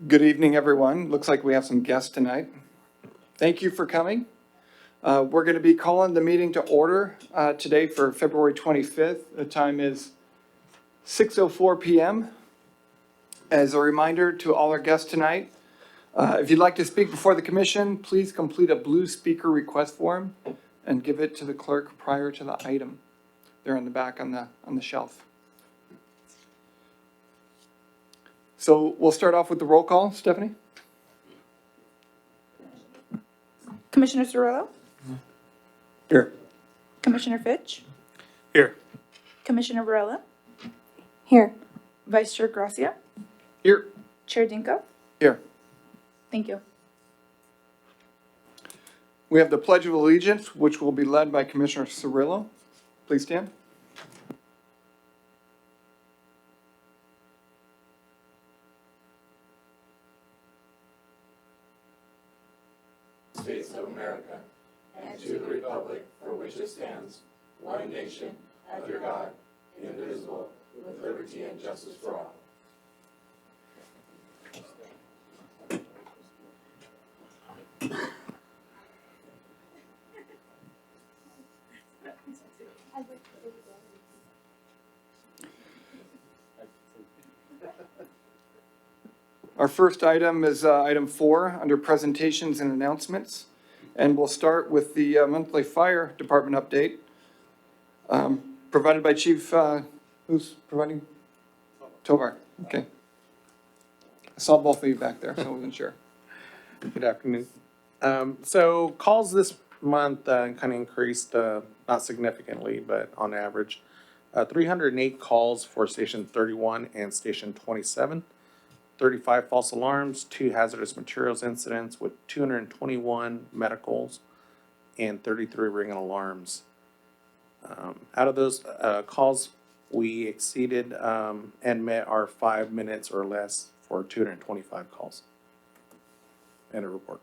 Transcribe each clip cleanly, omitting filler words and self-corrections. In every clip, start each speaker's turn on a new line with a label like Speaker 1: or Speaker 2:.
Speaker 1: Good evening, everyone. Looks like we have some guests tonight. Thank you for coming. We're going to be calling the meeting to order today for February 25th. The time is 6:04 PM. As a reminder to all our guests tonight, if you'd like to speak before the commission, please complete a blue speaker request form and give it to the clerk prior to the item. They're in the back on the shelf. So we'll start off with the roll call. Stephanie?
Speaker 2: Commissioner Cirillo?
Speaker 1: Here.
Speaker 2: Commissioner Fitch?
Speaker 1: Here.
Speaker 2: Commissioner Varela?
Speaker 3: Here.
Speaker 2: Vice Chair Gracia?
Speaker 1: Here.
Speaker 2: Chair Dinko?
Speaker 1: Here.
Speaker 2: Thank you.
Speaker 1: We have the Pledge of Allegiance, which will be led by Commissioner Cirillo. Please stand.
Speaker 4: States of America, and to the republic for which it stands, one nation, under God, indivisible, with liberty and justice for all.
Speaker 1: Our first item is item 4 under presentations and announcements. And we'll start with the monthly fire department update provided by Chief, who's providing? Tovar. Okay. I saw both of you back there, so I wasn't sure.
Speaker 5: Good afternoon. So calls this month kind of increased, not significantly, but on average. 308 calls for Station 31 and Station 27. 35 false alarms, 2 hazardous materials incidents with 221 medicals and 33 ringing alarms. Out of those calls, we exceeded and met our 5 minutes or less for 225 calls. And a report.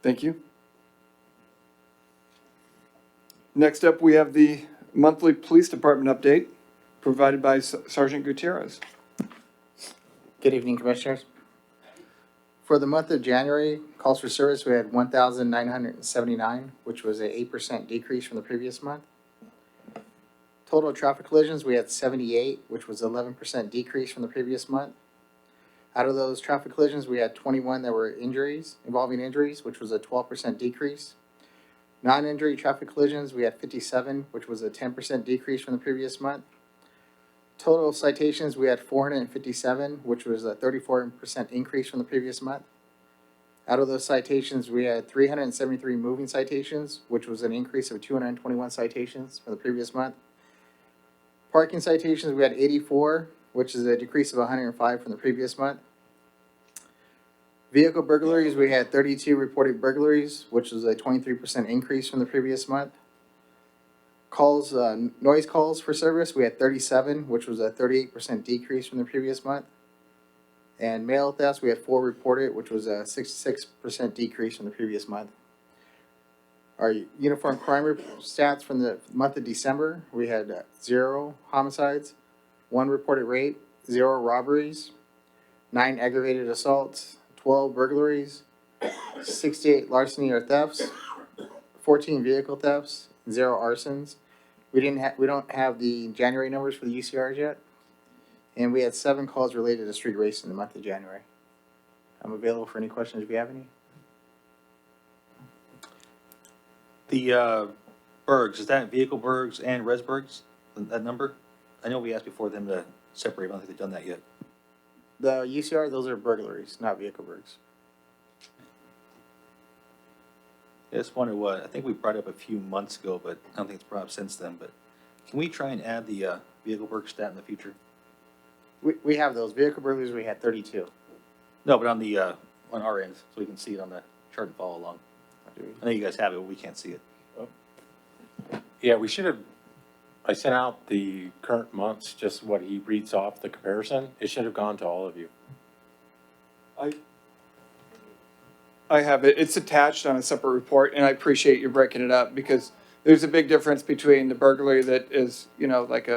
Speaker 1: Thank you. Next up, we have the monthly police department update provided by Sergeant Gutierrez.
Speaker 6: Good evening, Commissioners. For the month of January, calls for service, we had 1,979, which was an 8% decrease from the previous month. Total traffic collisions, we had 78, which was 11% decrease from the previous month. Out of those traffic collisions, we had 21 that were involving injuries, which was a 12% decrease. Non-injury traffic collisions, we had 57, which was a 10% decrease from the previous month. Total citations, we had 457, which was a 34% increase from the previous month. Out of those citations, we had 373 moving citations, which was an increase of 221 citations from the previous month. Parking citations, we had 84, which is a decrease of 105 from the previous month. Vehicle burglaries, we had 32 reported burglaries, which was a 23% increase from the previous month. Calls, noise calls for service, we had 37, which was a 38% decrease from the previous month. And mail thefts, we had 4 reported, which was a 66% decrease from the previous month. Our uniform crime stats from the month of December, we had 0 homicides, 1 reported rape, 0 robberies, 9 aggravated assaults, 12 burglaries, 68 larceny or thefts, 14 vehicle thefts, 0 arsons. We don't have the January numbers for the UCRs yet. And we had 7 calls related to street race in the month of January. I'm available for any questions if you have any.
Speaker 7: The Bergs, is that vehicle Bergs and res Bergs, that number? I know we asked before them to separate, but I don't think they've done that yet.
Speaker 6: The UCR, those are burglaries, not vehicle burgs.
Speaker 7: I just wonder what, I think we brought it up a few months ago, but I don't think it's brought up since then, but can we try and add the vehicle Berg stat in the future?
Speaker 6: We have those. Vehicle burglaries, we had 32.
Speaker 7: No, but on the, on our end, so we can see it on the chart and follow along. I know you guys have it, but we can't see it.
Speaker 8: Yeah, we should have, I sent out the current months, just what he reads off the comparison. It should have gone to all of you.
Speaker 1: I have it. It's attached on a separate report, and I appreciate you breaking it up because there's a big difference between the burglary that is, like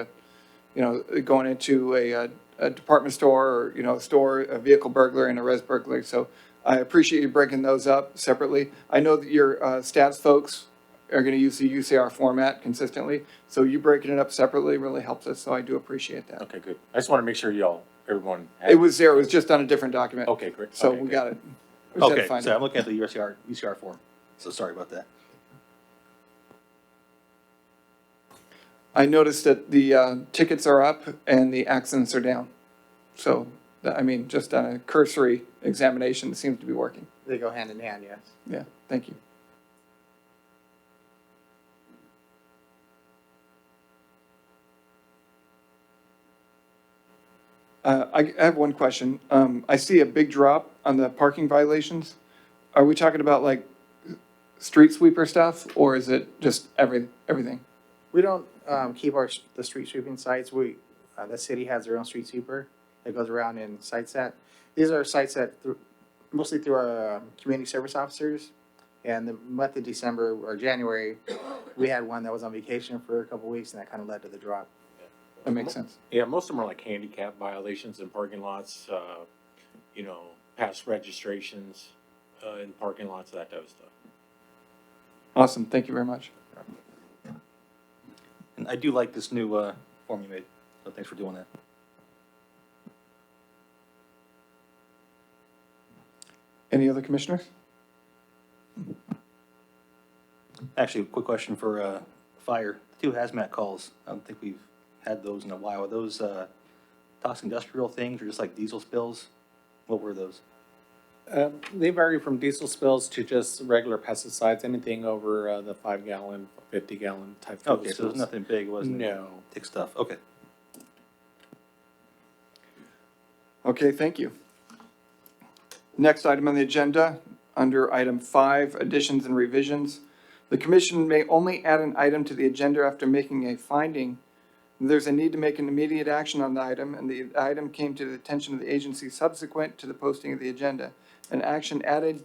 Speaker 1: going into a department store or, a store, a vehicle burglary and a res burglary. So I appreciate you breaking those up separately. I know that your stats folks are going to use the UCR format consistently. So you breaking it up separately really helps us. So I do appreciate that.
Speaker 8: Okay, good. I just want to make sure everyone.
Speaker 1: It was there. It was just on a different document.
Speaker 8: Okay, great.
Speaker 1: So
Speaker 8: Okay,
Speaker 1: we
Speaker 8: good.
Speaker 1: got it. We just had to
Speaker 7: Okay,
Speaker 1: find
Speaker 7: so
Speaker 1: it.
Speaker 7: I'm looking at the UCR form, so sorry about that.
Speaker 1: I noticed that the tickets are up and the accidents are down. So, just on a cursory examination, it seems to be working.
Speaker 6: They go hand in hand, yes.
Speaker 1: Yeah, thank you. I have one question. I see a big drop on the parking violations. Are we talking about like street sweeper stuff or is it just everything?
Speaker 6: We don't keep the street sweeping sites. The city has their own street sweeper that goes around and sites that. These are sites that mostly through our community service officers. And the month of December or January, we had one that was on vacation for a couple weeks and that kind of led to the drop.
Speaker 1: That makes sense.
Speaker 8: Yeah, most of them are like handicap violations in parking lots, past registrations, in parking lots, that type of stuff.
Speaker 1: Awesome. Thank you very much.
Speaker 7: And I do like this new form you made, so thanks for doing that.
Speaker 1: Any other commissioners?
Speaker 7: Actually, a quick question for fire. The 2 hazmat calls, I don't think we've had those in a while. Are those toxic industrial things or just like diesel spills? What were those?
Speaker 5: They vary from diesel spills to just regular pesticides, anything over the 5-gallon, 50-gallon type fuel
Speaker 7: Okay, so
Speaker 5: spills.
Speaker 7: there's nothing big, wasn't it?
Speaker 5: No.
Speaker 7: Thick stuff, okay.
Speaker 1: Okay, thank you. Next item on the agenda, under item 5, additions and revisions. The commission may only add an item to the agenda after making a finding. There's a need to make an immediate action on the item, and the item came to the attention of the agency subsequent to the posting of the agenda. An action adding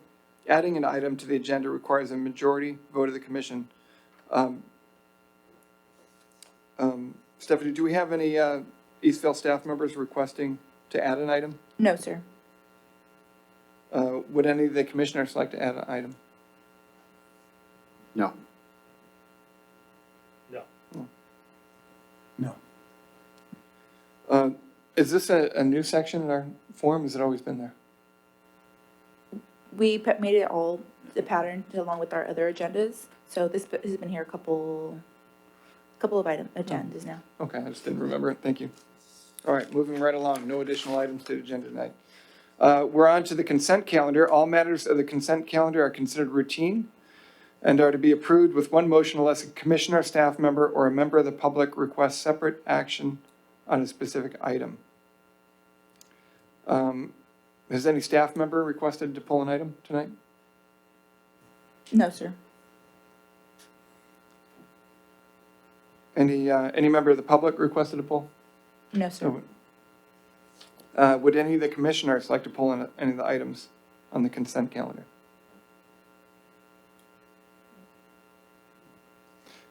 Speaker 1: an item to the agenda requires a majority vote of the commission. Stephanie, do we have any Eastville staff members requesting to add an item?
Speaker 2: No, sir.
Speaker 1: Would any of the commissioners like to add an item?
Speaker 6: No.
Speaker 1: No. Is this a new section in our form? Has it always been there?
Speaker 2: We made it all the pattern along with our other agendas. So this has been here a couple of agendas now.
Speaker 1: Okay, I just didn't remember it. Thank you. All right, moving right along. No additional items to the agenda tonight. We're on to the consent calendar. All matters of the consent calendar are considered routine and are to be approved with one motion unless a commissioner, staff member, or a member of the public requests separate action on a specific item. Has any staff member requested to pull an item tonight?
Speaker 2: No, sir.
Speaker 1: Any member of the public requested to pull?
Speaker 2: No, sir.
Speaker 1: Would any of the commissioners like to pull any of the items on the consent calendar?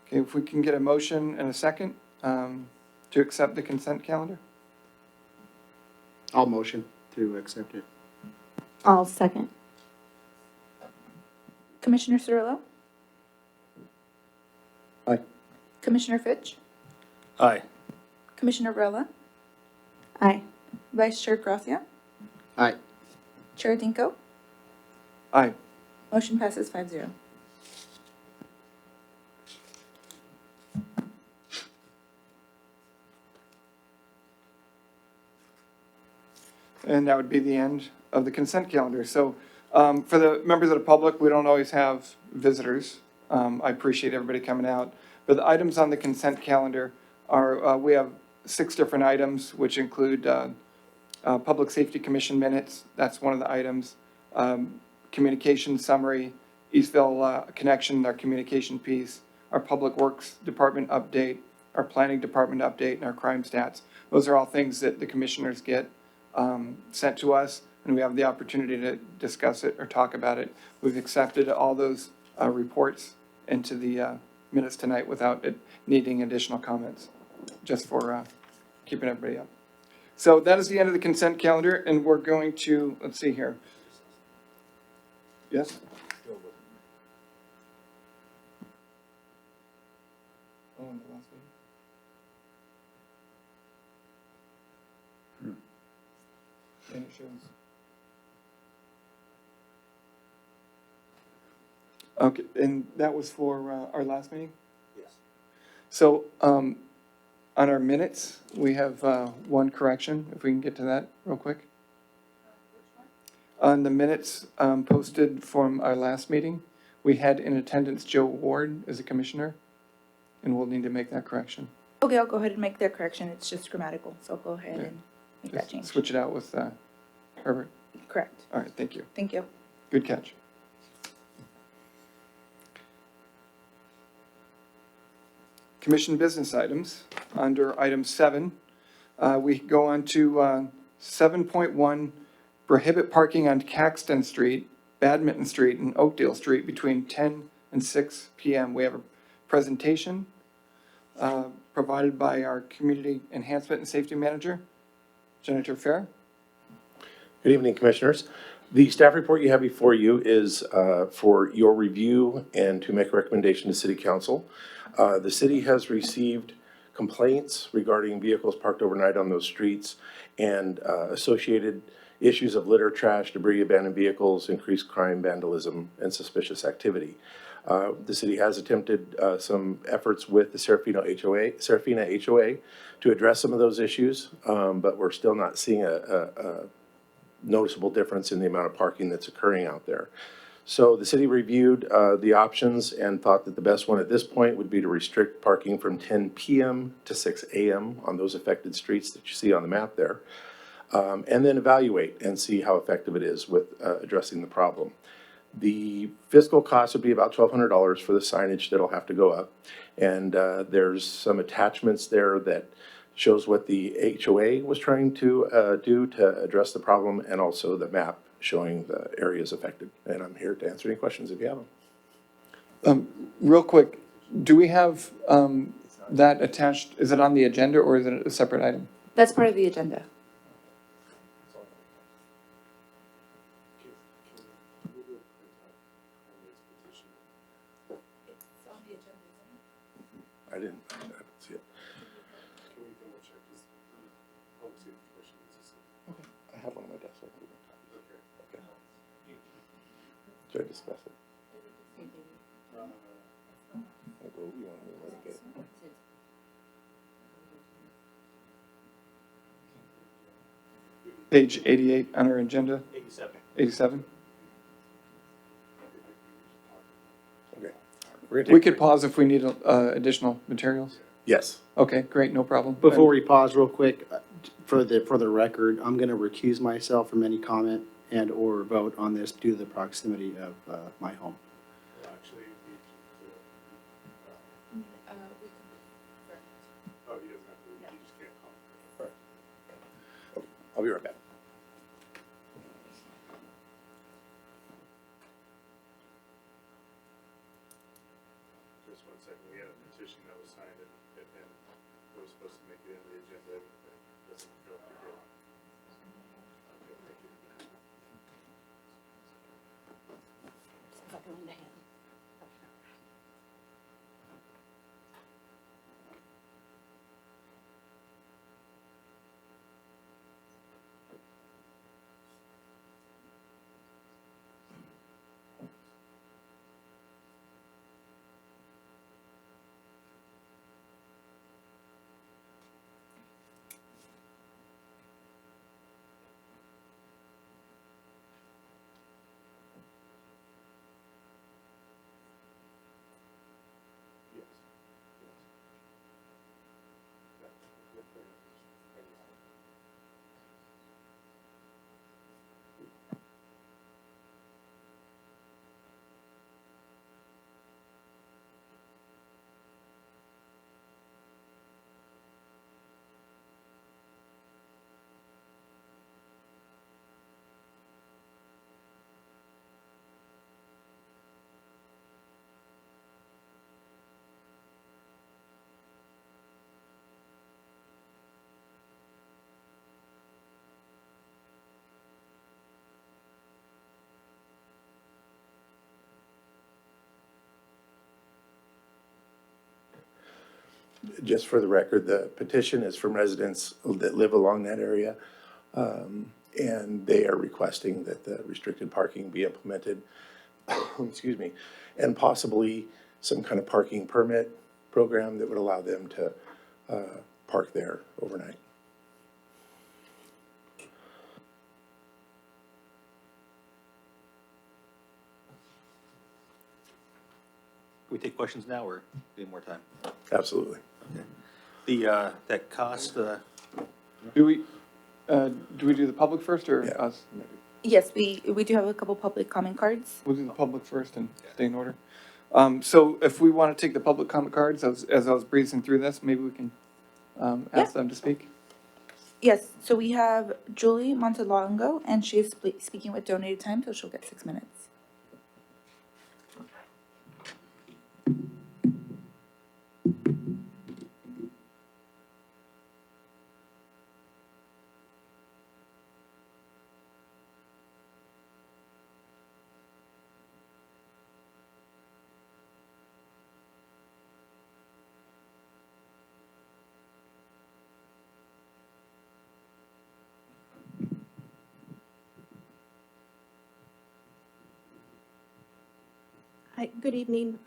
Speaker 1: Okay, if we can get a motion and a second to accept the consent calendar?
Speaker 6: I'll motion to accept it.
Speaker 3: I'll second.
Speaker 2: Commissioner Cirillo?
Speaker 6: Aye.
Speaker 2: Commissioner Fitch?
Speaker 7: Aye.
Speaker 2: Commissioner Varela?
Speaker 3: Aye.
Speaker 2: Vice Chair Gracia?
Speaker 6: Aye.
Speaker 2: Chair Dinko?
Speaker 1: Aye.
Speaker 2: Motion passes 5-0.
Speaker 1: And that would be the end of the consent calendar. So for the members of the public, we don't always have visitors. I appreciate everybody coming out. But the items on the consent calendar are, we have 6 different items, which include Public Safety Commission minutes. That's one of the items. Communication summary, Eastville Connection, our communication piece, our Public Works Department update, our Planning Department update, and our crime stats. Those are all things that the commissioners get sent to us, and we have the opportunity to discuss it or talk about it. We've accepted all those reports into the minutes tonight without it needing additional comments, just for keeping everybody up. So that is the end of the consent calendar, and we're going to, let's see here. Yes? Oh, in the last meeting? And it shows. Okay, and that was for our last meeting?
Speaker 7: Yes.
Speaker 1: So, on our minutes, we have one correction, if we can get to that real quick. On the minutes posted from our last meeting, we had in attendance Joe Ward as a commissioner, and we'll need to make that correction.
Speaker 2: Okay, I'll go ahead and make that correction. It's just grammatical, so I'll go ahead
Speaker 1: Yeah.
Speaker 2: and make that
Speaker 1: Just
Speaker 2: change.
Speaker 1: switch it out with Herbert.
Speaker 2: Correct.
Speaker 1: All right, thank you.
Speaker 2: Thank you.
Speaker 1: Good catch. Commission business items. Under item 7, we go on to 7.1, prohibit parking on Caxton Street, Badminton Street, and Oakdale Street between 10 and 6 p.m. We have a presentation provided by our Community Enhancement and Safety Manager, Senator Fair.
Speaker 9: Good evening, Commissioners. The staff report you have before you is for your review and to make a recommendation to City Council. The city has received complaints regarding vehicles parked overnight on those streets and associated issues of litter, trash, debris, abandoned vehicles, increased crime, vandalism, and suspicious activity. The city has attempted some efforts with the Serafina HOA to address some of those issues, but we're still not seeing a noticeable difference in the amount of parking that's occurring out there. So the city reviewed the options and thought that the best one at this point would be to restrict parking from 10 p.m. to 6 a.m. on those affected streets that you see on the map there, and then evaluate and see how effective it is with addressing the problem. The fiscal cost would be about $1,200 for the signage that'll have to go up, and there's some attachments there that shows what the HOA was trying to do to address the problem, and also the map showing the areas affected. And I'm here to answer any questions if you have them.
Speaker 1: Real quick, do we have that attached, is it on the agenda or is it a separate item?
Speaker 2: That's part of the agenda.
Speaker 9: I didn't see it. I have one on my desk. Okay. Should I discuss it? I'll go, you want me to let it get?
Speaker 1: Page 88 on our agenda,
Speaker 7: 87.
Speaker 1: 87?
Speaker 9: Okay. We're gonna
Speaker 1: We
Speaker 9: take a
Speaker 1: could pause if we need additional materials.
Speaker 9: Yes.
Speaker 1: Okay, great, no problem.
Speaker 10: Before we pause real quick, for the record, I'm going to recuse myself from any comment and or vote on this due to the proximity of my home.
Speaker 9: I'll be right back.
Speaker 11: Just one second, we had a petition that was signed and it was supposed to make it into the agenda, but it doesn't go through. Okay, thank you.
Speaker 9: just for the record, the petition is from residents that live along that area. And they are requesting that the restricted parking be implemented, excuse me, and possibly some kind of parking permit program that would allow them to park there overnight.
Speaker 7: Can we take questions now or need more time?
Speaker 9: Absolutely.
Speaker 7: The, that cost,
Speaker 1: Do we do the public first or
Speaker 9: Yeah.
Speaker 1: us?
Speaker 2: Yes, we do have a couple public comment cards.
Speaker 1: We'll do the public first and stay in order. So if we want to take the public comment cards, as I was breezing through this, maybe we can ask them to speak.
Speaker 2: Yes, so we have Julie Montalongo, and she is speaking with donated time, so she'll get 6 minutes.
Speaker 12: Hi, good evening.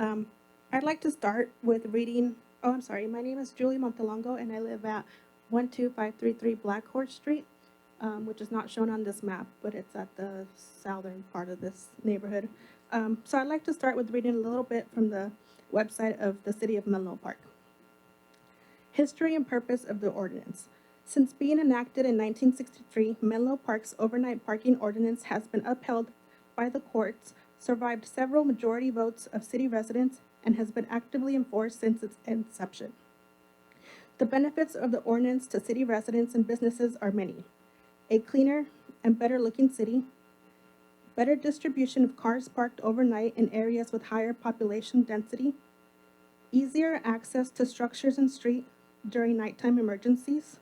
Speaker 12: I'd like to start with reading, oh, I'm sorry, my name is Julie Montalongo, and I live at 12533 Black Horse Street, which is not shown on this map, but it's at the southern part of this neighborhood. So I'd like to start with reading a little bit from the website of the City of Menlo Park. History and purpose of the ordinance. Since being enacted in 1963, Menlo Park's overnight parking ordinance has been upheld by the courts, survived several majority votes of city residents, and has been actively enforced since its inception. The benefits of the ordinance to city residents and businesses are many. A cleaner and better looking city, better distribution of cars parked overnight in areas with higher population density, easier access to structures and street during nighttime emergencies.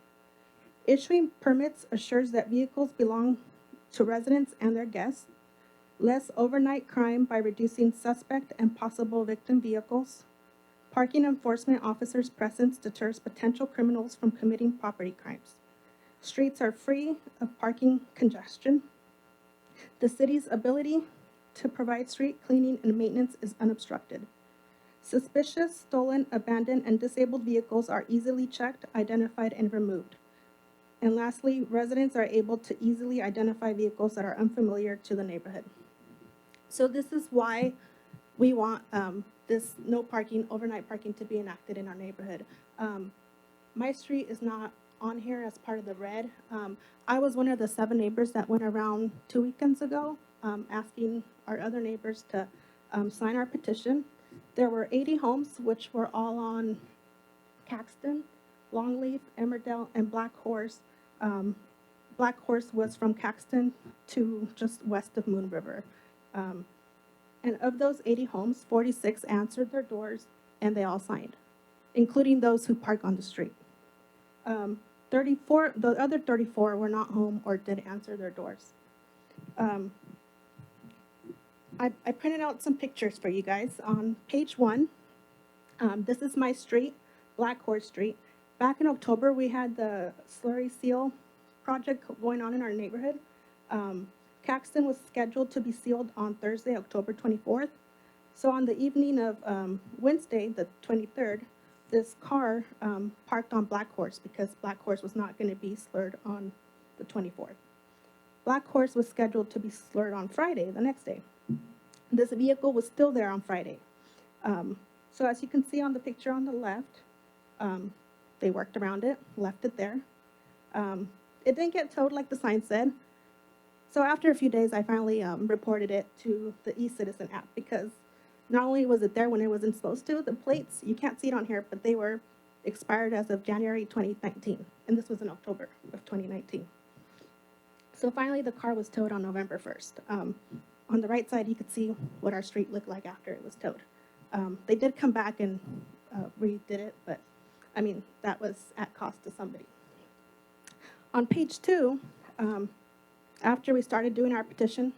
Speaker 12: Issuing permits assures that vehicles belong to residents and their guests. Less overnight crime by reducing suspect and possible victim vehicles. Parking enforcement officers' presence deters potential criminals from committing property crimes. Streets are free of parking congestion. The city's ability to provide street cleaning and maintenance is unobstructed. Suspicious, stolen, abandoned, and disabled vehicles are easily checked, identified, and removed. And lastly, residents are able to easily identify vehicles that are unfamiliar to the neighborhood. So this is why we want this no parking, overnight parking to be enacted in our neighborhood. My street is not on here as part of the red. I was one of the 7 neighbors that went around 2 weekends ago asking our other neighbors to sign our petition. There were 80 homes, which were all on Caxton, Longleaf, Emmerdale, and Black Horse. Black Horse was from Caxton to just west of Moon River. And of those 80 homes, 46 answered their doors, and they all signed, including those who park on the street. 34, the other 34 were not home or didn't answer their doors. I printed out some pictures for you guys. On page 1, this is my street, Black Horse Street. Back in October, we had the slurry seal project going on in our neighborhood. Caxton was scheduled to be sealed on Thursday, October 24th. So on the evening of Wednesday, the 23rd, this car parked on Black Horse because Black Horse was not going to be slurred on the 24th. Black Horse was scheduled to be slurred on Friday, the next day. This vehicle was still there on Friday. So as you can see on the picture on the left, they worked around it, left it there. It didn't get towed like the sign said. So after a few days, I finally reported it to the eCitizen app because not only was it there when it wasn't supposed to, the plates, you can't see it on here, but they were expired as of January 2019. And this was in October of 2019. So finally, the car was towed on November 1st. On the right side, you could see what our street looked like after it was towed. They did come back and redid it, but I mean, that was at cost to somebody. On page 2, after we started doing our petition,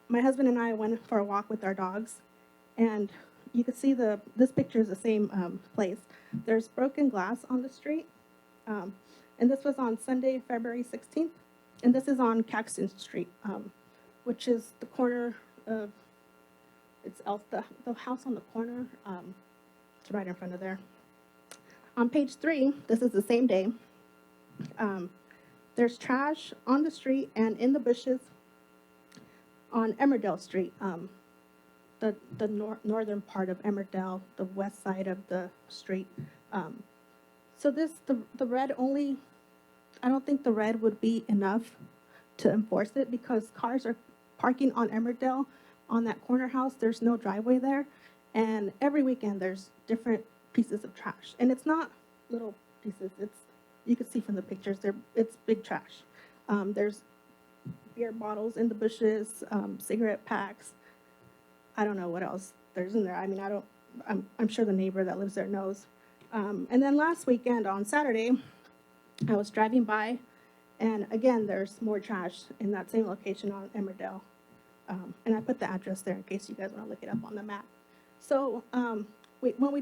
Speaker 12: my husband and I went for a walk with our dogs, and you can see this picture is the same place. There's broken glass on the street. And this was on Sunday, February 16th. And this is on Caxton Street, which is the corner of, the house on the corner. It's right in front of there. On page 3, this is the same day. There's trash on the street and in the bushes on Emmerdale Street, the northern part of Emmerdale, the west side of the street. So the red only, I don't think the red would be enough to enforce it because cars are parking on Emmerdale on that corner house. There's no driveway there. And every weekend there's different pieces of trash. And it's not little pieces. You can see from the pictures, it's big trash. There's beer bottles in the bushes, cigarette packs. I don't know what else there's in there. I mean, I'm sure the neighbor that lives there knows. And then last weekend on Saturday, I was driving by, and again, there's more trash in that same location on Emmerdale. And I put the address there in case you guys want to look it up on the map. So when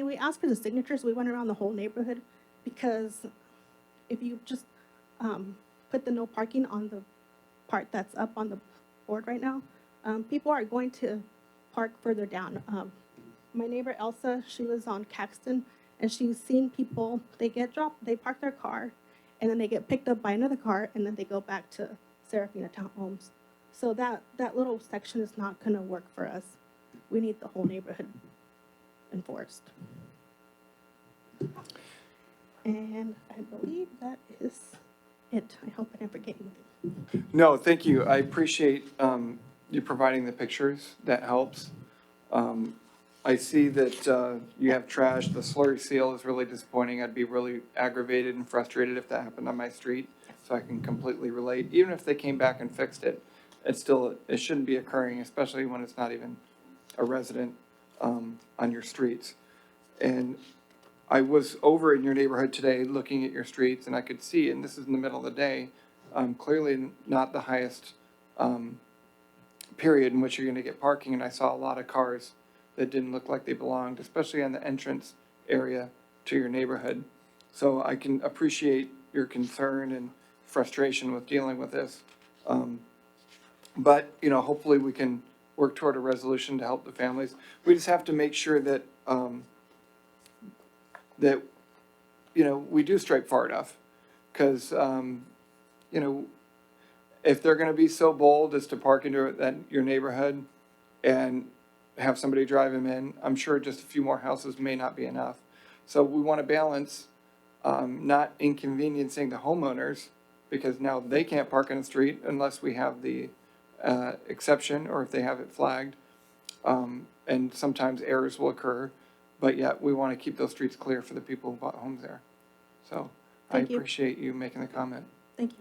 Speaker 12: we asked for the signatures, we went around the whole neighborhood because if you just put the no parking on the part that's up on the board right now, people are going to park further down. My neighbor Elsa, she lives on Caxton, and she's seen people, they park their car, and then they get picked up by another car, and then they go back to Serafina Townhomes. So that little section is not gonna work for us. We need the whole neighborhood enforced. And I believe that is it. I hope I didn't forget anything.
Speaker 1: No, thank you. I appreciate you providing the pictures. That helps. I see that you have trash. The slurry seal is really disappointing. I'd be really aggravated and frustrated if that happened on my street. So I can completely relate. Even if they came back and fixed it, it shouldn't be occurring, especially when it's not even a resident on your streets. And I was over in your neighborhood today looking at your streets, and I could see, and this is in the middle of the day, clearly not the highest period in which you're going to get parking, and I saw a lot of cars that didn't look like they belonged, especially on the entrance area to your neighborhood. So I can appreciate your concern and frustration with dealing with this. But, hopefully we can work toward a resolution to help the families. We just have to make sure that, we do strike far enough. Because, if they're going to be so bold as to park into your neighborhood and have somebody drive them in, I'm sure just a few more houses may not be enough. So we want to balance not inconveniencing the homeowners, because now they can't park in the street unless we have the exception or if they have it flagged. And sometimes errors will occur, but yet we want to keep those streets clear for the people who bought homes there. So
Speaker 12: Thank
Speaker 1: I
Speaker 12: you.
Speaker 1: appreciate you making the comment.
Speaker 12: Thank you.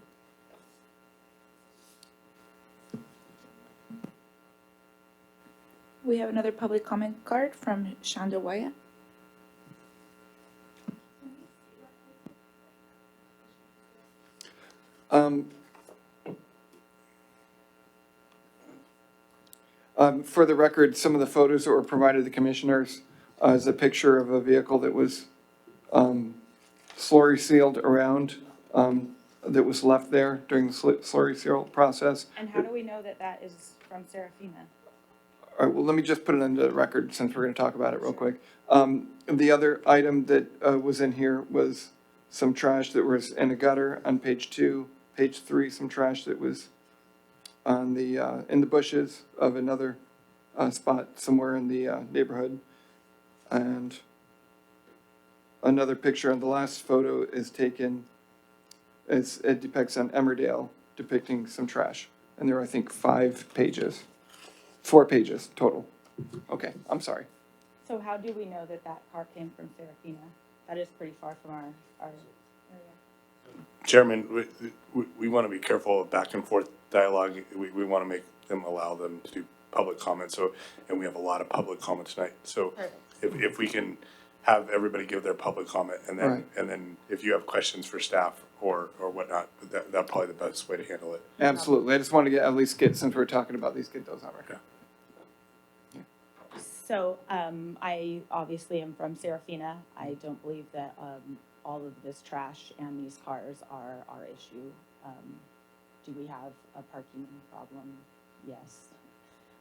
Speaker 2: We have another public comment card from Shonda Wyatt.
Speaker 1: For the record, some of the photos that were provided to the commissioners is a picture of a vehicle that was slurry sealed around, that was left there during the slurry seal process.
Speaker 2: And how do we know that that is from Serafina?
Speaker 1: All right, well, let me just put it into the record since we're going to talk about it real quick. The other item that was in here was some trash that was in a gutter on page 2. Page 3, some trash that was on in the bushes of another spot somewhere in the neighborhood. And another picture on the last photo is taken, it depicts on Emmerdale depicting some trash. And there are, I think, 4 pages total. Okay, I'm sorry.
Speaker 2: So how do we know that that car came from Serafina? That is pretty far from our area.
Speaker 11: Chairman, we want to be careful of back and forth dialogue. We want to make them, allow them to do public comment. So, and we have a lot of public comment tonight. So if we can have everybody give their public comment, and then,
Speaker 1: Right.
Speaker 11: and then if you have questions for staff or whatnot, that's probably the best way to handle it.
Speaker 1: Absolutely. I just want to at least get, since we're talking about these, get those on record.
Speaker 13: So, I obviously am from Serafina. I don't believe that, all of this trash and these cars are our issue. Do we have a parking problem? Yes.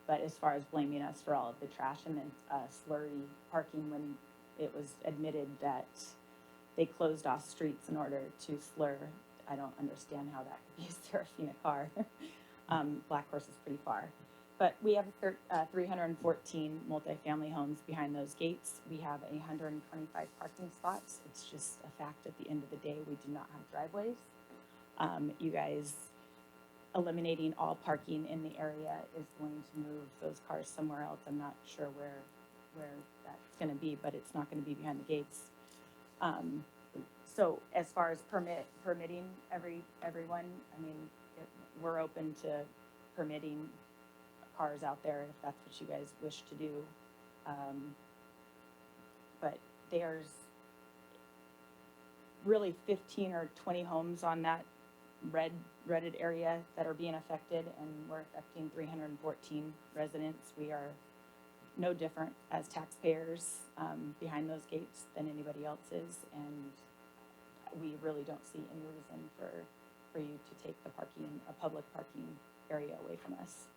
Speaker 13: But as far as blaming us for all of the trash and then, slurry parking when it was admitted that they closed off streets in order to slur, I don't understand how that could be a Serafina car. Black Horse is pretty far. But we have 314 multifamily homes behind those gates. We have 125 parking spots. It's just a fact at the end of the day, we do not have driveways. You guys eliminating all parking in the area is going to move those cars somewhere else. I'm not sure where that's gonna be, but it's not gonna be behind the gates. So as far as permitting everyone, I mean, we're open to permitting cars out there if that's what you guys wish to do. But there's really 15 or 20 homes on that redded area that are being affected, and we're affecting 314 residents. We are no different as taxpayers behind those gates than anybody else is, and we really don't see any reason for you to take the a public parking area away from us.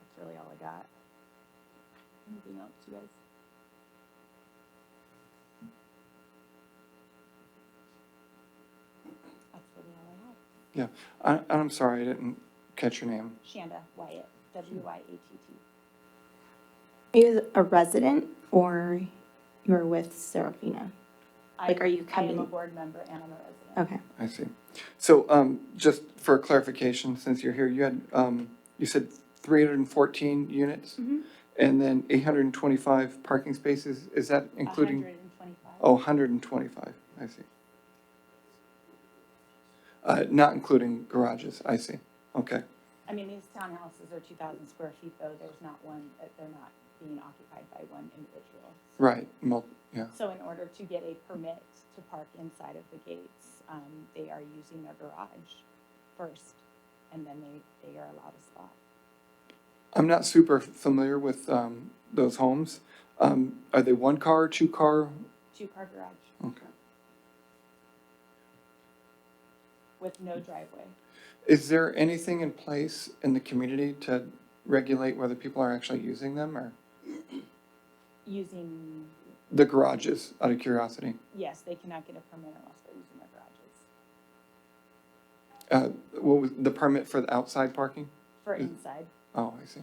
Speaker 13: That's really all I got. Anything else, you guys? That's really all I have.
Speaker 1: Yeah, I'm sorry, I didn't catch your name.
Speaker 13: Shanda Wyatt, Wyatt.
Speaker 3: Are you a resident or you're with Serafina? Like, are you
Speaker 13: I am a
Speaker 3: coming?
Speaker 13: board member and I'm a resident.
Speaker 3: Okay.
Speaker 1: I see. So, just for clarification, since you're here, you had, you said 314 units?
Speaker 13: Mm-hmm.
Speaker 1: And then 825 parking spaces, is that including?
Speaker 13: 125.
Speaker 1: Oh, 125, I see. Not including garages, I see, okay.
Speaker 13: I mean, these townhouses are 2,000 square feet though. There's not one, they're not being occupied by one individual.
Speaker 1: Right, yeah,
Speaker 13: So in order to get a permit to park inside of the gates, they are using their garage first, and then they are allowed a spot.
Speaker 1: I'm not super familiar with those homes. Are they one car, two car?
Speaker 13: 2-car garage
Speaker 1: Okay.
Speaker 13: with no driveway.
Speaker 1: Is there anything in place in the community to regulate whether people are actually using them, or
Speaker 13: Using,
Speaker 1: the garages, out of curiosity?
Speaker 13: yes, they cannot get a permit unless they're using their garages.
Speaker 1: What was the permit for the outside parking?
Speaker 13: For inside,
Speaker 1: Oh, I see.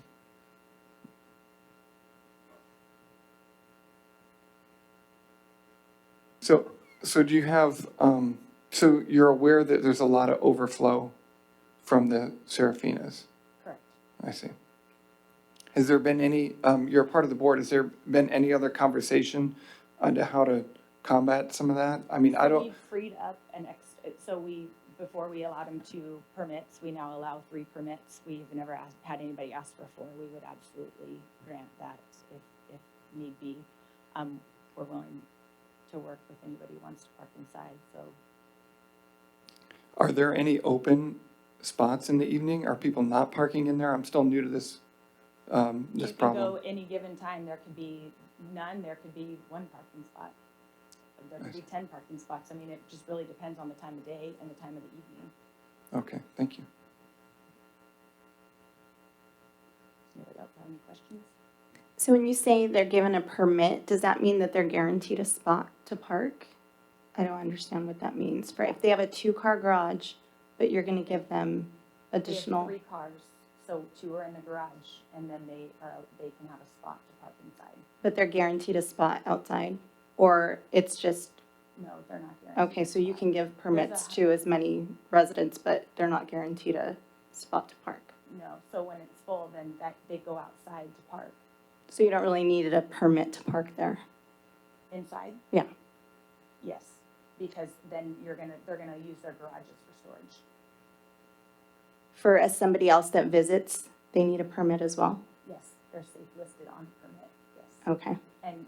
Speaker 1: So do you have, so you're aware that there's a lot of overflow from the Serafinas?
Speaker 13: correct.
Speaker 1: I see. Has there been any, you're a part of the board, has there been any other conversation on how to combat some of that? I mean, I don't,
Speaker 13: We've freed up so before we allowed them 2 permits, we now allow 3 permits. We've never had anybody ask for 4. We would absolutely grant that if need be. We're willing to work with anybody who wants to park inside, so.
Speaker 1: are there any open spots in the evening? Are people not parking in there? I'm still new to this, this
Speaker 13: You
Speaker 1: problem.
Speaker 13: can go any given time, there could be none, there could be 1 parking spot. There could be 10 parking spots. I mean, it just really depends on the time of day and the time of the evening.
Speaker 1: Okay, thank you.
Speaker 13: Anybody else have any questions?
Speaker 3: So when you say they're given a permit, does that mean that they're guaranteed a spot to park? I don't understand what that means. For if they have a 2-car garage, but you're gonna give them
Speaker 13: We have
Speaker 3: additional,
Speaker 13: 3 cars, so 2 are in the garage, and then they can have a spot to park inside.
Speaker 3: but they're guaranteed a spot outside? Or it's just,
Speaker 13: No, they're not guaranteed.
Speaker 3: okay, so you can give permits
Speaker 13: a-
Speaker 3: to as many residents, but they're not guaranteed a spot to park?
Speaker 13: No, so when it's full, then they go outside to park.
Speaker 3: So you don't really need a permit to park there?
Speaker 13: Inside?
Speaker 3: Yeah.
Speaker 13: Yes, because then they're gonna use their garages for storage.
Speaker 3: For as somebody else that visits, they need a permit as well?
Speaker 13: Yes, they're safe listed on the permit, yes.
Speaker 3: Okay.
Speaker 13: And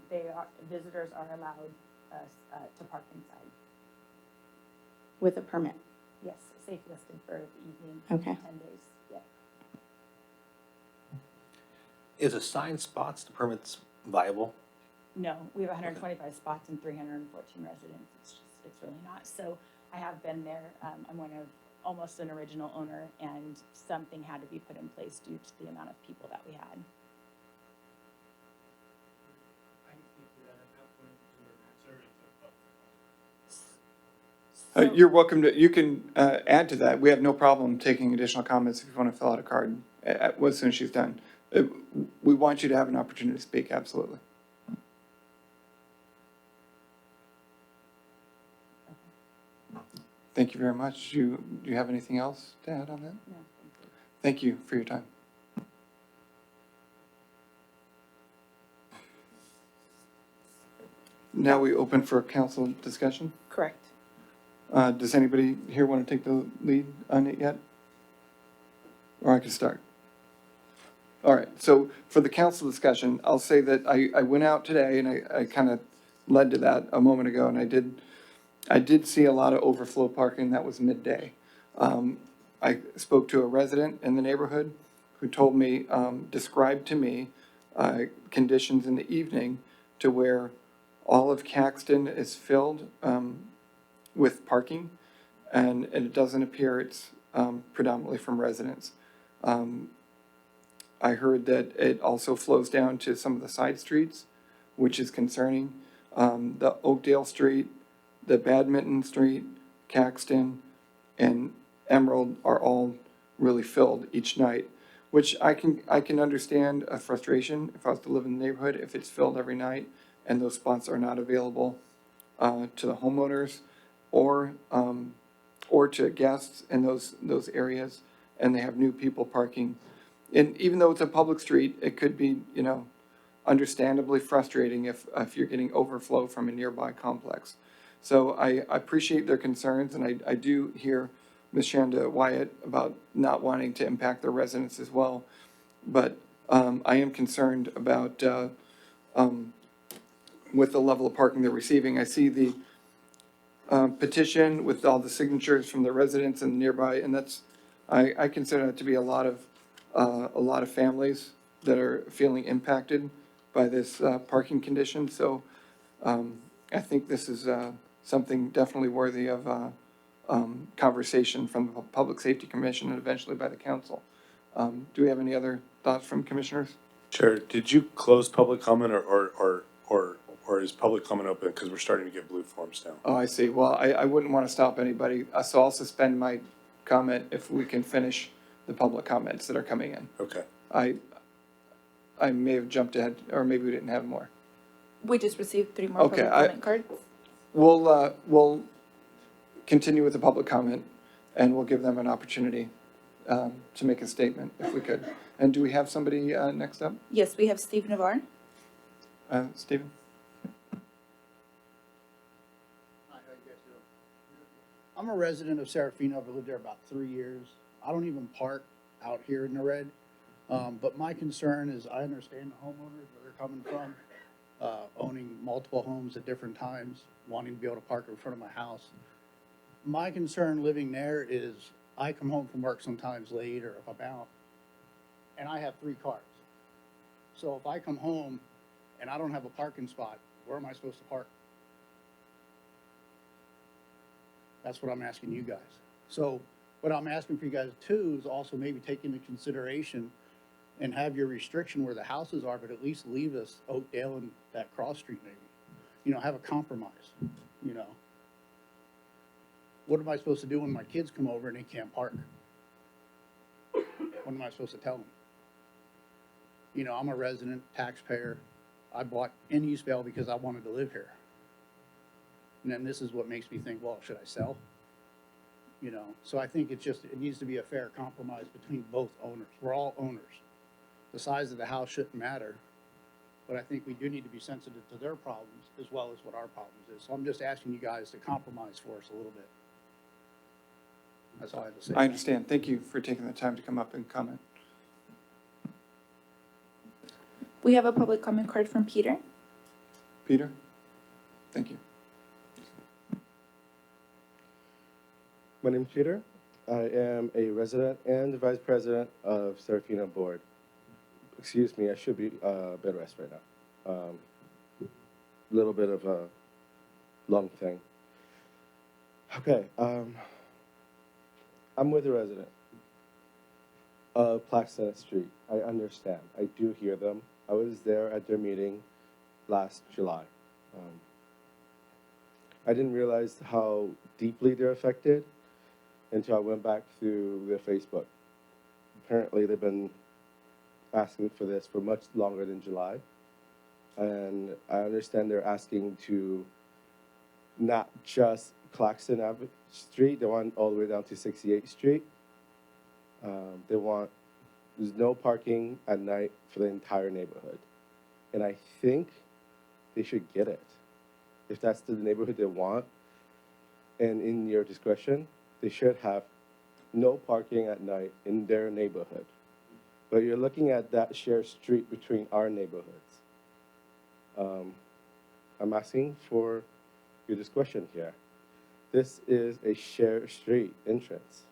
Speaker 13: visitors are allowed to park inside
Speaker 3: With a permit?
Speaker 13: Yes, safe listed for the evening.
Speaker 3: Okay.
Speaker 13: 10 days, yeah.
Speaker 7: Is assigned spots to permits viable?
Speaker 13: No, we have 125 spots and 314 residents. It's really not. So I have been there. I'm one of almost an original owner, and something had to be put in place due to the amount of people that we had.
Speaker 1: You're welcome to, you can add to that. We have no problem taking additional comments if you want to fill out a card as soon as she's done. We want you to have an opportunity to speak, absolutely. Thank you very much. Do you have anything else to add on that?
Speaker 13: No,
Speaker 1: Thank you for your time. Now we open for council discussion.
Speaker 2: Correct.
Speaker 1: Does anybody here want to take the lead on it yet? Or I can start. All right, so for the council discussion, I'll say that I went out today and I kind of led to that a moment ago, and I did see a lot of overflow parking. That was midday. I spoke to a resident in the neighborhood who told me, described to me, conditions in the evening to where all of Caxton is filled, with parking, and it doesn't appear it's, predominantly from residents. I heard that it also flows down to some of the side streets, which is concerning. The Oakdale Street, the Badminton Street, Caxton, and Emerald are all really filled each night, which I can understand a frustration if I was to live in the neighborhood, if it's filled every night and those spots are not available to the homeowners or to guests in those areas, and they have new people parking. And even though it's a public street, it could be, understandably frustrating if you're getting overflow from a nearby complex. So I appreciate their concerns, and I do hear Ms. Shanda Wyatt about not wanting to impact their residents as well. But I am concerned about with the level of parking they're receiving. I see the petition with all the signatures from the residents and nearby, and I consider that to be a lot of families that are feeling impacted by this parking condition. So I think this is something definitely worthy of conversation from the Public Safety Commission and eventually by the council. Do we have any other thoughts from commissioners?
Speaker 11: Chair, did you close public comment or is public comment open? Because we're starting to get blue forms now.
Speaker 1: Oh, I see. Well, I wouldn't want to stop anybody, so I'll suspend my comment if we can finish the public comments that are coming in.
Speaker 11: Okay.
Speaker 1: I may have jumped ahead, or maybe we didn't have more.
Speaker 2: We just received 3 more
Speaker 1: Okay,
Speaker 2: public comment cards.
Speaker 1: We'll continue with the public comment, and we'll give them an opportunity to make a statement if we could. And do we have somebody next up?
Speaker 2: Yes, we have Steve Navarre.
Speaker 1: Stephen?
Speaker 10: I'm a resident of Serafina. I've lived there about 3 years. I don't even park out here in the red. But my concern is I understand the homeowners where they're coming from, owning multiple homes at different times, wanting to be able to park in front of my house. My concern living there is I come home from work sometimes late, or if I'm out, and I have 3 cars. So if I come home and I don't have a parking spot, where am I supposed to park? That's what I'm asking you guys. So what I'm asking for you guys too is also maybe take into consideration and have your restriction where the houses are, but at least leave us Oakdale and that cross street maybe. Have a compromise, What am I supposed to do when my kids come over and they can't park? What am I supposed to tell them? I'm a resident, taxpayer. I bought in Eastvale because I wanted to live here. And then this is what makes me think, well, should I sell? So I think it needs to be a fair compromise between both owners. We're all owners. The size of the house shouldn't matter, but I think we do need to be sensitive to their problems as well as what our problems is. So I'm just asking you guys to compromise for us a little bit. That's all I have to say.
Speaker 1: I understand. Thank you for taking the time to come up and comment.
Speaker 2: We have a public comment card from Peter.
Speaker 1: Peter? Thank you.
Speaker 14: My name's Peter. I am a resident and the vice president of Serafina Board. Excuse me, I should be bed rest right now. Little bit of a lung thing. Okay, I'm with a resident of Plaxton Street. I understand. I do hear them. I was there at their meeting last July. I didn't realize how deeply they're affected until I went back through their Facebook. Apparently, they've been asking for this for much longer than July. And I understand they're asking to not just Claxton Street, they want all the way down to 68th Street. They want, there's no parking at night for the entire neighborhood. And I think they should get it. If that's the neighborhood they want, and in your discretion, they should have no parking at night in their neighborhood. But you're looking at that shared street between our neighborhoods. I'm asking for your discretion here. This is a shared street entrance.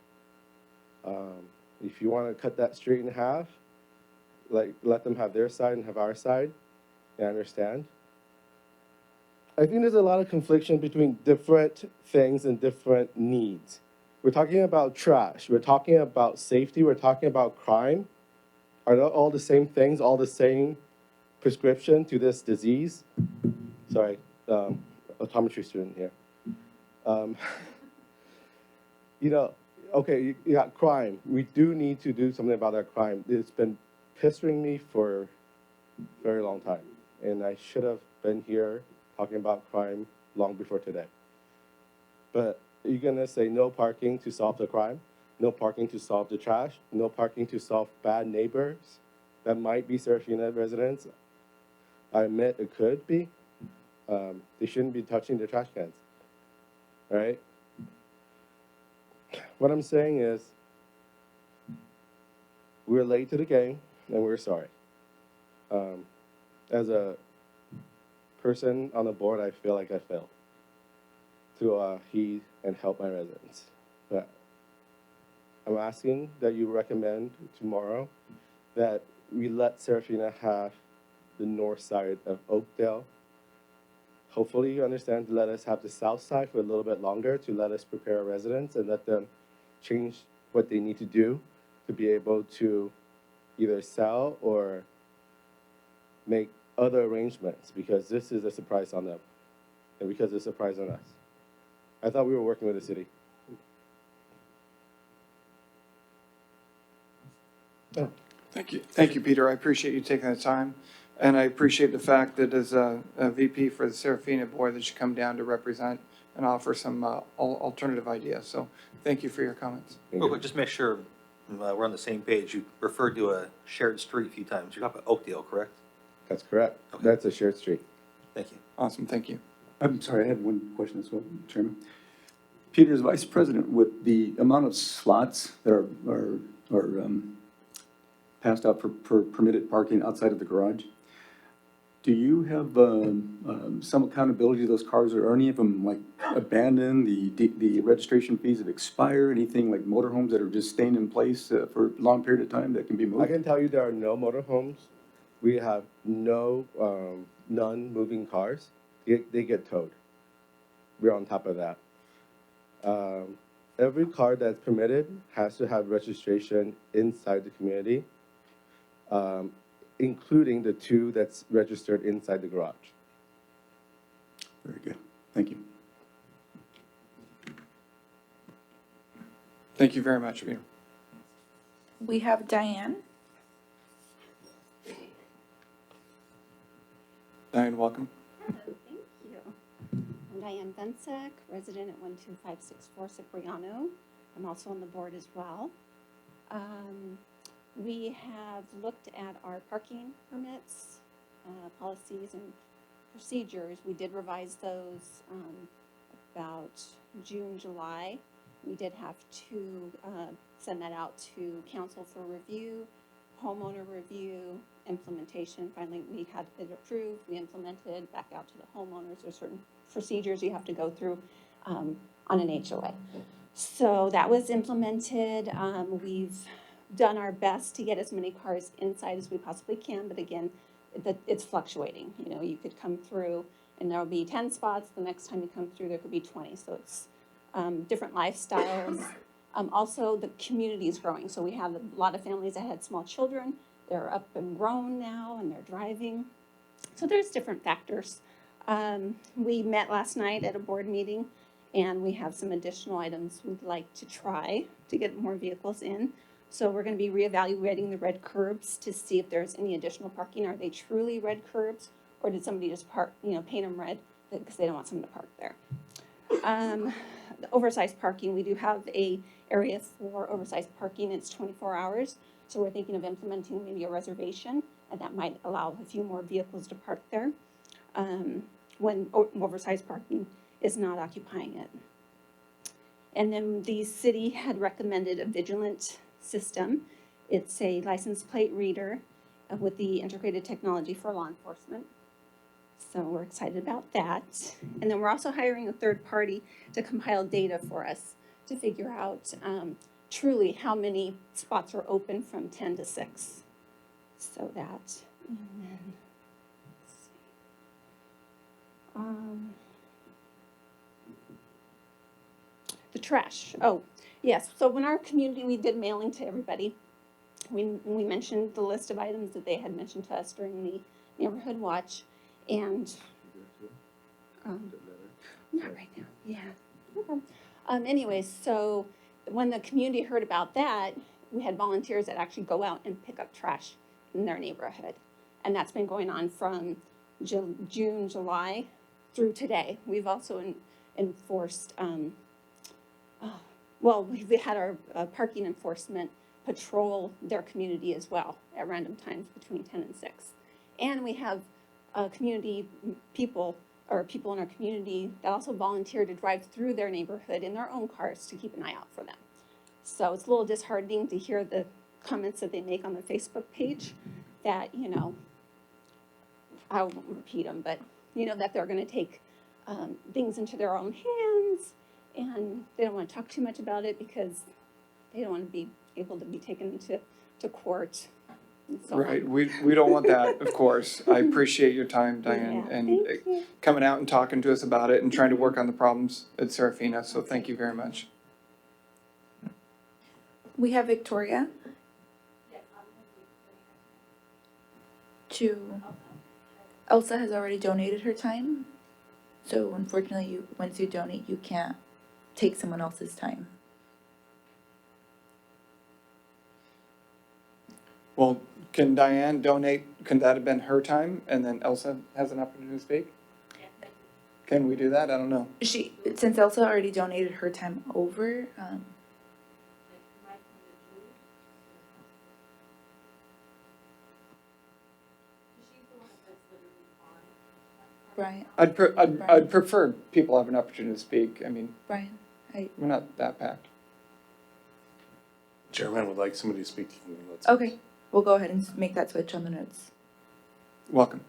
Speaker 14: If you want to cut that street in half, like let them have their side and have our side, I understand. I think there's a lot of confliction between different things and different needs. We're talking about trash, we're talking about safety, we're talking about crime. Are they all the same things, all the same prescription to this disease? Sorry, optometry student here. You know, okay, you got crime. We do need to do something about that crime. It's been pestering me for a very long time, and I should have been here talking about crime long before today. But are you gonna say no parking to solve the crime? No parking to solve the trash? No parking to solve bad neighbors that might be Serafina residents? I admit it could be. They shouldn't be touching the trash cans, right? What I'm saying is, we're late to the game and we're sorry. As a person on the board, I feel like I failed to heed and help my residents. But I'm asking that you recommend tomorrow that we let Serafina have the north side of Oakdale. Hopefully you understand to let us have the south side for a little bit longer to let us prepare our residents and let them change what they need to do to be able to either sell or make other arrangements, because this is a surprise on them and because it's a surprise on us. I thought we were working with the city. Oh.
Speaker 1: Thank you, Peter. I appreciate you taking the time. And I appreciate the fact that as a VP for the Serafina Board that you come down to represent and offer some alternative ideas. So thank you for your comments.
Speaker 7: Real quick, just make sure we're on the same page. You referred to a shared street a few times. You're talking about Oakdale, correct?
Speaker 14: That's correct.
Speaker 7: Okay.
Speaker 14: That's a shared street.
Speaker 7: Thank you.
Speaker 1: Awesome, thank you.
Speaker 15: I'm sorry, I had one question as well, Chairman. Peter, as Vice President, with the amount of slots that are passed out for permitted parking outside of the garage, do you have some accountability to those cars? Are any of them like abandoned? The registration fees have expired? Anything like motorhomes that are just staying in place for a long period of time that can be moved?
Speaker 14: I can tell you there are no motorhomes. We have no non-moving cars. They get towed. We're on top of that. Every car that's permitted has to have registration inside the community, including the 2 that's registered inside the garage.
Speaker 15: Very good. Thank you.
Speaker 1: Thank you very much, Peter.
Speaker 2: We have Diane.
Speaker 1: Diane, welcome.
Speaker 16: Thank you. I'm Diane Bensek, resident at 12564 Cipriano. I'm also on the board as well. We have looked at our parking permits, policies and procedures. We did revise those about June, July. We did have to send that out to council for review, homeowner review, implementation. Finally, we had it approved, we implemented, back out to the homeowners. There's certain procedures you have to go through on an HOA. So that was implemented. We've done our best to get as many cars inside as we possibly can, but again, it's fluctuating. You know, you could come through and there'll be 10 spots. The next time you come through, there could be 20. So it's different lifestyles. Also, the community is growing. So we have a lot of families that had small children. They're up and grown now and they're driving. So there's different factors. We met last night at a board meeting and we have some additional items we'd like to try to get more vehicles in. So we're going to be reevaluating the red curbs to see if there's any additional parking. Are they truly red curbs, or did somebody just paint them red because they don't want someone to park there? The oversized parking, we do have a area for oversized parking. It's 24 hours. So we're thinking of implementing maybe a reservation, and that might allow a few more vehicles to park there when oversized parking is not occupying it. And then the city had recommended a vigilant system. It's a license plate reader with the integrated technology for law enforcement. So we're excited about that. And then we're also hiring a third party to compile data for us to figure out truly how many spots are open from 10 to 6. So that, and then, let's see. The trash. Oh, yes. So when our community, we did mailing to everybody. We mentioned the list of items that they had mentioned to us during the neighborhood watch. And not right now. Yeah. Okay. Anyways, so when the community heard about that, we had volunteers that actually go out and pick up trash in their neighborhood. And that's been going on from June, July through today. We've also enforced, we had our parking enforcement patrol their community as well at random times between 10 and 6. And we have community people or people in our community that also volunteer to drive through their neighborhood in their own cars to keep an eye out for them. So it's a little disheartening to hear the comments that they make on their Facebook page that, you know, I won't repeat them, but, you know, that they're going to take things into their own hands and they don't want to talk too much about it because they don't want to be able to be taken to court.
Speaker 1: Right, we don't want that, of course. I appreciate your time, Diane,
Speaker 16: Yeah,
Speaker 1: and
Speaker 16: thank you.
Speaker 1: coming out and talking to us about it and trying to work on the problems at Serafina, so thank you very much.
Speaker 2: We have Victoria. Elsa has already donated her time, so unfortunately, once you donate, you can't take someone else's time.
Speaker 1: Well, can Diane donate, can that have been her time, and then Elsa has an opportunity to speak? Can we do that? I don't know.
Speaker 2: Since Elsa already donated her time over, Brian,
Speaker 1: I'd prefer people have an opportunity to speak. I mean,
Speaker 2: Brian,
Speaker 1: we're not that packed.
Speaker 11: Chairman would like somebody to speak.
Speaker 2: Okay, we'll go ahead and make that switch on the notes.
Speaker 1: Welcome.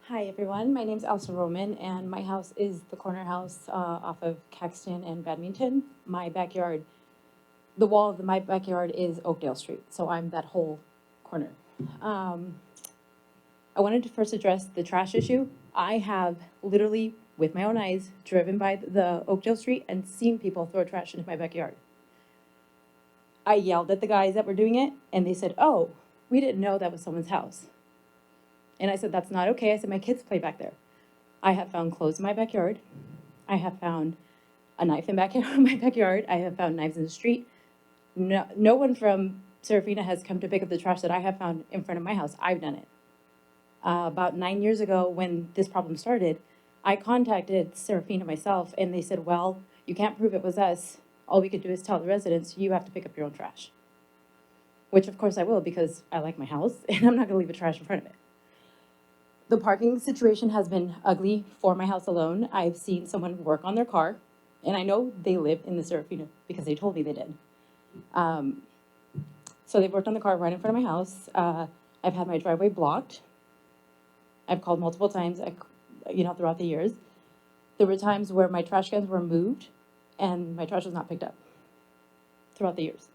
Speaker 17: Hi, everyone. My name's Elsa Roman, and my house is the corner house off of Caxton and Badminton. My backyard, the wall of my backyard is Oakdale Street, so I'm that whole corner. I wanted to first address the trash issue. I have literally, with my own eyes, driven by the Oakdale Street and seen people throw trash into my backyard. I yelled at the guys that were doing it, and they said, "Oh, we didn't know that was someone's house." And I said, "That's not okay." I said, "My kids play back there." I have found clothes in my backyard. I have found a knife in my backyard. I have found knives in the street. No one from Serafina has come to pick up the trash that I have found in front of my house. I've done it. About 9 years ago, when this problem started, I contacted Serafina myself, and they said, "Well, you can't prove it was us. All we could do is tell the residents, you have to pick up your own trash." Which, of course, I will, because I like my house, and I'm not going to leave the trash in front of it. The parking situation has been ugly for my house alone. I've seen someone work on their car, and I know they live in the Serafina because they told me they did. So they've worked on the car right in front of my house. I've had my driveway blocked. I've called multiple times, throughout the years. There were times where my trash cans were moved and my trash was not picked up throughout the years.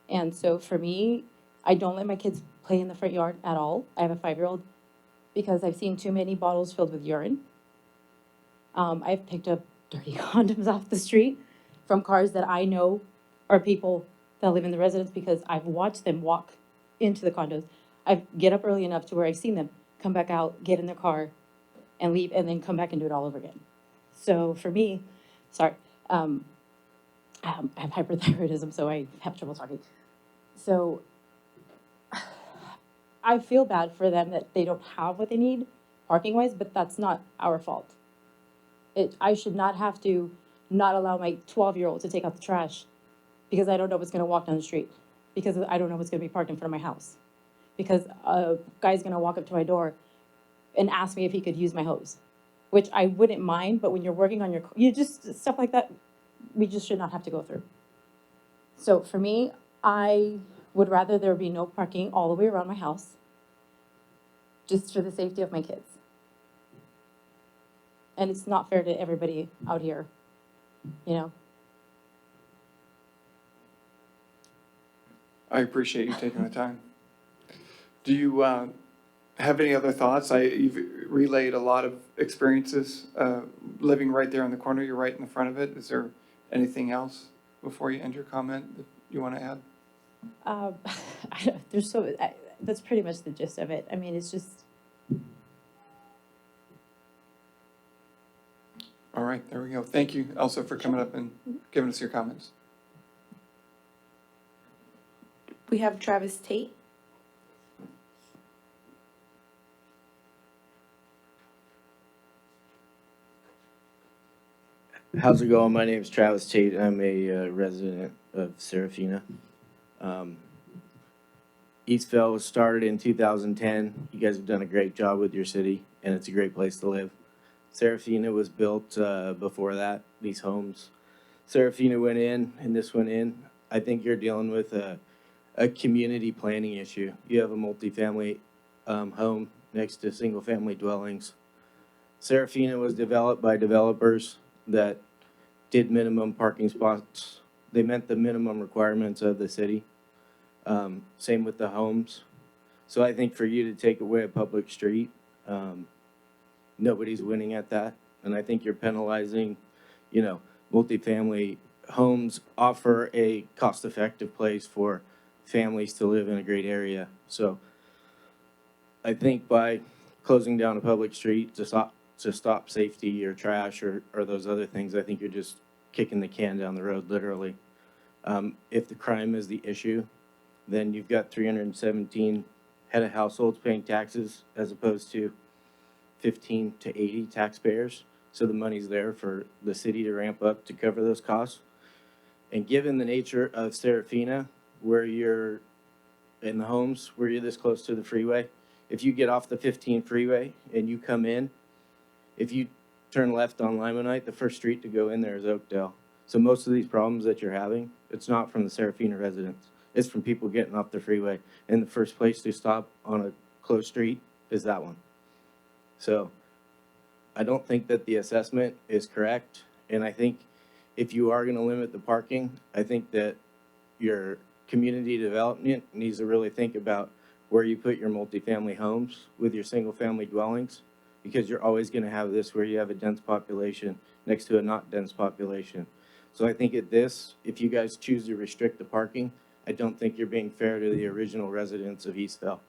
Speaker 17: And so for me, I don't let my kids play in the front yard at all. I have a 5-year-old because I've seen too many bottles filled with urine. I've picked up dirty condoms off the street from cars that I know are people that live in the residence because I've watched them walk into the condos. I get up early enough to where I've seen them come back out, get in their car, and leave, and then come back and do it all over again. So for me, sorry, I have hyperthyroidism, so I have trouble talking. So I feel bad for them that they don't have what they need parking-wise, but that's not our fault. I should not have to not allow my 12-year-old to take out the trash because I don't know what's gonna walk down the street, because I don't know what's gonna be parked in front of my house, because a guy's gonna walk up to my door and ask me if he could use my hose, which I wouldn't mind, but when you're working on you just, stuff like that, we just should not have to go through. So for me, I would rather there be no parking all the way around my house, just for the safety of my kids. And it's not fair to everybody out here, you know?
Speaker 1: I appreciate you taking the time. Do you have any other thoughts? You've relayed a lot of experiences living right there in the corner. You're right in the front of it. Is there anything else before you end your comment that you want to add?
Speaker 17: That's pretty much the gist of it. I mean, it's just.
Speaker 1: All right, there we go. Thank you, Elsa, for coming up and giving us your comments.
Speaker 2: We have Travis Tate.
Speaker 18: How's it going? My name is Travis Tate. I'm a resident of Serafina. Eastvale was started in 2010. You guys have done a great job with your city, and it's a great place to live. Serafina was built before that, these homes. Serafina went in, and this went in. I think you're dealing with a community planning issue. You have a multifamily home next to single-family dwellings. Serafina was developed by developers that did minimum parking spots. They met the minimum requirements of the city. Same with the homes. So I think for you to take away a public street, nobody's winning at that. And I think you're penalizing, multifamily homes offer a cost-effective place for families to live in a great area. So I think by closing down a public street to stop safety or trash or those other things, I think you're just kicking the can down the road, literally. If the crime is the issue, then you've got 317 head of households paying taxes as opposed to 15 to 80 taxpayers. So the money's there for the city to ramp up to cover those costs. And given the nature of Serafina, where you're in the homes, where you're this close to the freeway, if you get off the 15 freeway and you come in, if you turn left on Limonite, the first street to go in there is Oakdale. So most of these problems that you're having, it's not from the Serafina residents. It's from people getting off the freeway. And the first place to stop on a closed street is that one. So I don't think that the assessment is correct. And I think if you are going to limit the parking, I think that your community development needs to really think about where you put your multifamily homes with your single family dwellings, because you're always going to have this where you have a dense population next to a not dense population. So I think if you guys choose to restrict the parking, I don't think you're being fair to the original residents of Eastvale.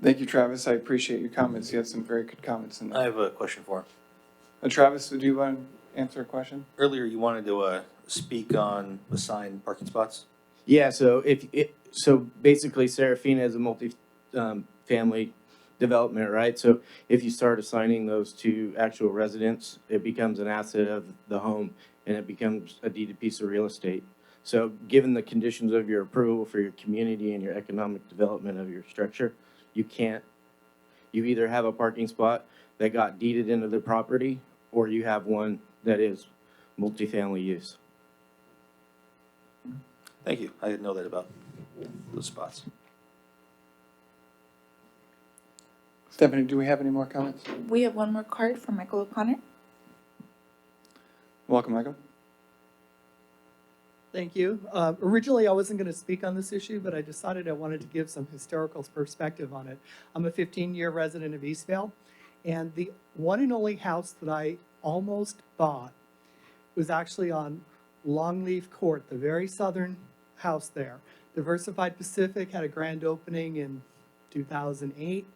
Speaker 1: Thank you, Travis. I appreciate your comments. You had some very good comments in there.
Speaker 7: I have a question for him.
Speaker 1: Travis, do you want to answer a question?
Speaker 7: Earlier, you wanted to speak on assigned parking spots.
Speaker 18: Yeah, so so basically Serafina is a multi-family development, right? So if you start assigning those to actual residents, it becomes an asset of the home and it becomes a deeded piece of real estate. So given the conditions of your approval for your community and your economic development of your structure, you either have a parking spot that got deeded into the property or you have one that is multifamily use.
Speaker 7: Thank you. I didn't know that about those spots.
Speaker 1: Stephanie, do we have any more comments?
Speaker 2: We have one more card from Michael O'Connor.
Speaker 1: Welcome, Michael.
Speaker 19: Thank you. Originally, I wasn't going to speak on this issue, but I decided I wanted to give some historical perspective on it. I'm a 15-year resident of Eastvale, and the one and only house that I almost bought was actually on Longleaf Court, the very southern house there. Diversified Pacific had a grand opening in 2008.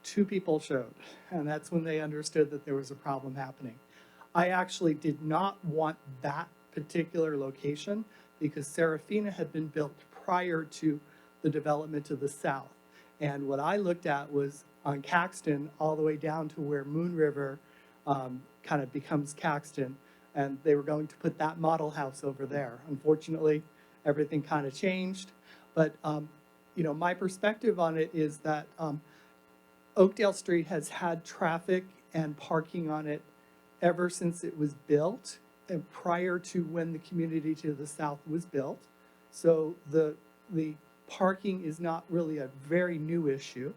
Speaker 19: 2 people showed, and that's when they understood that there was a problem happening. I actually did not want that particular location because Serafina had been built prior to the development to the south. And what I looked at was on Caxton all the way down to where Moon River kind of becomes Caxton, and they were going to put that model house over there. Unfortunately, everything kind of changed, but you know, my perspective on it is that Oakdale Street has had traffic and parking on it ever since it was built and prior to when the community to the south was built. So the parking is not really a very new issue.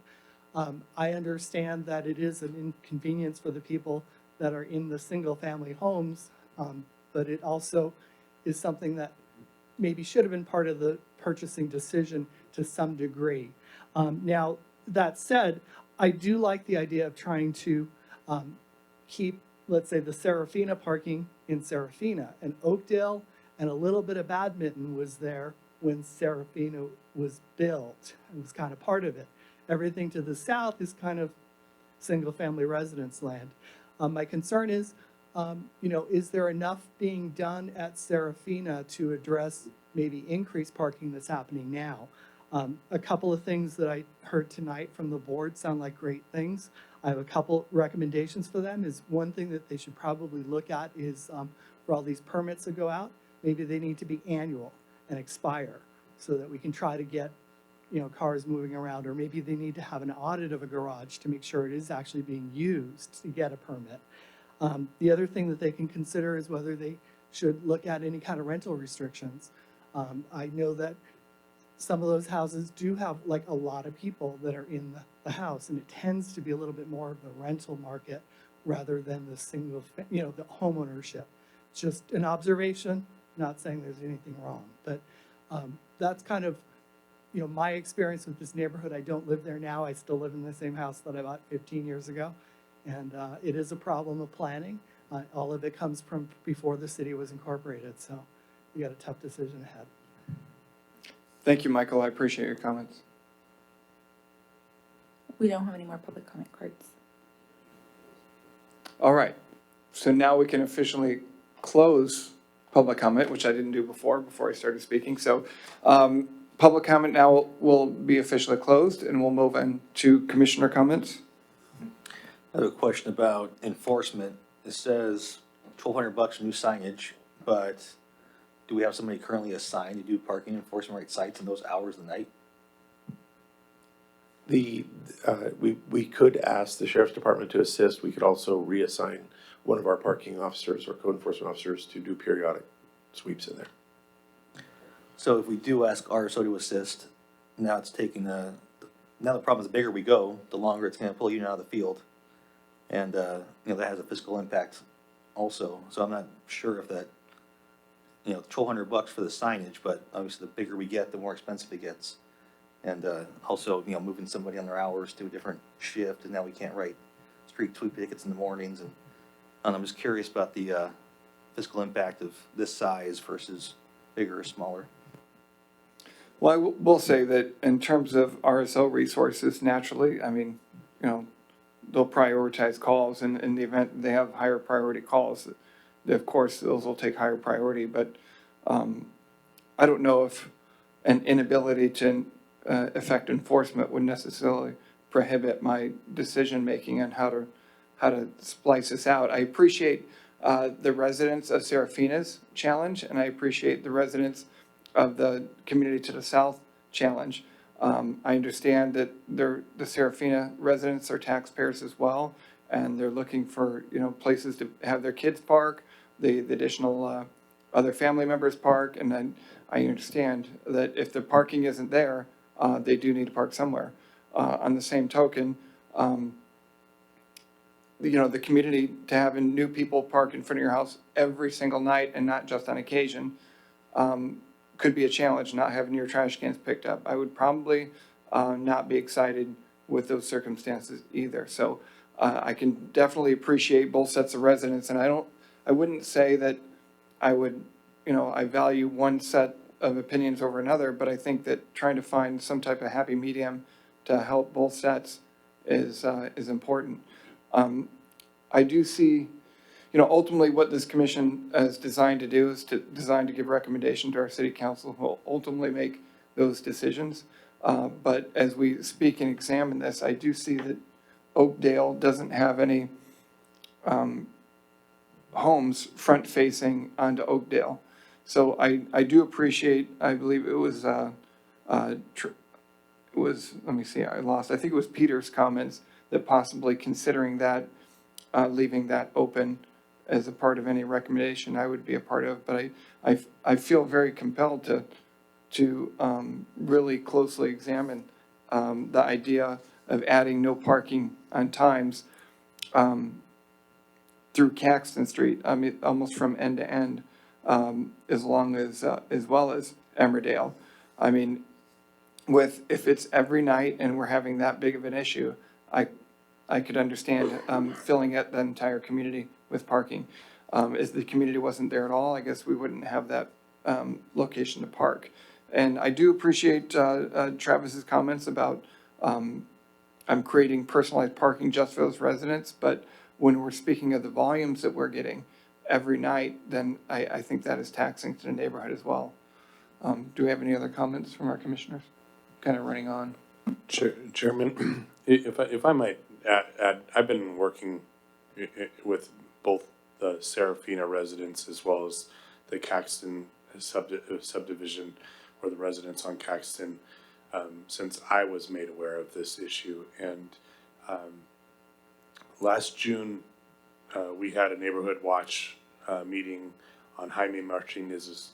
Speaker 19: I understand that it is an inconvenience for the people that are in the single family homes, but it also is something that maybe should have been part of the purchasing decision to some degree. Now, that said, I do like the idea of trying to keep, let's say, the Serafina parking in Serafina, and Oakdale and a little bit of Badminton was there when Serafina was built. It was kind of part of it. Everything to the south is kind of single-family residence land. My concern is, you know, is there enough being done at Serafina to address maybe increased parking that's happening now? A couple of things that I heard tonight from the board sound like great things. I have a couple recommendations for them. Is one thing that they should probably look at is for all these permits that go out, maybe they need to be annual and expire so that we can try to get, you know, cars moving around, or maybe they need to have an audit of a garage to make sure it is actually being used to get a permit. The other thing that they can consider is whether they should look at any kind of rental restrictions. I know that some of those houses do have like a lot of people that are in the house, and it tends to be a little bit more of the rental market rather than the single, you know, the home ownership. Just an observation, not saying there's anything wrong, but that's kind of, you know, my experience with this neighborhood. I don't live there now. I still live in the same house that I bought 15 years ago, and it is a problem of planning. All of it comes from before the city was incorporated, so we got a tough decision ahead.
Speaker 1: Thank you, Michael. I appreciate your comments.
Speaker 2: We don't have any more public comment cards.
Speaker 1: All right. So now we can officially close public comment, which I didn't do before I started speaking. So public comment now will be officially closed, and we'll move on to commissioner comments.
Speaker 7: I have a question about enforcement. It says $1,200 new signage, but do we have somebody currently assigned to do parking enforcement right sites in those hours of the night?
Speaker 9: We could ask the sheriff's department to assist. We could also reassign one of our parking officers or code enforcement officers to do periodic sweeps in there.
Speaker 7: So if we do ask RSO to assist, now it's taking now the problem is the bigger we go, the longer it's gonna pull you out of the field. And, you know, that has a fiscal impact also. So I'm not sure if that, you know, $1,200 for the signage, but obviously the bigger we get, the more expensive it gets. And also, you know, moving somebody on their hours to a different shift, and now we can't write street sweep tickets in the mornings. And I'm just curious about the fiscal impact of this size versus bigger or smaller.
Speaker 1: Well, I will say that in terms of RSO resources, naturally, I mean, you know, they'll prioritize calls, and in the event they have higher priority calls, of course, those will take higher priority. But I don't know if an inability to effect enforcement would necessarily prohibit my decision-making on how to splice this out. I appreciate the residents of Serafina's challenge, and I appreciate the residents of the community to the south challenge. I understand that the Serafina residents are taxpayers as well, and they're looking for, you know, places to have their kids park, the additional other family members park, and then I understand that if the parking isn't there, they do need to park somewhere. On the same token, the community to having new people park in front of your house every single night and not just on occasion, could be a challenge, not having your trash cans picked up. I would probably, not be excited with those circumstances either. So, I can definitely appreciate both sets of residents, and I wouldn't say that I would, I value one set of opinions over another, but I think that trying to find some type of happy medium to help both sets is important. I do see, ultimately what this commission is designed to do is designed to give recommendation to our city council who will ultimately make those decisions. But as we speak and examine this, I do see that Oakdale doesn't have any homes front-facing onto Oakdale. So I do appreciate, I believe it was, let me see, I think it was Peter's comments that possibly considering that, leaving that open as a part of any recommendation I would be a part of. But I feel very compelled to really closely examine the idea of adding no parking on times through Caxton Street, I mean, almost from end to end, as well as Emmerdale. I mean, if it's every night and we're having that big of an issue, I could understand filling up the entire community with parking. If the community wasn't there at all, I guess we wouldn't have that location to park. And I do appreciate Travis's comments about I'm creating personalized parking just for those residents, but when we're speaking of the volumes that we're getting every night, then I think that is taxing to the neighborhood as well. Do we have any other comments from our commissioners? Kind of running on.
Speaker 11: Chairman, if I might add, I've been working with both the Serafina residents as well as the Caxton subdivision, or the residents on Caxton, since I was made aware of this issue. And last June, we had a neighborhood watch meeting on Jaime Martinez's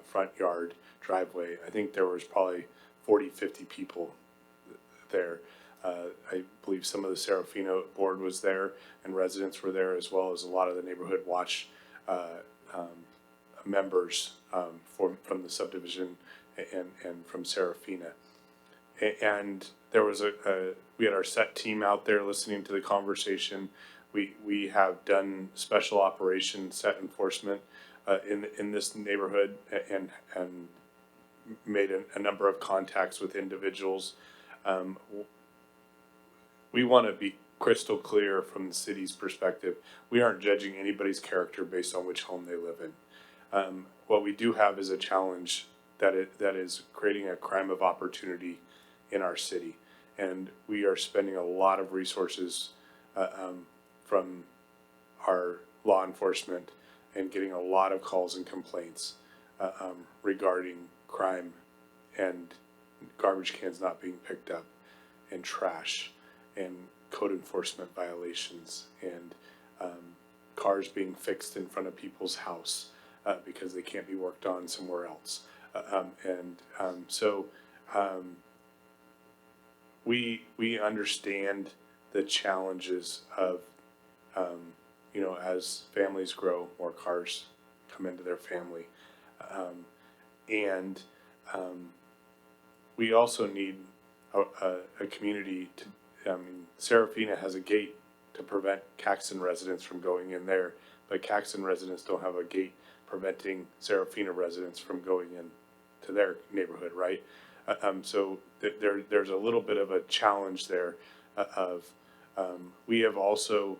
Speaker 11: front yard driveway. I think there was probably 40, 50 people there. I believe some of the Serafina board was there and residents were there, as well as a lot of the neighborhood watch members from the subdivision and from Serafina. And there was we had our set team out there listening to the conversation. We have done special operation set enforcement in this neighborhood and made a number of contacts with individuals. We want to be crystal clear from the city's perspective. We aren't judging anybody's character based on which home they live in. What we do have is a challenge that is creating a crime of opportunity in our city. And we are spending a lot of resources from our law enforcement and getting a lot of calls and complaints regarding crime and garbage cans not being picked up and trash and code enforcement violations and cars being fixed in front of people's house because they can't be worked on somewhere else. So we understand the challenges of, as families grow, more cars come into their family. We also need a community to, Serafina has a gate to prevent Caxton residents from going in there, but Caxton residents don't have a gate preventing Serafina residents from going in to their neighborhood, right? So there's a little bit of a challenge there we have also,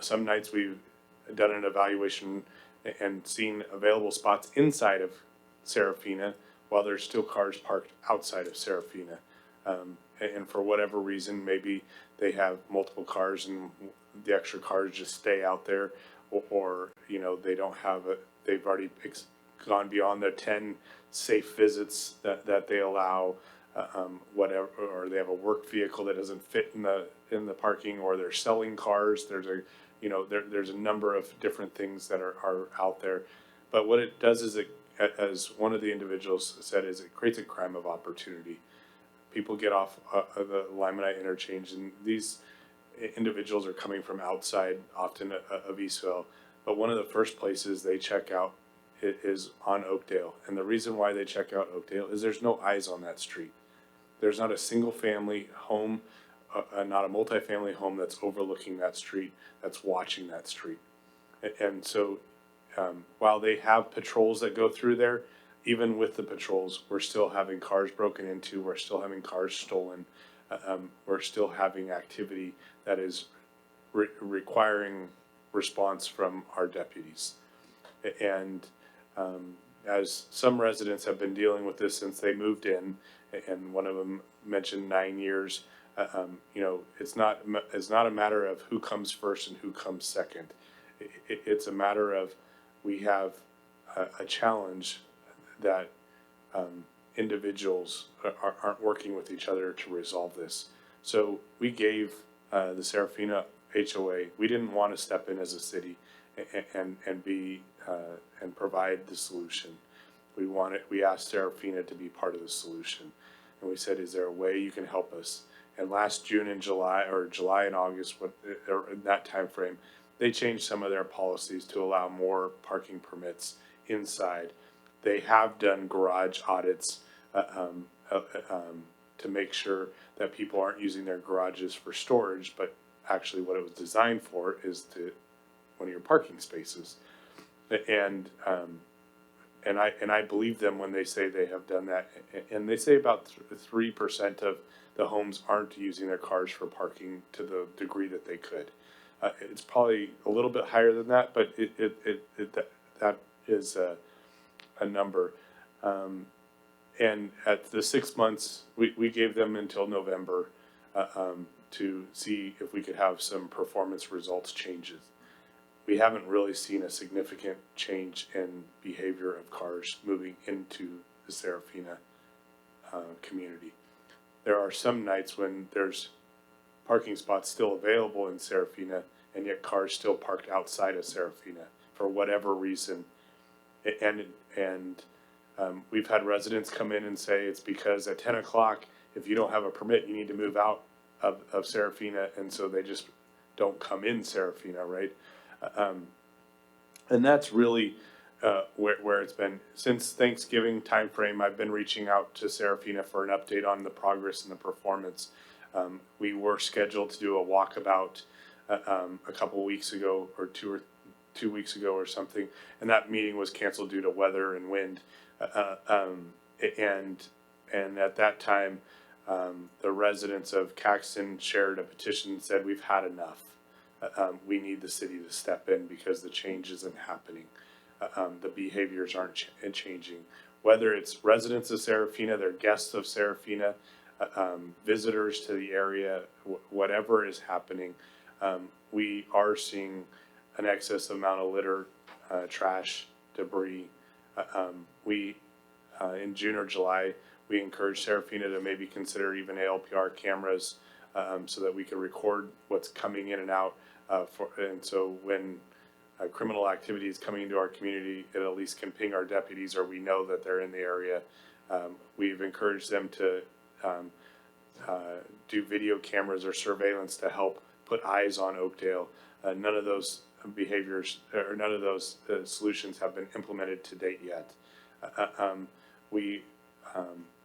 Speaker 11: some nights we've done an evaluation and seen available spots inside of Serafina while there's still cars parked outside of Serafina. And for whatever reason, maybe they have multiple cars and the extra cars just stay out there, or they don't have they've already gone beyond their 10 safe visits that they allow, whatever, or they have a work vehicle that doesn't fit in the parking, or they're selling cars. There's there's a number of different things that are out there. But what it does is as one of the individuals said, is it creates a crime of opportunity, people get off the Limonite interchange, and these individuals are coming from outside, often of Eastville. But one of the first places they check out is on Oakdale. And the reason why they check out Oakdale is there's no eyes on that street. There's not a single family home, not a multifamily home that's overlooking that street, that's watching that street. And so while they have patrols that go through there, even with the patrols, we're still having cars broken into, we're still having cars stolen, we're still having activity that is requiring response from our deputies. And as some residents have been dealing with this since they moved in, and one of them mentioned 9 years, you know, it's not a matter of who comes first and who comes second. It's a matter of we have a challenge that individuals aren't working with each other to resolve this. So we gave the Serafina HOA, we didn't want to step in as a city and be and provide the solution. We asked Serafina to be part of the solution. And we said, is there a way you can help us? And last June and July, or July and August, or in that time frame, they changed some of their policies to allow more parking permits inside. They have done garage audits to make sure that people aren't using their garages for storage, but actually what it was designed for is one of your parking spaces. And I believe them when they say they have done that. And they say about 3% of the homes aren't using their cars for parking to the degree that they could. It's probably a little bit higher than that, but that is a number. And at the 6 months, we gave them until November to see if we could have some performance results changes. We haven't really seen a significant change in behavior of cars moving into the Serafina community. There are some nights when there's parking spots still available in Serafina, and yet cars still parked outside of Serafina for whatever reason. And we've had residents come in and say it's because at 10 o'clock, if you don't have a permit, you need to move out of Serafina, and so they just don't come in Serafina, right? And that's really where it's been. Since Thanksgiving timeframe, I've been reaching out to Serafina for an update on the progress and the performance. We were scheduled to do a walkabout a couple weeks ago, or two weeks ago or something, and that meeting was canceled due to weather and wind. And at that time, the residents of Caxton shared a petition and said, we've had enough. We need the city to step in because the change isn't happening. The behaviors aren't changing. Whether it's residents of Serafina, they're guests of Serafina, visitors to the area, whatever is happening, we are seeing an excess amount of litter, trash, debris. In June or July, we encouraged Serafina to maybe consider even ALPR cameras so that we could record what's coming in and out. And so when criminal activity is coming into our community, it at least can ping our deputies, or we know that they're in the area. We've encouraged them to do video cameras or surveillance to help put eyes on Oakdale. None of those behaviors, or none of those solutions have been implemented to date yet.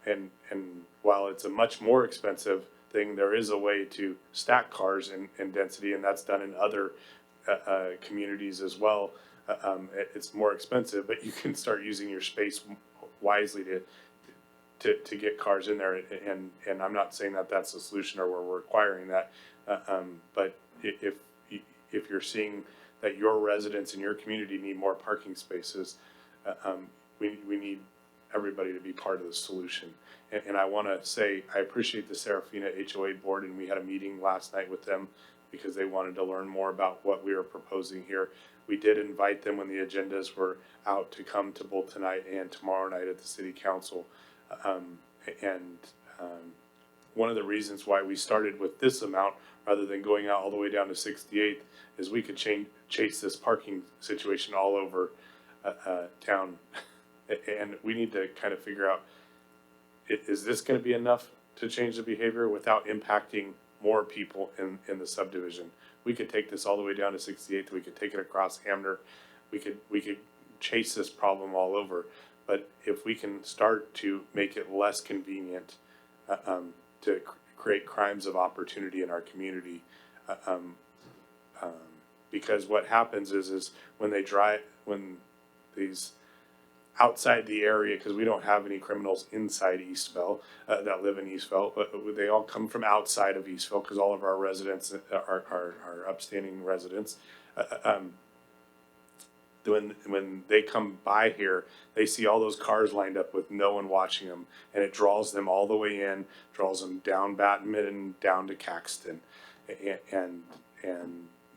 Speaker 11: And while it's a much more expensive thing, there is a way to stack cars in density, and that's done in other communities as well. It's more expensive, but you can start using your space wisely to get cars in there. And I'm not saying that that's the solution or we're requiring that, but if you're seeing that your residents in your community need more parking spaces, we need everybody to be part of the solution. And I want to say I appreciate the Serafina HOA board, and we had a meeting last night with them because they wanted to learn more about what we were proposing here. We did invite them when the agendas were out to come to both tonight and tomorrow night at the city council. One of the reasons why we started with this amount rather than going out all the way down to 68th is we could chase this parking situation all over town. And we need to kind of figure out, is this going to be enough to change the behavior without impacting more people in the subdivision. We could take this all the way down to 68th, we could take it across Hamner, we could chase this problem all over. But if we can start to make it less convenient to create crimes of opportunity in our community, because what happens is when these outside the area, because we don't have any criminals inside Eastville that live in Eastville, but they all come from outside of Eastville because all of our residents are upstanding residents. When they come by here, they see all those cars lined up with no one watching them, and it draws them all the way in, draws them down Baton Midden, down to Caxton, and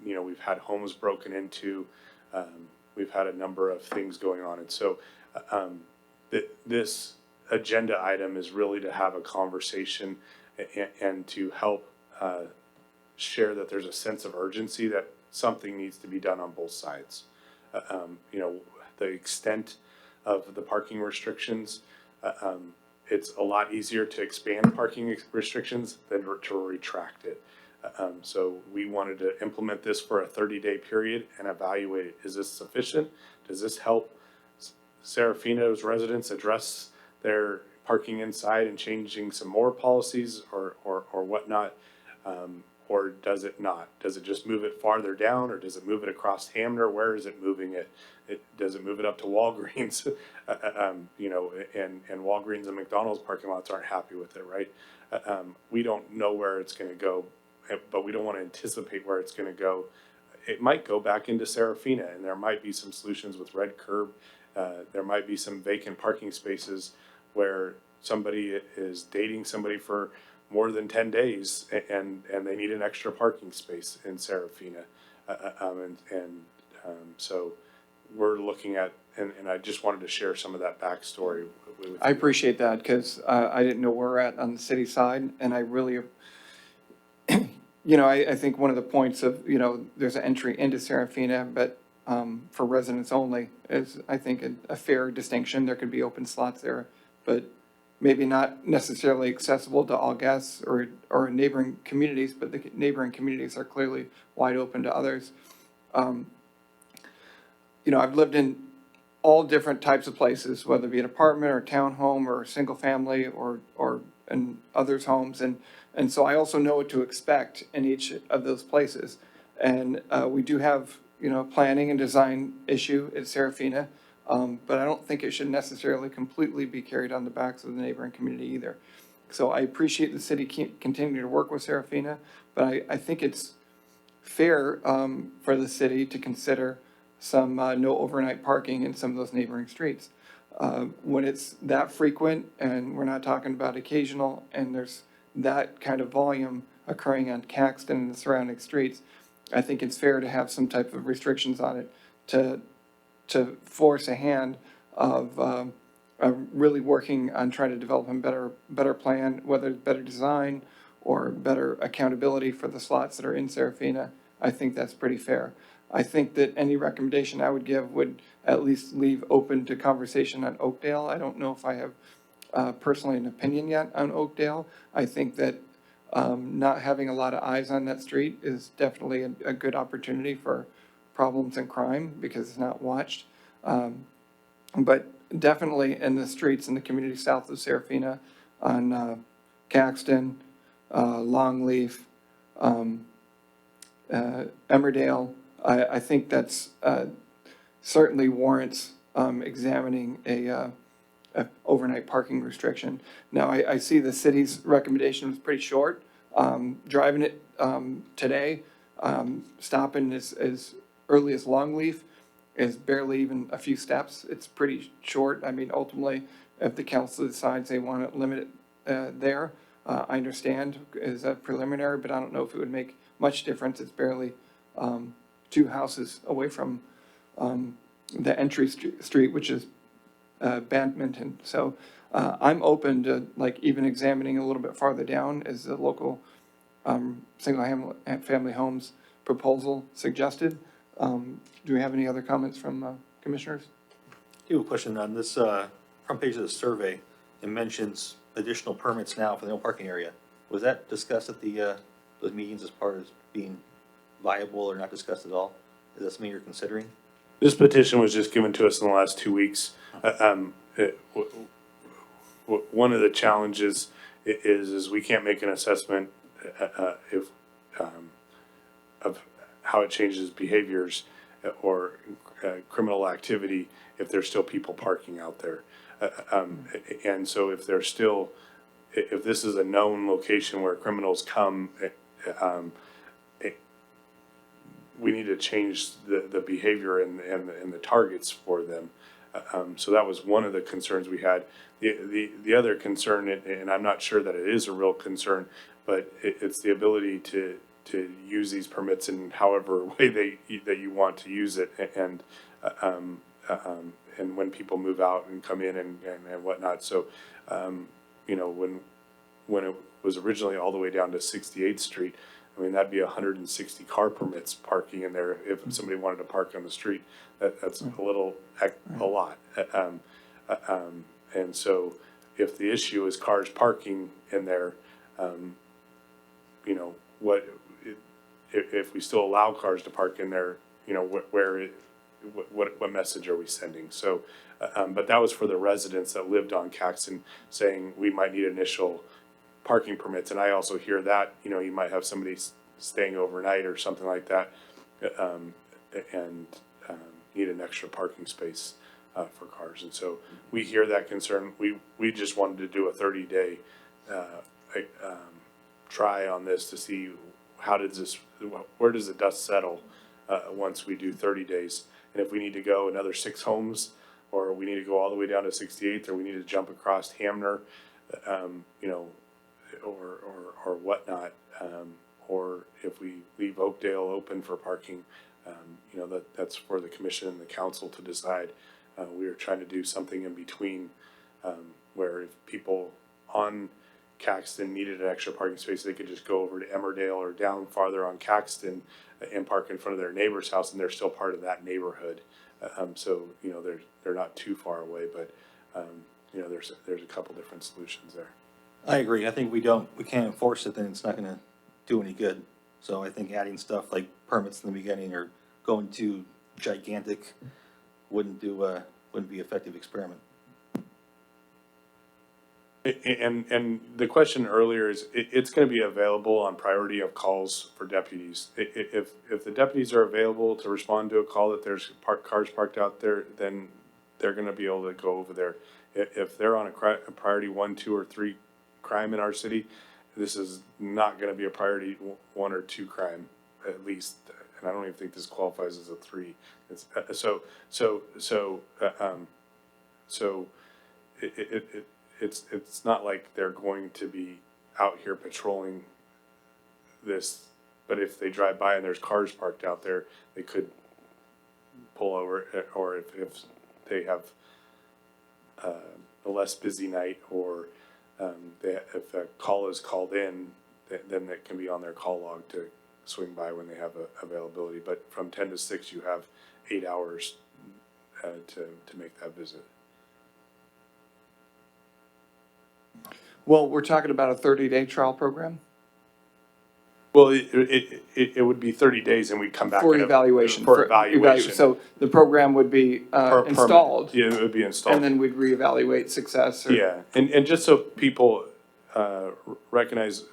Speaker 11: you know, we've had homes broken into, we've had a number of things going on, and so this agenda item is really to have a conversation and to help share that there's a sense of urgency that something needs to be done on both sides. You know, the extent of the parking restrictions, it's a lot easier to expand parking restrictions than to retract it. So we wanted to implement this for a 30-day period and evaluate it. Is this sufficient? Does this help Serafina's residents address their parking inside and changing some more policies or whatnot? Or does it not? Does it just move it farther down, or does it move it across Hamner? Where is it moving it? Does it move it up to Walgreens? You know, and Walgreens and McDonald's parking lots aren't happy with it, right? We don't know where it's going to go, but we don't want to anticipate where it's going to go. It might go back into Serafina, and there might be some solutions with red curb. There might be some vacant parking spaces where somebody is dating somebody for more than 10 days and they need an extra parking space in Serafina. So we're looking at, and I just wanted to share some of that backstory with you.
Speaker 1: I appreciate that because I didn't know where we're at on the city side, and I really, you know, I think one of the points of, you know, there's an entry into Serafina, but for residents only is, I think, a fair distinction. There could be open slots there, but maybe not necessarily accessible to all guests or neighboring communities, but the neighboring communities are clearly wide open to others. You know, I've lived in all different types of places, whether it be an apartment or townhome or single family or in others' homes. And so I also know what to expect in each of those places. And we do have, you know, planning and design issue at Serafina. But I don't think it should necessarily completely be carried on the backs of the neighboring community either. So I appreciate the city continuing to work with Serafina, but I think it's fair for the city to consider some no overnight parking in some of those neighboring streets. When it's that frequent, and we're not talking about occasional, and there's that kind of volume occurring on Caxton and the surrounding streets, I think it's fair to have some type of restrictions on it to force a hand of really working on trying to develop a better plan, whether it's better design or better accountability for the slots that are in Serafina. I think that's pretty fair. I think that any recommendation I would give would at least leave open to conversation on Oakdale. I don't know if I have personally an opinion yet on Oakdale. I think that not having a lot of eyes on that street is definitely a good opportunity for problems and crime because it's not watched. But definitely in the streets in the community south of Serafina, on Caxton, Longleaf, Emmerdale, I think that's certainly warrants examining a overnight parking restriction. Now, I see the city's recommendation was pretty short. Driving it today, stopping as early as Longleaf is barely even a few steps. It's pretty short. I mean, ultimately, if the council decides they want to limit it there, I understand is a preliminary, but I don't know if it would make much difference. It's barely 2 houses away from the entry street, which is Badminton. So I'm open to like even examining a little bit farther down as the local single family homes proposal suggested. Do we have any other comments from commissioners?
Speaker 7: I do have a question on this front page of the survey. It mentions additional permits now for the no parking area. Was that discussed at the, those meetings as part of being viable or not discussed at all? Is that something you're considering?
Speaker 11: This petition was just given to us in the last 2 weeks. One of the challenges is we can't make an assessment if of how it changes behaviors or criminal activity if there's still people parking out there. And so if there's still, if this is a known location where criminals come, we need to change the behavior and the targets for them. So that was one of the concerns we had. The other concern, and I'm not sure that it is a real concern, but it's the ability to use these permits in however way that you want to use it, and when people move out and come in and whatnot. So, you know, when it was originally all the way down to 68th Street, I mean, that'd be 160 car permits parking in there if somebody wanted to park on the street. That's a lot. And so if the issue is cars parking in there, you know, if we still allow cars to park in there, you know, what message are we sending? So, but that was for the residents that lived on Caxton, saying we might need initial parking permits. And I also hear that, you know, you might have somebody staying overnight or something like that, and need an extra parking space for cars. And so we hear that concern. We just wanted to do a 30-day try on this to see where does the dust settle once we do 30 days. And if we need to go another 6 homes, or we need to go all the way down to 68th, or we need to jump across Hamner, you know, or whatnot, or if we leave Oakdale open for parking, you know, that's for the commission and the council to decide. We are trying to do something in between, where if people on Caxton needed an extra parking space, they could just go over to Emmerdale or down farther on Caxton and park in front of their neighbor's house, and they're still part of that neighborhood. So, you know, they're not too far away, but, you know, there's a couple different solutions there.
Speaker 7: I agree. I think we can't enforce it, then it's not gonna do any good. So I think adding stuff like permits in the beginning or going too gigantic wouldn't be an effective experiment.
Speaker 11: And the question earlier is, it's gonna be available on priority of calls for deputies. If the deputies are available to respond to a call that there's cars parked out there, then they're gonna be able to go over there. If they're on a priority 1, 2, or 3 crime in our city, this is not gonna be a priority 1 or 2 crime, at least. And I don't even think this qualifies as a 3. It's, it's not like they're going to be out here patrolling this, but if they drive by and there's cars parked out there, they could pull over, or if they have a less busy night, or if a call is called in, then that can be on their call log to swing by when they have availability. But from 10 to 6, you have 8 hours to make that visit.
Speaker 1: Well, we're talking about a 30-day trial program
Speaker 11: Well, it would be 30 days, and we'd come back.
Speaker 1: for evaluation.
Speaker 11: For evaluation.
Speaker 1: So the program would be
Speaker 11: Per-
Speaker 1: installed.
Speaker 11: Yeah, it would be installed.
Speaker 1: And then we'd reevaluate success. Or,
Speaker 11: Yeah, and just so people recognize,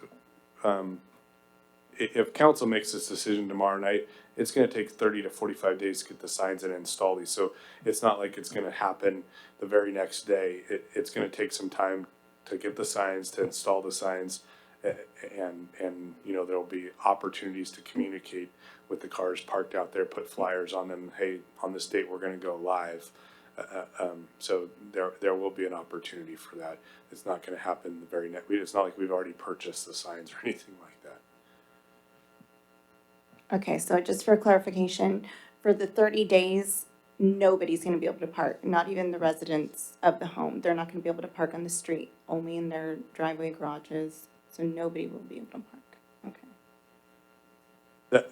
Speaker 11: if council makes this decision tomorrow night, it's gonna take 30 to 45 days to get the signs and install these. So it's not like it's gonna happen the very next day. It's gonna take some time to get the signs, to install the signs, and you know, there'll be opportunities to communicate with the cars parked out there, put flyers on them, hey, on this date, we're gonna go live. So there will be an opportunity for that. It's not gonna happen the very next, it's not like we've already purchased the signs or anything like that.
Speaker 3: Okay, so just for clarification, for the 30 days, nobody's gonna be able to park, not even the residents of the home. They're not gonna be able to park on the street, only in their driveway garages, so nobody will be able to park. Okay.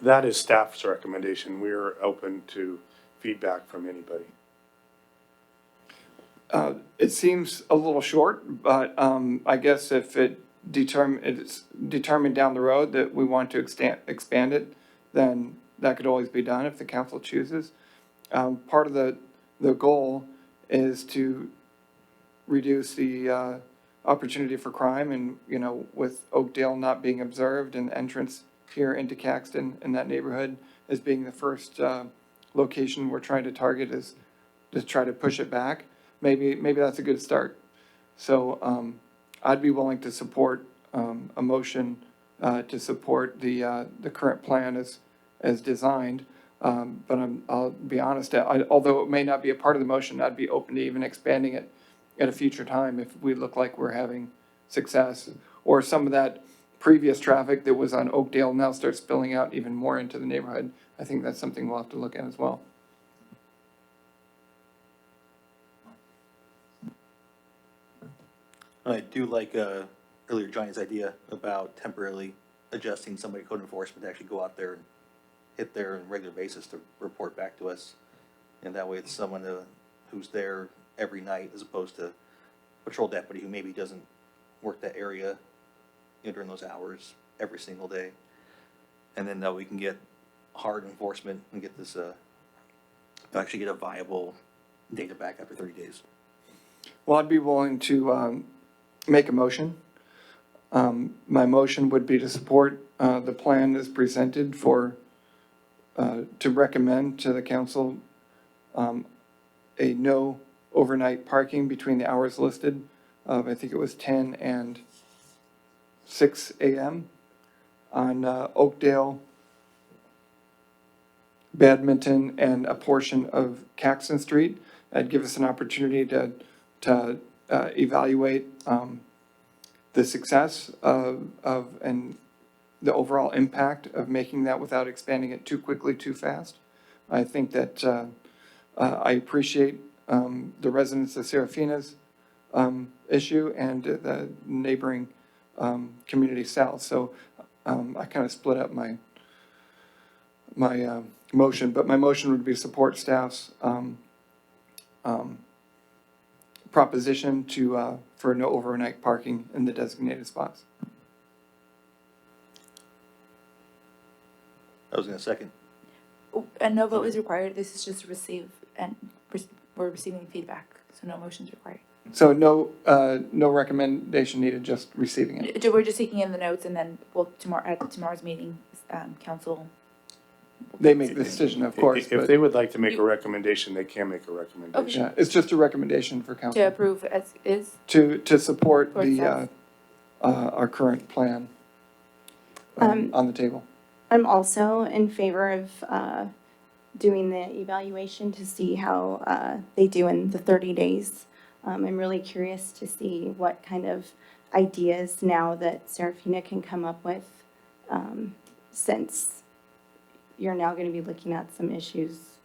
Speaker 11: That is staff's recommendation. We're open to feedback from anybody.
Speaker 1: It seems a little short, but I guess if it's determined down the road that we want to expand it, then that could always be done if the council chooses. Part of the goal is to reduce the opportunity for crime, and, you know, with Oakdale not being observed and entrance here into Caxton in that neighborhood as being the first location we're trying to target, is to try to push it back. Maybe that's a good start. So I'd be willing to support a motion to support the current plan as designed. But I'll be honest, although it may not be a part of the motion, I'd be open to even expanding it at a future time if we look like we're having success. Or some of that previous traffic that was on Oakdale now starts spilling out even more into the neighborhood. I think that's something we'll have to look at as well.
Speaker 7: I do like earlier Johnny's idea about temporarily adjusting somebody code enforcement to actually go out there and hit there on a regular basis to report back to us. And that way it's someone who's there every night as opposed to patrol deputy who maybe doesn't work that area, you know, during those hours every single day. And then that we can get hard enforcement and get this, actually get a viable data back after 30 days.
Speaker 1: Well, I'd be willing to make a motion. My motion would be to support the plan as presented to recommend to the council a no overnight parking between the hours listed of, I think it was 10 and 6 a.m. on Oakdale, Badminton, and a portion of Caxton Street. That'd give us an opportunity to evaluate the success of and the overall impact of making that without expanding it too quickly, too fast. I think that I appreciate the residents of Serafina's issue and the neighboring community south. So I kind of split up my motion, but my motion would be support staff's proposition for no overnight parking in the designated spots.
Speaker 7: I was gonna second.
Speaker 2: And no vote is required. This is just we're receiving feedback, so no motion's required.
Speaker 1: So no recommendation needed, just receiving it.
Speaker 2: We're just taking in the notes, and then at tomorrow's meeting, council.
Speaker 1: They make the decision, of course.
Speaker 11: If
Speaker 1: but-
Speaker 11: they would like to make a recommendation, they can make a recommendation.
Speaker 1: Yeah, it's just a recommendation for
Speaker 2: To
Speaker 1: council
Speaker 2: approve as is.
Speaker 1: to support
Speaker 2: Towards
Speaker 1: our current plan on the table.
Speaker 3: I'm also in favor of doing the evaluation to see how they do in the 30 days. I'm really curious to see what kind of ideas now that Serafina can come up with, since you're now going to be looking at some issues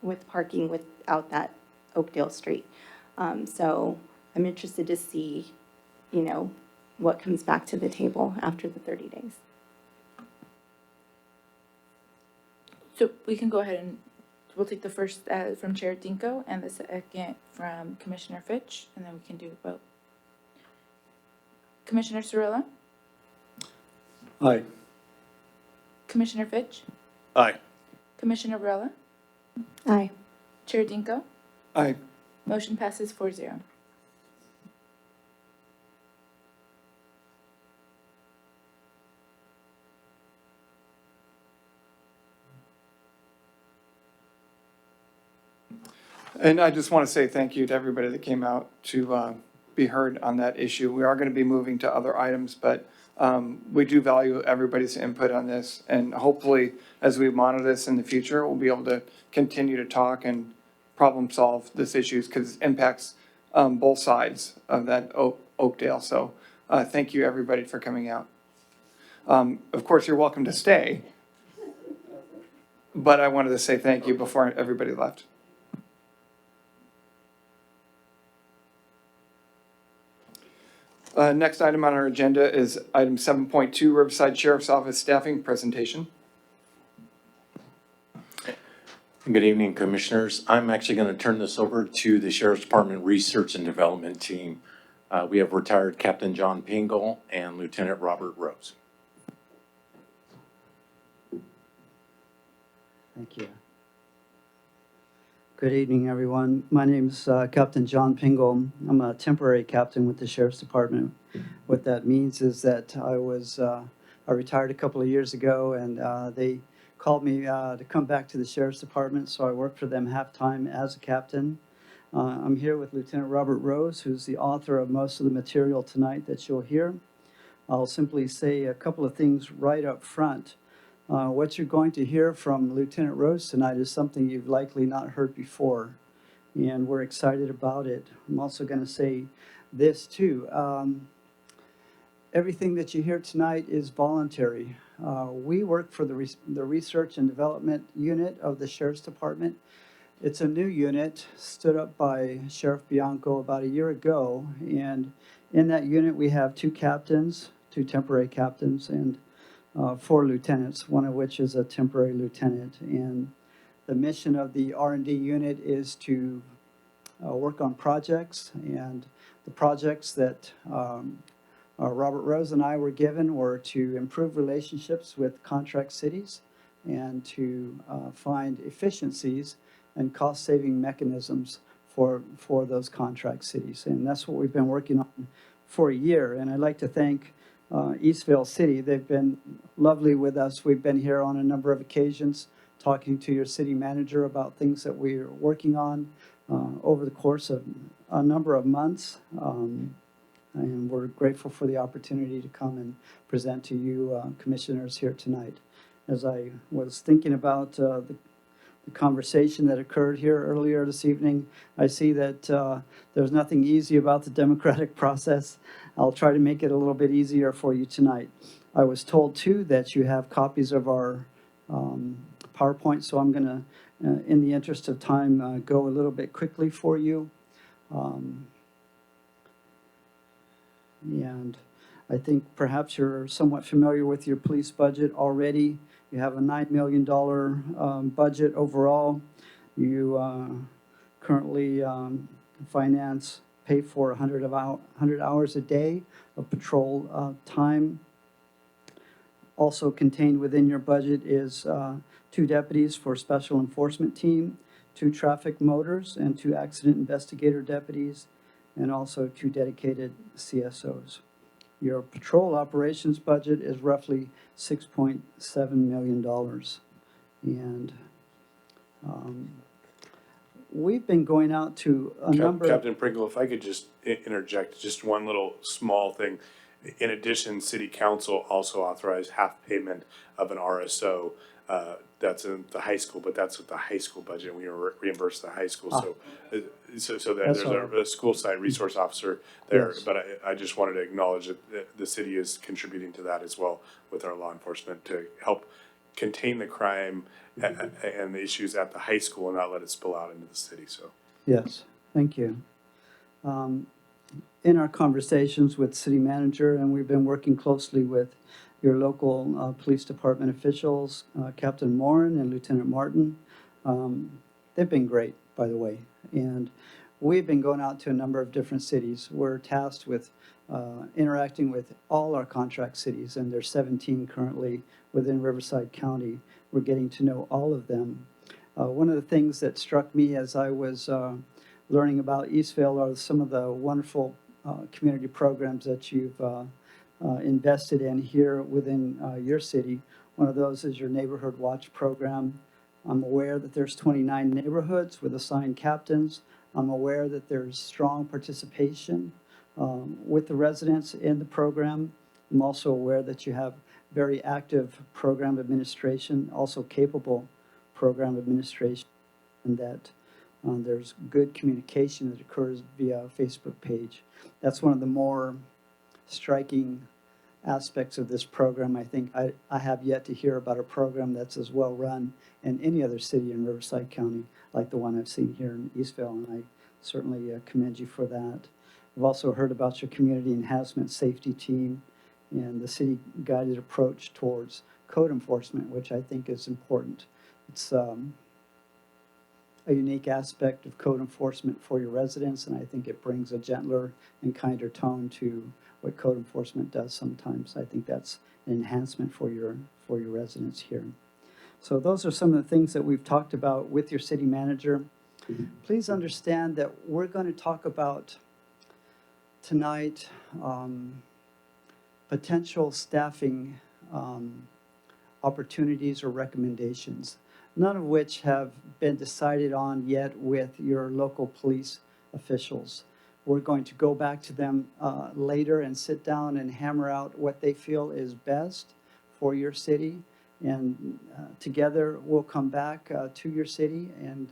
Speaker 3: with parking without that Oakdale Street. So I'm interested to see, you know, what comes back to the table after the 30 days.
Speaker 2: So we can go ahead and we'll take the first from Chair Dinko and the second from Commissioner Fitch, and then we can do a vote. Commissioner Cirillo?
Speaker 15: Aye.
Speaker 2: Commissioner Fitch?
Speaker 11: Aye.
Speaker 2: Commissioner Varela?
Speaker 3: Aye.
Speaker 2: Chair Dinko?
Speaker 1: Aye.
Speaker 2: Motion passes 4-0.
Speaker 1: And I just want to say thank you to everybody that came out to be heard on that issue. We are going to be moving to other items, but we do value everybody's input on this. And hopefully, as we monitor this in the future, we'll be able to continue to talk and problem solve this issues because it impacts both sides of that Oakdale. So thank you, everybody, for coming out. Of course, you're welcome to stay. But I wanted to say thank you before everybody left. Next item on our agenda is item 7.2, Riverside Sheriff's Office Staffing Presentation.
Speaker 8: Good evening, Commissioners. I'm actually going to turn this over to the Sheriff's Department Research and Development Team. We have retired Captain John Pingle and Lieutenant Robert Rose.
Speaker 20: Thank you. Good evening, everyone. My name is Captain John Pingle. I'm a temporary captain with the Sheriff's Department. What that means is that I retired a couple of years ago, and they called me to come back to the Sheriff's Department, so I worked for them half-time as a captain. I'm here with Lieutenant Robert Rose, who's the author of most of the material tonight that you'll hear. I'll simply say a couple of things right up front. What you're going to hear from Lieutenant Rose tonight is something you've likely not heard before, and we're excited about it. I'm also going to say this too. Everything that you hear tonight is voluntary. We work for the Research and Development Unit of the Sheriff's Department. It's a new unit stood up by Sheriff Bianco about a year ago, and in that unit we have 2 captains, 2 temporary captains, and 4 lieutenants, one of which is a temporary lieutenant. And the mission of the R&D unit is to work on projects, and the projects that Robert Rose and I were given were to improve relationships with contract cities and to find efficiencies and cost-saving mechanisms for those contract cities. And that's what we've been working on for a year. And I'd like to thank Eastvale City. They've been lovely with us. We've been here on a number of occasions talking to your city manager about things that we're working on over the course of a number of months. And we're grateful for the opportunity to come and present to you commissioners here tonight. As I was thinking about the conversation that occurred here earlier this evening, I see that there's nothing easy about the democratic process. I'll try to make it a little bit easier for you tonight. I was told too that you have copies of our PowerPoint, so I'm going to, in the interest of time, go a little bit quickly for you. And I think perhaps you're somewhat familiar with your police budget already. You have a $9 million budget overall. You currently pay for 100 hours a day of patrol time. Also contained within your budget is 2 deputies for special enforcement team, 2 traffic motors, and 2 accident investigator deputies, and also 2 dedicated CSOs. Your patrol operations budget is roughly $6.7 million. And we've been going out to a number...
Speaker 11: Captain Pringle, if I could just interject just one little small thing. In addition, City Council also authorized half payment of an RSO. That's in the high school, but that's with the high school budget. We reimburse the high school. So there's a school site resource officer there. Yes. But I just wanted to acknowledge that the city is contributing to that as well with our law enforcement to help contain the crime and the issues at the high school and not let it spill out into the city. So
Speaker 20: yes, thank you. In our conversations with city manager, and we've been working closely with your local police department officials, Captain Morin and Lieutenant Martin. They've been great, by the way. And we've been going out to a number of different cities. We're tasked with interacting with all our contract cities, and there's 17 currently within Riverside County. We're getting to know all of them. One of the things that struck me as I was learning about Eastvale are some of the wonderful community programs that you've invested in here within your city. One of those is your Neighborhood Watch program. I'm aware that there's 29 neighborhoods with assigned captains. I'm aware that there's strong participation with the residents in the program. I'm also aware that you have very active program administration, also capable program administration, and that there's good communication that occurs via a Facebook page. That's one of the more striking aspects of this program. I think I have yet to hear about a program that's as well run in any other city in Riverside County like the one I've seen here in Eastvale, and I certainly commend you for that. I've also heard about your community enhancement safety team and the city-guided approach towards code enforcement, which I think is important. It's a unique aspect of code enforcement for your residents, and I think it brings a gentler and kinder tone to what code enforcement does sometimes. I think that's an enhancement for your residents here. So those are some of the things that we've talked about with your city manager. Please understand that we're going to talk about tonight potential staffing opportunities or recommendations, none of which have been decided on yet with your local police officials. We're going to go back to them later and sit down and hammer out what they feel is best for your city. And together we'll come back to your city and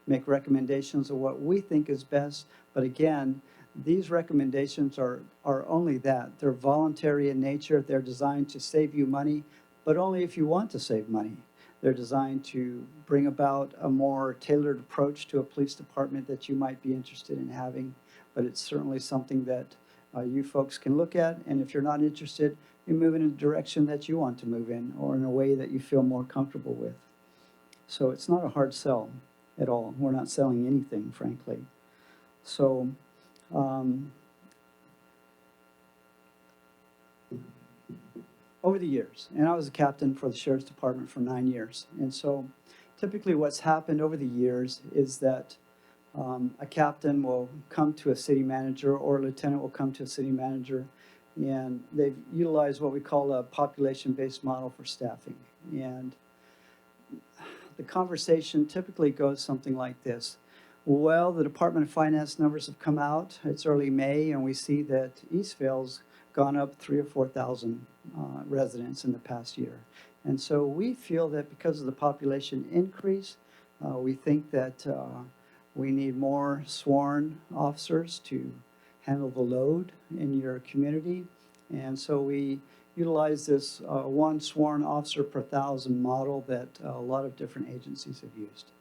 Speaker 20: make recommendations of what we think is best. But again, these recommendations are only that. They're voluntary in nature. They're designed to save you money, but only if you want to save money. They're designed to bring about a more tailored approach to a police department that you might be interested in having. But it's certainly something that you folks can look at. And if you're not interested, you move in a direction that you want to move in or in a way that you feel more comfortable with. So it's not a hard sell at all. We're not selling anything, frankly. So over the years, and I was a captain for the Sheriff's Department for 9 years, and so typically what's happened over the years is that a captain will come to a city manager or a lieutenant will come to a city manager, and they've utilized what we call a population-based model for staffing. And the conversation typically goes something like this. Well, the Department of Finance numbers have come out. It's early May, and we see that Eastvale's gone up 3,000 or 4,000 residents in the past year. And so we feel that because of the population increase, we think that we need more sworn officers to handle the load in your community. And so we utilize this one sworn officer per 1,000 model that a lot of different agencies have used.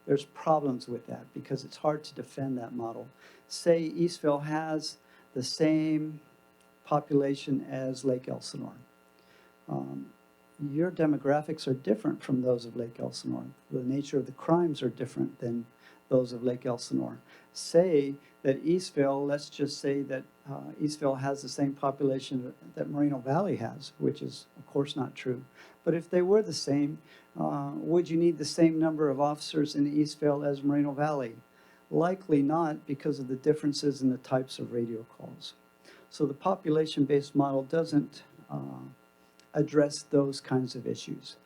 Speaker 20: There's problems with that because it's hard to defend that model. Say Eastvale has the same population as Lake Elsinore. Your demographics are different from those of Lake Elsinore. The nature of the crimes are different than those of Lake Elsinore. Say that Eastvale, let's just say that Eastvale has the same population that Moreno Valley has, which is of course not true. But if they were the same, would you need the same number of officers in Eastvale as Moreno Valley? Likely not, because of the differences in the types of radio calls. So the population-based model doesn't address those kinds of issues.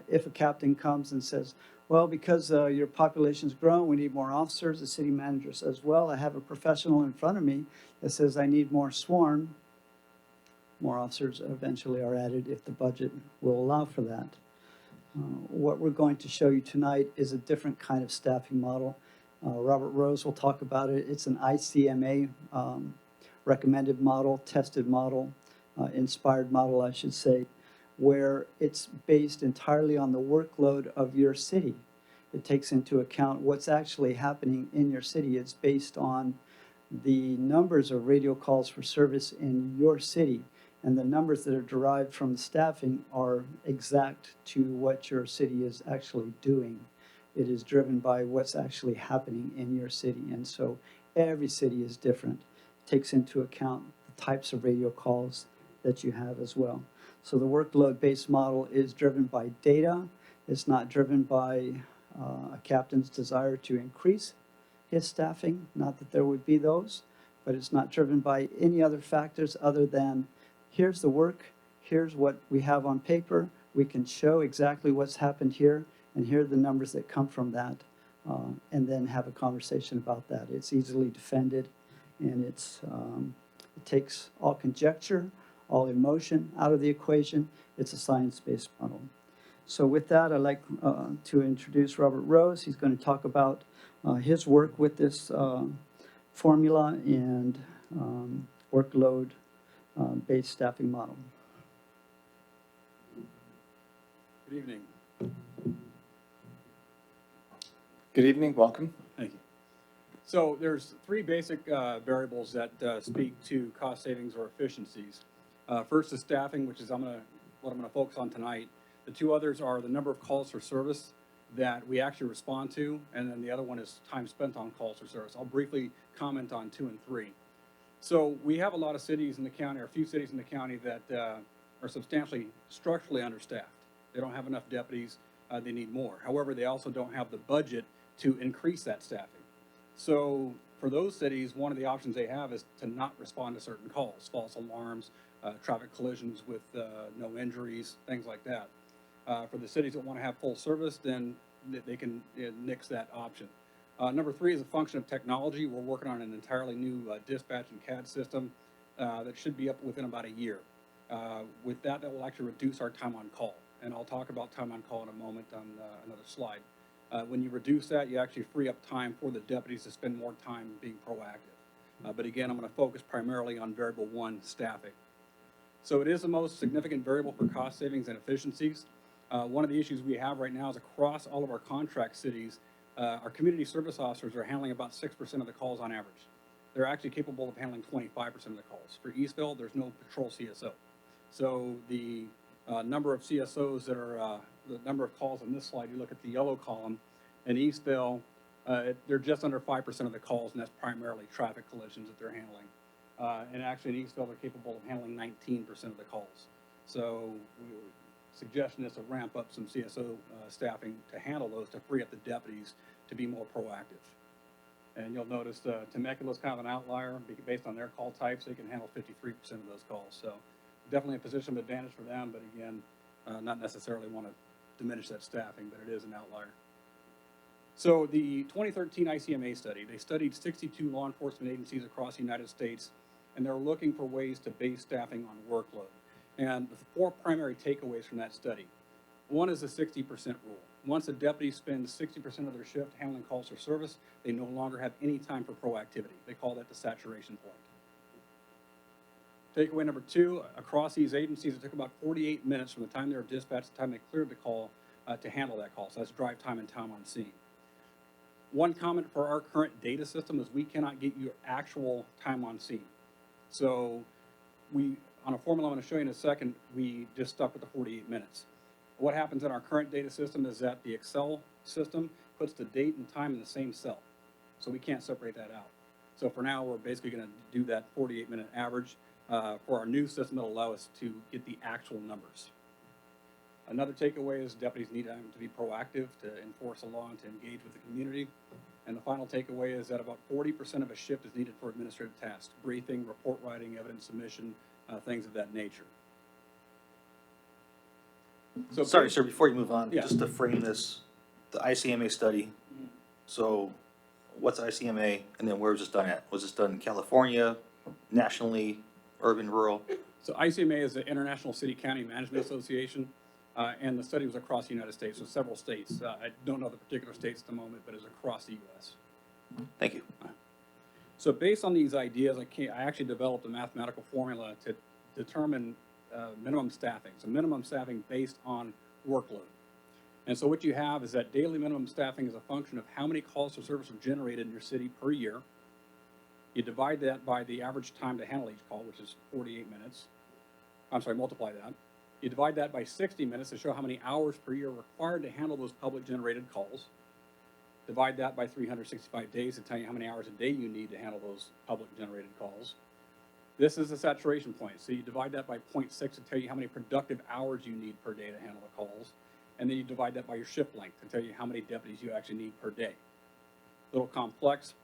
Speaker 20: If a captain comes and says, well, because your population's grown, we need more officers, the city manager says, well, I have a professional in front of me that says I need more sworn. More officers eventually are added if the budget will allow for that. What we're going to show you tonight is a different kind of staffing model. Robert Rose will talk about it. It's an ICMA recommended model, tested model, inspired model, I should say, where it's based entirely on the workload of your city. It takes into account what's actually happening in your city. It's based on the numbers of radio calls for service in your city, and the numbers that are derived from the staffing are exact to what your city is actually doing. It is driven by what's actually happening in your city, and so every city is different. It takes into account the types of radio calls that you have as well. So the workload-based model is driven by data. It's not driven by a captain's desire to increase his staffing, not that there would be those, but it's not driven by any other factors other than here's the work, here's what we have on paper, we can show exactly what's happened here, and here are the numbers that come from that, and then have a conversation about that. It's easily defended, and it takes all conjecture, all emotion out of the equation. It's a science-based model. So with that, I'd like to introduce Robert Rose. He's going to talk about his work with this formula and workload-based staffing model.
Speaker 21: Good evening.
Speaker 1: Good evening, welcome.
Speaker 21: Thank you. So there's three basic variables that speak to cost savings or efficiencies. First is staffing, which is what I'm going to focus on tonight. The two others are the number of calls for service that we actually respond to, and then the other one is time spent on calls for service. I'll briefly comment on 2 and 3. So we have a lot of cities in the county, or a few cities in the county that are substantially structurally understaffed. They don't have enough deputies, they need more. However, they also don't have the budget to increase that staffing. So for those cities, one of the options they have is to not respond to certain calls, false alarms, traffic collisions with no injuries, things like that. For the cities that want to have full service, then they can nix that option. Number 3 is a function of technology. We're working on an entirely new dispatch and CAD system that should be up within about a year. With that, that will actually reduce our time on call. And I'll talk about time on call in a moment on another slide. When you reduce that, you actually free up time for the deputies to spend more time being proactive. But again, I'm going to focus primarily on variable 1, staffing. So it is the most significant variable for cost savings and efficiencies. One of the issues we have right now is across all of our contract cities, our community service officers are handling about 6% of the calls on average. They're actually capable of handling 25% of the calls. For Eastville, there's no patrol CSO. So the number of CSOs that are, the number of calls on this slide, you look at the yellow column, in Eastville, they're just under 5% of the calls, and that's primarily traffic collisions that they're handling. And actually in Eastville, they're capable of handling 19% of the calls. So suggestion is to ramp up some CSO staffing to handle those, to free up the deputies to be more proactive. And you'll notice Temecula's kind of an outlier. Based on their call types, they can handle 53% of those calls. So definitely a position of advantage for them, but again, not necessarily want to diminish that staffing, but it is an outlier. So the 2013 ICMA study, they studied 62 law enforcement agencies across the United States, and they're looking for ways to base staffing on workload. And the 4 primary takeaways from that study. One is the 60% rule. Once a deputy spends 60% of their shift handling calls for service, they no longer have any time for proactivity. They call that the saturation point. Takeaway number 2, across these agencies, it took about 48 minutes from the time they were dispatched to the time they cleared the call to handle that call. So that's drive time and time on scene. One comment for our current data system is we cannot get you actual time on scene. So on a formula I'm going to show you in a second, we just stuck with the 48 minutes. What happens in our current data system is that the Excel system puts the date and time in the same cell. So we can't separate that out. So for now, we're basically going to do that 48-minute average. For our new system, it'll allow us to get the actual numbers. Another takeaway is deputies need time to be proactive, to enforce a law, and to engage with the community. And the final takeaway is that about 40% of a shift is needed for administrative tasks, briefing, report writing, evidence submission, things of that nature. So
Speaker 7: Sorry, sir, before you move on,
Speaker 21: Yeah.
Speaker 7: just to frame this, the ICMA study. So what's ICMA, and then where was this done at? Was this done in California, nationally, urban, rural?
Speaker 21: So ICMA is the International City County Management Association, and the study was across the United States, so several states. I don't know the particular states at the moment, but it's across the U.S.
Speaker 7: Thank you.
Speaker 21: So based on these ideas, I actually developed a mathematical formula to determine minimum staffing. So minimum staffing based on workload. And so what you have is that daily minimum staffing is a function of how many calls for service are generated in your city per year. You divide that by the average time to handle each call, which is 48 minutes. I'm sorry, multiply that. You divide that by 60 minutes to show how many hours per year are required to handle those public generated calls. Divide that by 365 days to tell you how many hours a day you need to handle those public generated calls. This is the saturation point. So you divide that by 0.6 to tell you how many productive hours you need per day to handle the calls. And then you divide that by your shift length to tell you how many deputies you actually need per day. A little complex,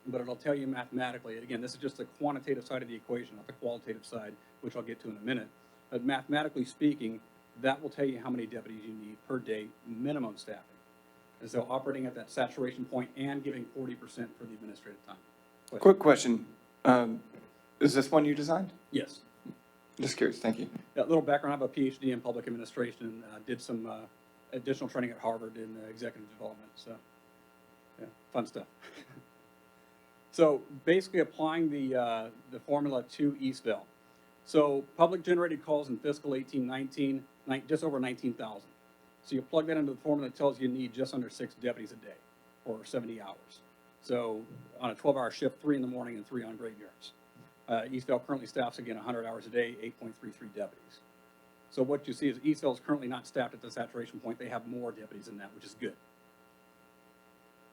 Speaker 21: but it'll tell you mathematically. Again, this is just the quantitative side of the equation, not the qualitative side, which I'll get to in a minute. But mathematically speaking, that will tell you how many deputies you need per day minimum staffing. And so operating at that saturation point and giving 40% for the administrative time.
Speaker 1: Quick question. Is this one you designed?
Speaker 21: Yes.
Speaker 1: Just curious, thank you.
Speaker 21: A little background, I have a PhD in public administration, did some additional training at Harvard in executive development, so yeah, fun stuff. So basically applying the formula to Eastville. So public generated calls in fiscal 18-19, just over 19,000. So you plug that into the formula that tells you need just under 6 deputies a day, or 70 hours. So on a 12-hour shift, 3 in the morning and 3 on graveyards. Eastville currently staffs, again, 100 hours a day, 8.33 deputies. So what you see is Eastville is currently not staffed at the saturation point. They have more deputies than that, which is good.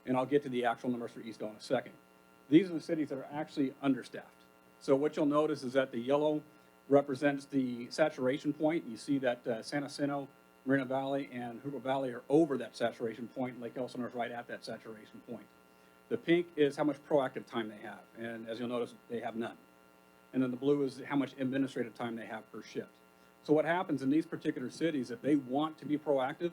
Speaker 21: And I'll get to the actual numbers for Eastville in a second. These are the cities that are actually understaffed. So what you'll notice is that the yellow represents the saturation point. You see that San Jacinto, Moreno Valley, and Hooper Valley are over that saturation point. Lake Elsinore is right at that saturation point. The pink is how much proactive time they have, and as you'll notice, they have none. And then the blue is how much administrative time they have per shift. So what happens in these particular cities, if they want to be proactive,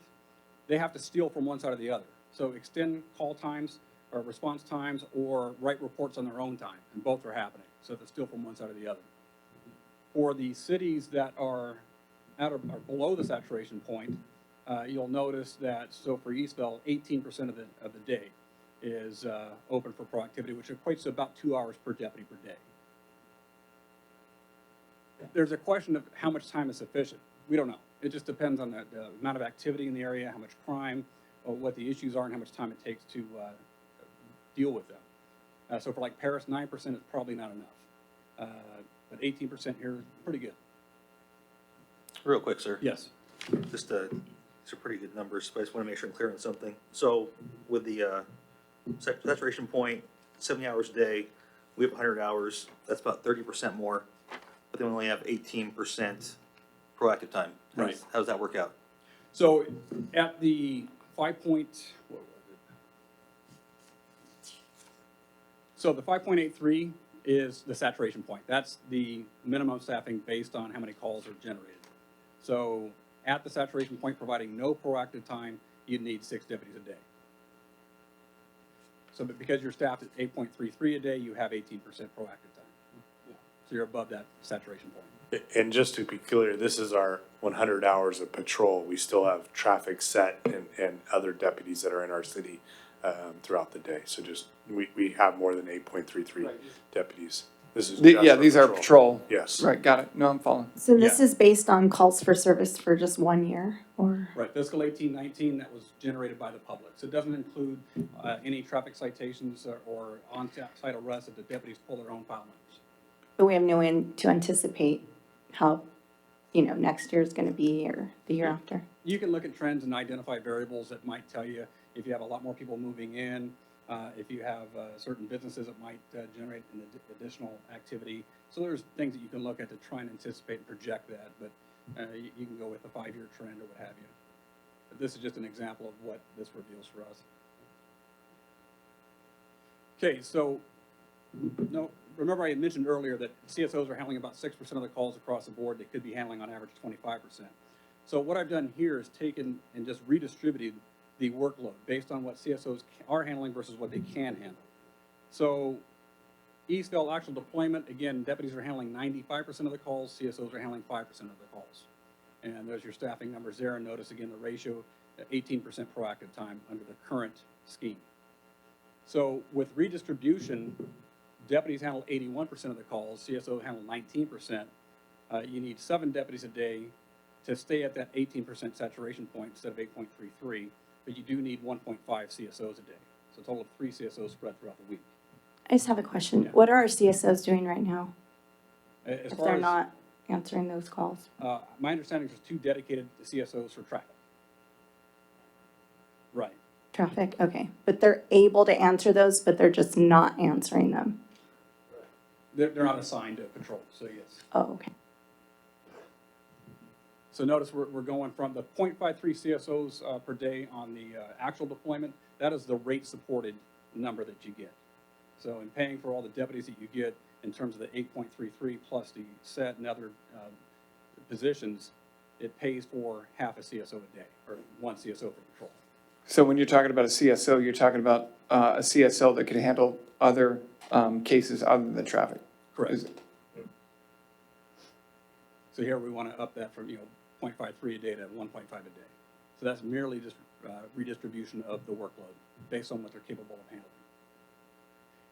Speaker 21: they have to steal from one side or the other. So extend call times or response times or write reports on their own time, and both are happening. So they steal from one side or the other. For the cities that are at or below the saturation point, you'll notice that, so for Eastville, 18% of the day is open for proactivity, which equates to about 2 hours per deputy per day. There's a question of how much time is sufficient. We don't know. It just depends on the amount of activity in the area, how much crime, or what the issues are, and how much time it takes to deal with them. So for like Paris, 9% is probably not enough. But 18% here is pretty good.
Speaker 7: Real quick, sir.
Speaker 21: Yes.
Speaker 7: Just, these are pretty good numbers, but I just want to make sure I'm clear on something. So with the saturation point, 70 hours a day, we have 100 hours. That's about 30% more, but then we only have 18% proactive time.
Speaker 21: Right.
Speaker 7: How does that work out?
Speaker 21: So at the 5 point, what was it? So the 5.83 is the saturation point. That's the minimum staffing based on how many calls are generated. So at the saturation point, providing no proactive time, you'd need 6 deputies a day. So but because you're staffed at 8.33 a day, you have 18% proactive time. So you're above that saturation point.
Speaker 11: And just to be clear, this is our 100 hours of patrol. We still have traffic set and other deputies that are in our city throughout the day. So just, we have more than 8.33 deputies. This is just
Speaker 1: Yeah,
Speaker 11: for
Speaker 1: these are patrol.
Speaker 11: Yes.
Speaker 1: Right, got it. No, I'm following.
Speaker 3: So this is based on calls for service for just 1 year, or?
Speaker 21: Right, fiscal 18-19, that was generated by the public. So it doesn't include any traffic citations or on-site arrests if the deputies pull their own file numbers.
Speaker 3: But we have no way to anticipate how, next year's gonna be or the year after.
Speaker 21: You can look at trends and identify variables that might tell you if you have a lot more people moving in, if you have certain businesses that might generate an additional activity. So there's things that you can look at to try and anticipate and project that, but you can go with a 5-year trend or what have you. But this is just an example of what this reveals for us. Okay, so remember I had mentioned earlier that CSOs are handling about 6% of the calls across the board. They could be handling on average 25%. So what I've done here is taken and just redistributed the workload based on what CSOs are handling versus what they can handle. So Eastville actual deployment, again, deputies are handling 95% of the calls, CSOs are handling 5% of the calls. And there's your staffing numbers there, and notice again the ratio, 18% proactive time under the current scheme. So with redistribution, deputies handle 81% of the calls, CSOs handle 19%. You need 7 deputies a day to stay at that 18% saturation point instead of 8.33, but you do need 1.5 CSOs a day. So a total of 3 CSOs spread throughout the week.
Speaker 3: I just have a question.
Speaker 21: Yeah.
Speaker 3: What are our CSOs doing right now
Speaker 21: As
Speaker 3: if
Speaker 21: far
Speaker 3: they're
Speaker 21: as,
Speaker 3: not answering those calls?
Speaker 21: my understanding is there's 2 dedicated CSOs for traffic. Right.
Speaker 3: Traffic, okay. But they're able to answer those, but they're just not answering them.
Speaker 21: They're not assigned to patrol, so yes.
Speaker 3: Oh, okay.
Speaker 21: So notice we're going from the 0.53 CSOs per day on the actual deployment. That is the rate supported number that you get. So in paying for all the deputies that you get in terms of the 8.33 plus the set and other positions, it pays for half a CSO a day, or 1 CSO for patrol.
Speaker 1: So when you're talking about a CSO, you're talking about a CSO that can handle other cases other than traffic?
Speaker 21: Correct.
Speaker 1: Is it-
Speaker 21: So here we want to up that from, 0.53 a day to 1.5 a day. So that's merely just redistribution of the workload based on what they're capable of handling.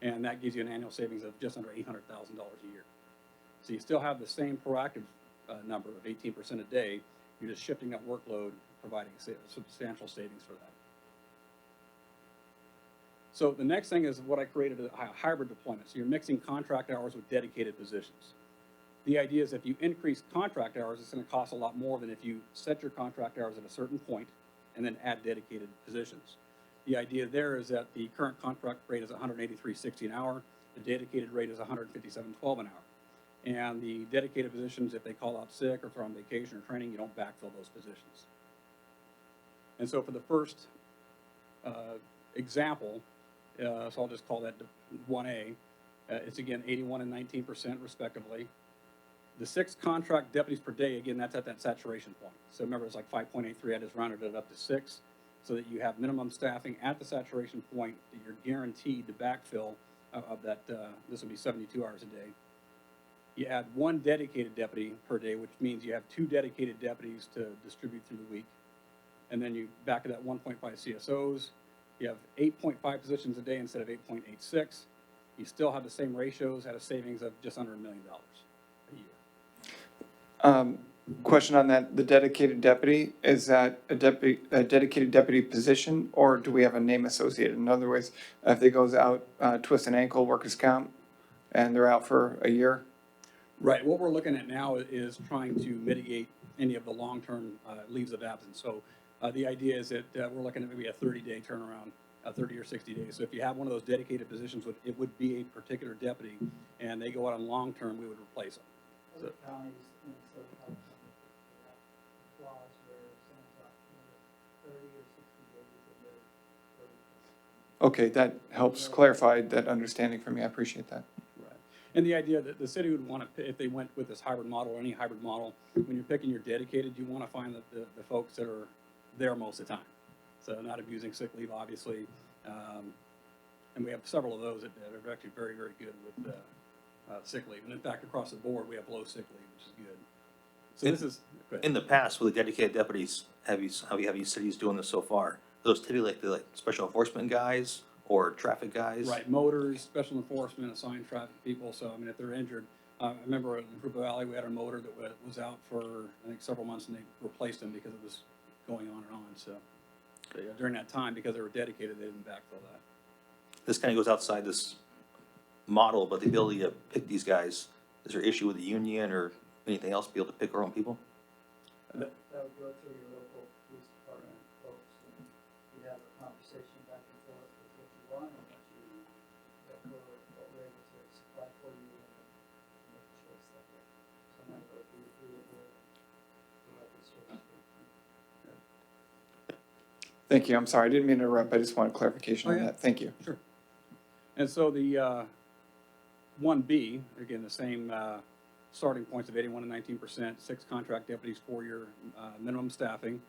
Speaker 21: And that gives you an annual savings of just under $800,000 a year. So you still have the same proactive number of 18% a day. You're just shifting that workload, providing substantial savings for that. So the next thing is what I created, a hybrid deployment. So you're mixing contract hours with dedicated positions. The idea is if you increase contract hours, it's going to cost a lot more than if you set your contract hours at a certain point and then add dedicated positions. The idea there is that the current contract rate is $183.60 an hour. The dedicated rate is $157.12 an hour. And the dedicated positions, if they call out sick or if they're on vacation or training, you don't backfill those positions. And so for the first example, so I'll just call that 1A, it's again 81 and 19% respectively. The 6 contract deputies per day, again, that's at that saturation point. So remember, it's like 5.83, I just rounded it up to 6, so that you have minimum staffing at the saturation point that you're guaranteed to backfill of that, this will be 72 hours a day. You add 1 dedicated deputy per day, which means you have 2 dedicated deputies to distribute through the week. And then you back it at 1.5 CSOs. You have 8.5 positions a day instead of 8.86. You still have the same ratios at a savings of just under $1 million a year.
Speaker 1: Question on that, the dedicated deputy, is that a dedicated deputy position, or do we have a name associated? In other words, if they goes out, twist an ankle, workers' comp, and they're out for a year?
Speaker 21: Right, what we're looking at now is trying to mitigate any of the long-term leaves of absence. So the idea is that we're looking at maybe a 30-day turnaround, 30 or 60 days. So if you have one of those dedicated positions, it would be a particular deputy, and they go out on long-term, we would replace them.
Speaker 20: Other counties in the Southern California have clause where someone's out, 30 or 60 days and they're
Speaker 1: Okay, that helps clarify that understanding for me. I appreciate that.
Speaker 21: Right. And the idea that the city would want to, if they went with this hybrid model or any hybrid model, when you're picking your dedicated, you want to find the folks that are there most of the time. So not abusing sick leave, obviously. And we have several of those that are actually very, very good with sick leave. And in fact, across the board, we have low sick leave, which is good. So this is, go ahead.
Speaker 7: In the past, with the dedicated deputies, have you cities doing this so far? Are those typically like the special enforcement guys or traffic guys?
Speaker 21: Right, motors, special enforcement, assigned traffic people. So, I mean, if they're injured, I remember in Grupo Valley, we had a motor that was out for, I think, several months, and they replaced him because it was going on and on. So during that time, because they were dedicated, they didn't backfill that.
Speaker 7: This kind of goes outside this model, but the ability to pick these guys, is there issue with the union or anything else to be able to pick our own people?
Speaker 20: That would go through your local police department folks, and you'd have a conversation back and forth with what you want and what we're able to supply for you and make a choice that way. So now go through the board and let the service.
Speaker 1: Thank you. I'm sorry, I didn't mean to interrupt. I just wanted clarification on
Speaker 21: yeah.
Speaker 1: that. Thank you.
Speaker 21: Sure. And so the 1B, again, the same starting points of 81 and 19%, 6 contract deputies, 4-year minimum staffing.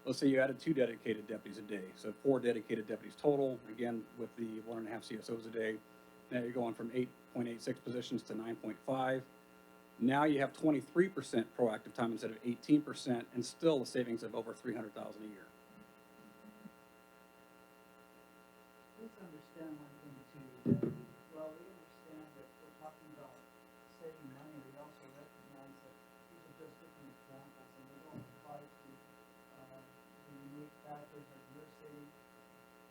Speaker 21: Let's say you added 2 dedicated deputies a day, so 4 dedicated deputies total, again, with the 1.5 CSOs a day. Now you're going from 8.86 positions to 9.5. Now you have 23% proactive time instead of 18%, and still a savings of over $300,000 a year.
Speaker 20: Please understand one thing too, that while we understand that we're talking about saving money, we also recognize that these are just different examples and they don't apply to the unique factors of your city.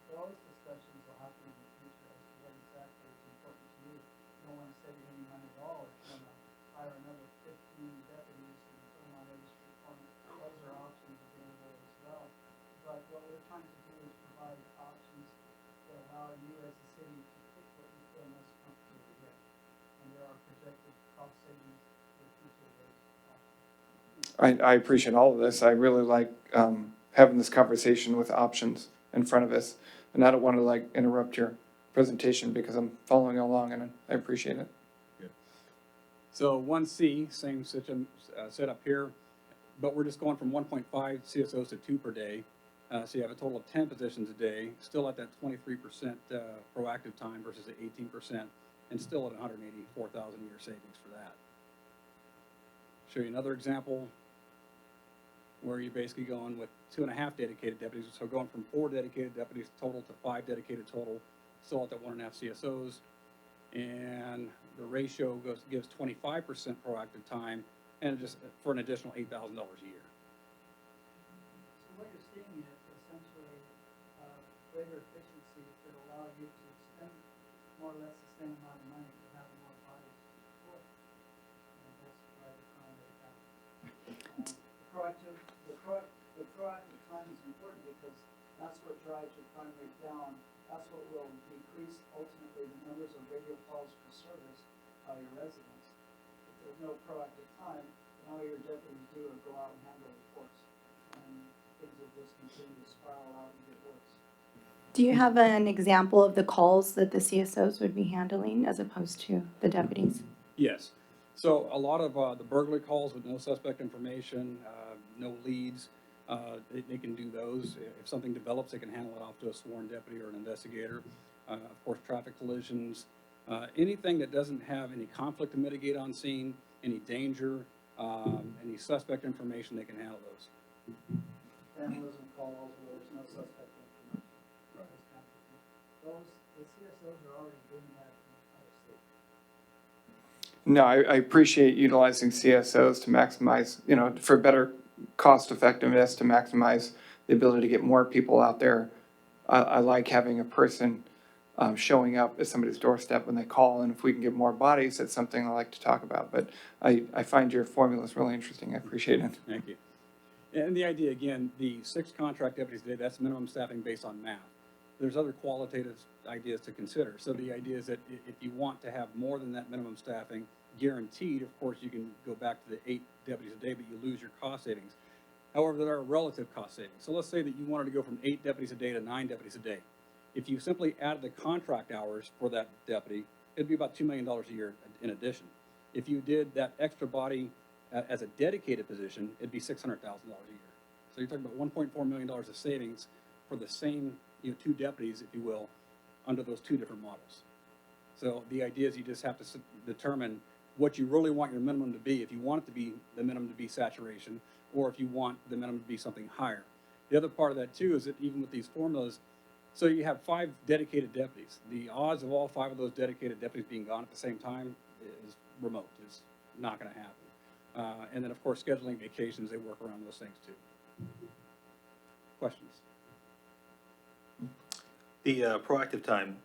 Speaker 20: Those discussions will happen in the future as to what exactly is important to you. You don't want to save any money at all, if you want to hire another 15 deputies and put them on every street corner. Those are options available as well. But what we're trying to do is provide options that allow you as a city to pick what you feel most comfortable with. And there are projected cost savings with each of those options.
Speaker 1: I appreciate all of this. I really like having this conversation with options in front of us. And I don't want to interrupt your presentation because I'm following along and I appreciate it.
Speaker 21: Good. So 1C, same setup here, but we're just going from 1.5 CSOs to 2 per day. So you have a total of 10 positions a day, still at that 23% proactive time versus the 18%, and still at $184,000 a year savings for that. Show you another example where you're basically going with 2.5 dedicated deputies. So going from 4 dedicated deputies total to 5 dedicated total, still at that 1.5 CSOs. And the ratio gives 25% proactive time and just for an additional $8,000 a year.
Speaker 20: So what you're seeing is essentially greater efficiency that allow you to spend more or less the same amount of money to have more bodies to support. And that's why we're trying to have the proactive time is important because That's what drives your crime rate down. That's what will decrease ultimately the numbers of radio calls for service by your residents. If there's no proactive time, then all your deputies do is go out and handle reports. And things will just continue to spiral out and get worse.
Speaker 3: Do you have an example of the calls that the CSOs would be handling as opposed to the deputies?
Speaker 21: Yes. So a lot of the burglary calls with no suspect information, no leads, they can do those. If something develops, they can handle it off to a sworn deputy or an investigator. Of course, traffic collisions, anything that doesn't have any conflict to mitigate on scene, any danger, any suspect information, they can handle those.
Speaker 20: Vandalism calls where there's no suspect information. Those, the CSOs are already doing that in other states.
Speaker 1: No, I appreciate utilizing CSOs to maximize, you know, for better cost effectiveness, to maximize the ability to get more people out there. I like having a person showing up at somebody's doorstep when they call, and if we can get more bodies, that's something I like to talk about. But I find your formula is really interesting. I appreciate it.
Speaker 21: Thank you. And the idea, again, the 6 contract deputies today, that's minimum staffing based on math. There's other qualitative ideas to consider. So the idea is that if you want to have more than that minimum staffing guaranteed, of course, you can go back to the 8 deputies a day, but you lose your cost savings. However, there are relative cost savings. So let's say that you wanted to go from 8 deputies a day to 9 deputies a day. If you simply added the contract hours for that deputy, it'd be about $2 million a year in addition. If you did that extra body as a dedicated position, it'd be $600,000 a year. So you're talking about $1.4 million of savings for the same, 2 deputies, if you will, under those 2 different models. So the idea is you just have to determine what you really want your minimum to be, if you want it to be the minimum to be saturation, or if you want the minimum to be something higher. The other part of that too is that even with these formulas, so you have 5 dedicated deputies. The odds of all 5 of those dedicated deputies being gone at the same time is remote. It's not going to happen. And then, of course, scheduling vacations, they work around those things too. Questions?
Speaker 7: The proactive time,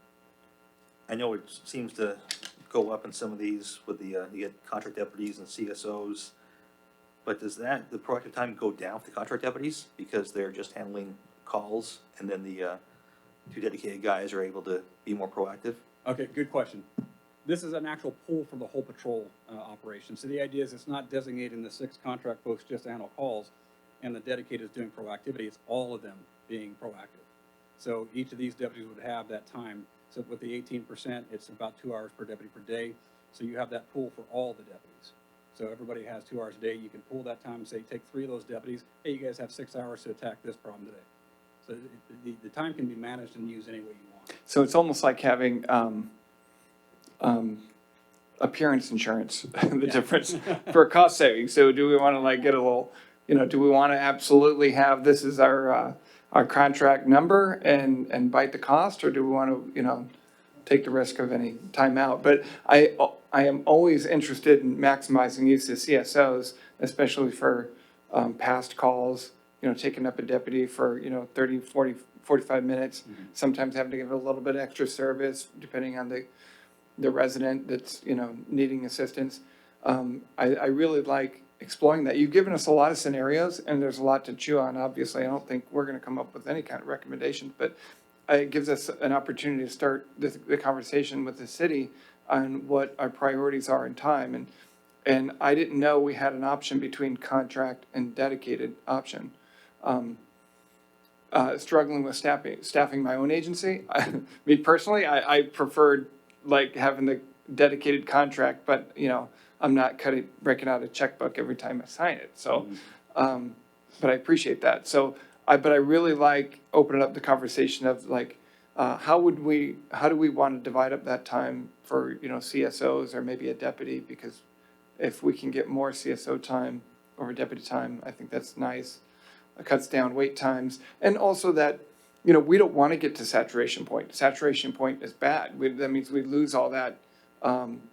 Speaker 7: I know it seems to go up in some of these with the, you get contract deputies and CSOs, but does the proactive time go down for the contract deputies because they're just handling calls and then the 2 dedicated guys are able to be more proactive?
Speaker 21: Okay, good question. This is an actual pool for the whole patrol operation. So the idea is it's not designating the 6 contract folks just to handle calls and the dedicated is doing proactivity. It's all of them being proactive. So each of these deputies would have that time. So with the 18%, it's about 2 hours per deputy per day. So you have that pool for all the deputies. So everybody has 2 hours a day. You can pool that time and say, take 3 of those deputies. Hey, you guys have 6 hours to attack this problem today. So the time can be managed and used any way you want.
Speaker 1: So it's almost like having appearance insurance, the difference for cost savings. So do we want to like get a little, do we want to absolutely have this is our contract number and bite the cost, or do we want to, take the risk of any time out? But I am always interested in maximizing use of CSOs, especially for past calls, taking up a deputy for, 30, 40, 45 minutes, sometimes having to give a little bit extra service depending on the resident that's, needing assistance. I really like exploring that. You've given us a lot of scenarios and there's a lot to chew on. Obviously, I don't think we're going to come up with any kind of recommendations, but it gives us an opportunity to start the conversation with the city on what our priorities are in time. And I didn't know we had an option between contract and dedicated option. Struggling with staffing my own agency. Me personally, I preferred like having the dedicated contract, but I'm not breaking out a checkbook every time I sign it. So, but I appreciate that. So, but I really like opening up the conversation of like, how do we want to divide up that time for, CSOs or maybe a deputy? Because if we can get more CSO time over deputy time, I think that's nice. It cuts down wait times. And also that, we don't want to get to saturation point. Saturation point is bad. That means we lose all that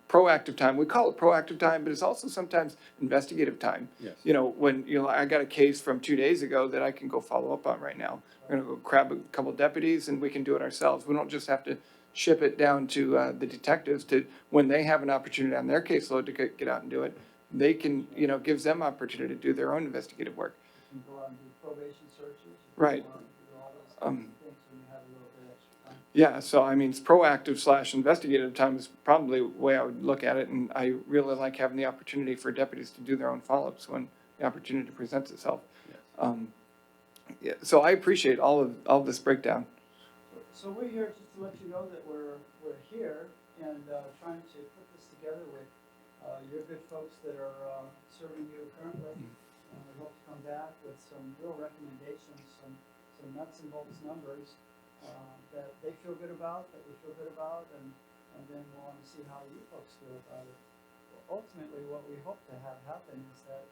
Speaker 1: proactive time. We call it proactive time, but it's also sometimes investigative time.
Speaker 21: Yes.
Speaker 1: When, I got a case from 2 days ago that I can go follow up on right now. We're going to go grab a couple deputies and we can do it ourselves. We don't just have to ship it down to the detectives to, when they have an opportunity on their caseload to get out and do it, they can, gives them opportunity to do their own investigative work.
Speaker 20: You can go out and do probation searches.
Speaker 1: Right.
Speaker 20: Do all those
Speaker 1: Um,
Speaker 20: Thanks when you have a little bit extra time.
Speaker 1: Yeah, so I mean, it's proactive slash investigative time is probably the way I would look at it, and I really like having the opportunity for deputies to do their own follow-ups when the opportunity presents itself. Yeah, so I appreciate all of this breakdown.
Speaker 20: So we're here just to let you know that we're here and trying to put this together with your good folks that are serving you currently. And we hope to come back with some real recommendations, some nuts and bolts numbers that they feel good about, that we feel good about, and then we'll want to see how you folks feel about it. Ultimately, what we hope to have happen is that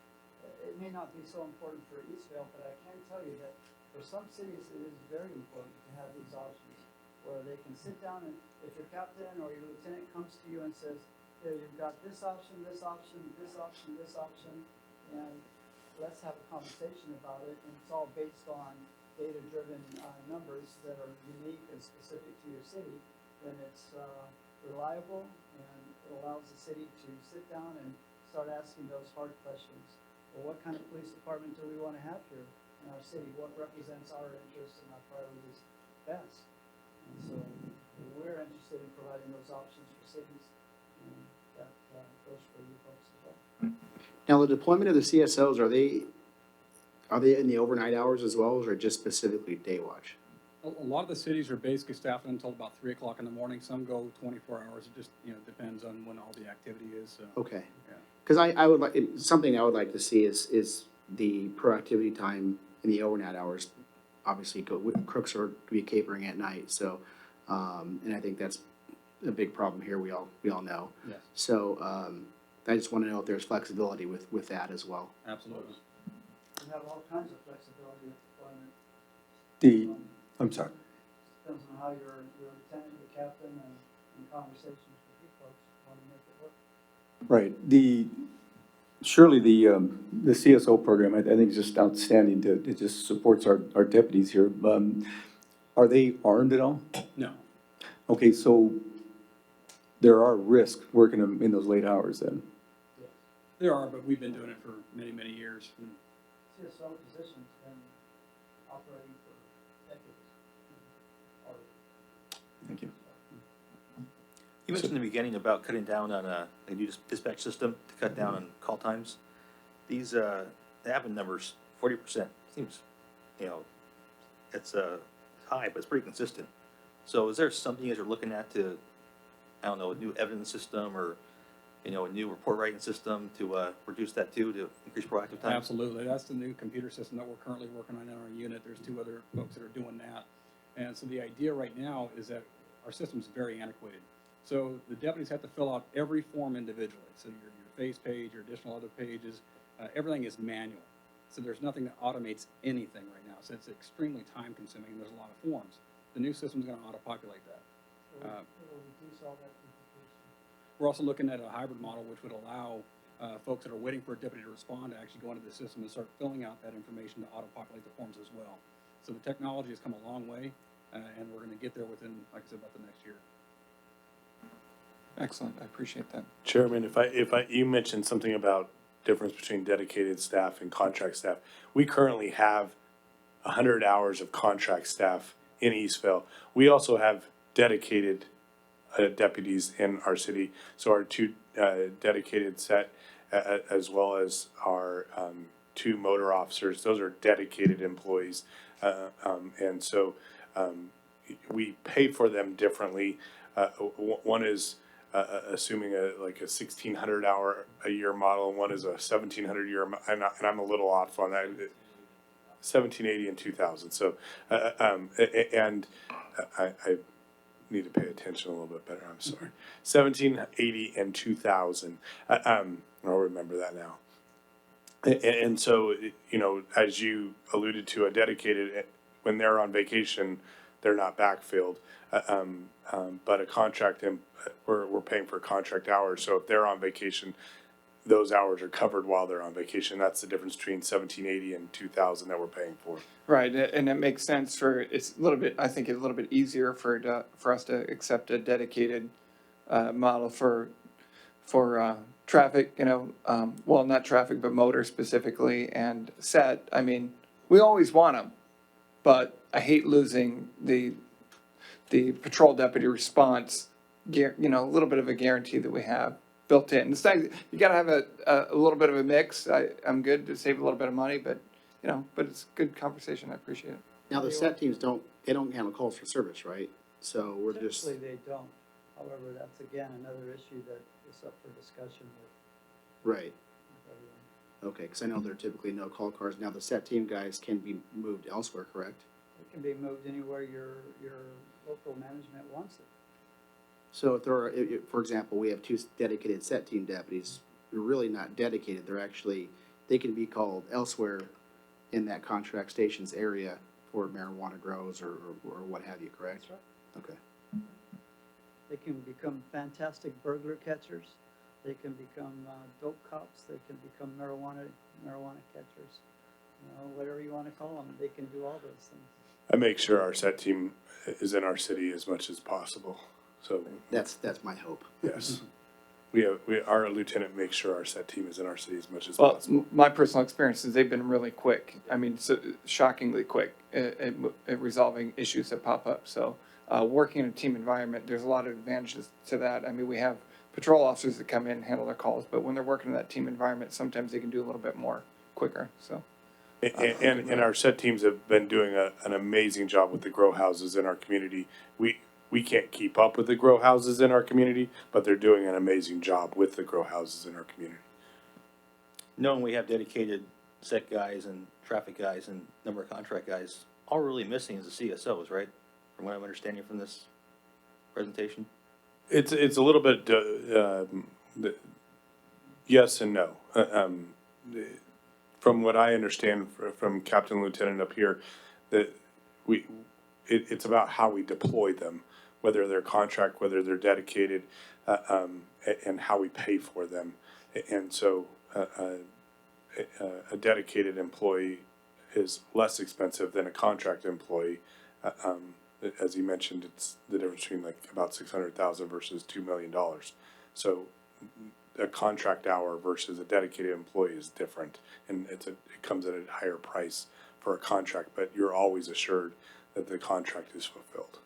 Speaker 20: it may not be so important for Eastvale, but I can tell you that for some cities, it is very important to have these options where they can sit down and if your captain or your lieutenant comes to you and says, here, you've got this option, this option, this option, this option, and let's have a conversation about it. And it's all based on data-driven numbers that are unique and specific to your city, then it's reliable and it allows the city to sit down and start asking those hard questions. Well, what kind of police department do we want to have here in our city? What represents our interests and our priorities best? And so we're interested in providing those options for cities, and that goes for you folks as well.
Speaker 4: Now, the deployment of the CSOs, are they in the overnight hours as well, or just specifically day watch?
Speaker 21: A lot of the cities are basically staffed until about 3 o'clock in the morning. Some go 24 hours. It just, depends on when all the activity is. So.
Speaker 4: Okay.
Speaker 21: Yeah.
Speaker 4: Because I would like, something I would like to see is the proactivity time in the overnight hours. Obviously, crooks are to be capering at night, so, and I think that's a big problem here, we all know.
Speaker 21: Yes.
Speaker 4: So, I just want to know if there's flexibility with that as well.
Speaker 21: Absolutely.
Speaker 20: We have all kinds of flexibility with deployment.
Speaker 15: I'm sorry.
Speaker 20: Depends on how your lieutenant, your captain, and conversations with you folks want to make it work.
Speaker 15: Right. Surely the CSO program, I think is just outstanding. It just supports our deputies here. Are they armed at all?
Speaker 21: No.
Speaker 15: Okay, so there are risks working them in those late hours then.
Speaker 21: There are, but we've been doing it for many, many years.
Speaker 20: CSO position's been operating for decades.
Speaker 15: Thank you.
Speaker 7: You mentioned in the beginning about cutting down on a new dispatch system to cut down on call times. These the admin numbers, 40%, seems, it's high, but it's pretty consistent. So is there something as you're looking at to, I don't know, a new evidence system or, a new report writing system to reduce that too, to increase proactive time?
Speaker 21: Absolutely. That's the new computer system that we're currently working on in our unit. There's 2 other folks that are doing that. And so the idea right now is that our system's very antiquated. So the deputies have to fill out every form individually. So your face page, your additional other pages, everything is manual. So there's nothing that automates anything right now. So it's extremely time consuming and there's a lot of forms. The new system's gonna auto-populate that.
Speaker 20: It'll reduce all that duplication.
Speaker 21: We're also looking at a hybrid model which would allow folks that are waiting for a deputy to respond to actually go into the system and start filling out that information to auto-populate the forms as well. So the technology has come a long way and we're gonna get there within, like I said, about the next year.
Speaker 1: Excellent, I appreciate that.
Speaker 11: Chairman, you mentioned something about difference between dedicated staff and contract staff. We currently have 100 hours of contract staff in Eastvale. We also have dedicated deputies in our city. So our 2 dedicated set, as well as our 2 motor officers, those are dedicated employees. And so we pay for them differently. One is assuming like a 1,600 hour a year model, and one is a 1,700 year, and I'm a little off on that. 1,780 and 2,000. So, and I need to pay attention a little bit better. I'm sorry. 1,780 and 2,000. I'll remember that now. And so, as you alluded to, a dedicated, when they're on vacation, they're not backfilled. But a contract, we're paying for contract hours. So if they're on vacation, those hours are covered while they're on vacation. That's the difference between 1,780 and 2,000 that we're paying for.
Speaker 1: Right, and it makes sense it's a little bit, I think it's a little bit easier for us to accept a dedicated model for traffic, well, not traffic, but motor specifically, and set. I mean, we always want them. but I hate losing the patrol deputy response, you know, a little bit of a guarantee that we have built in. It's not, you gotta have a little bit of a mix. I'm good to save a little bit of money, but, you know, but it's good conversation. I appreciate it.
Speaker 4: Now, the set teams don't handle calls for service, right? So we're just,
Speaker 20: Typically, they don't. However, that's again another issue that is up for discussion with
Speaker 4: right,
Speaker 20: everyone.
Speaker 4: okay, because I know there are typically no call cars. Now, the set team guys can be moved elsewhere, correct?
Speaker 20: It can be moved anywhere your local management wants it.
Speaker 4: So if there are, for example, we have two dedicated set team deputies, they're really not dedicated, they're actually, they can be called elsewhere in that contract stations area for marijuana grows or what have you, correct?
Speaker 20: That's right.
Speaker 4: Okay.
Speaker 20: They can become fantastic burglar catchers. They can become dope cops. They can become marijuana catchers. You know, whatever you want to call them, they can do all those things.
Speaker 11: I make sure our set team is in our city as much as possible, so.
Speaker 4: That's my hope.
Speaker 11: Yes. Our lieutenant makes sure our set team is in our city as much as
Speaker 1: Well,
Speaker 11: possible.
Speaker 1: my personal experience is they've been really quick. I mean, shockingly quick at resolving issues that pop up. So, working in a team environment, there's a lot of advantages to that. I mean, we have patrol officers that come in and handle their calls, but when they're working in that team environment, sometimes they can do a little bit more quicker, so.
Speaker 11: And our set teams have been doing an amazing job with the grow houses in our community. We can't keep up with the grow houses in our community, but they're doing an amazing job with the grow houses in our community.
Speaker 7: Knowing we have dedicated set guys and traffic guys and number of contract guys, all we're really missing is the CSOs, right? From what I'm understanding from this presentation.
Speaker 11: It's a little bit, yes and no. From what I understand from Captain Lieutenant up here, that it's about how we deploy them, whether they're contract, whether they're dedicated, and how we pay for them. And so a dedicated employee is less expensive than a contract employee. As you mentioned, it's the difference between like about 600,000 versus $2 million. So a contract hour versus a dedicated employee is different, and it comes at a higher price for a contract, but you're always assured that the contract is fulfilled.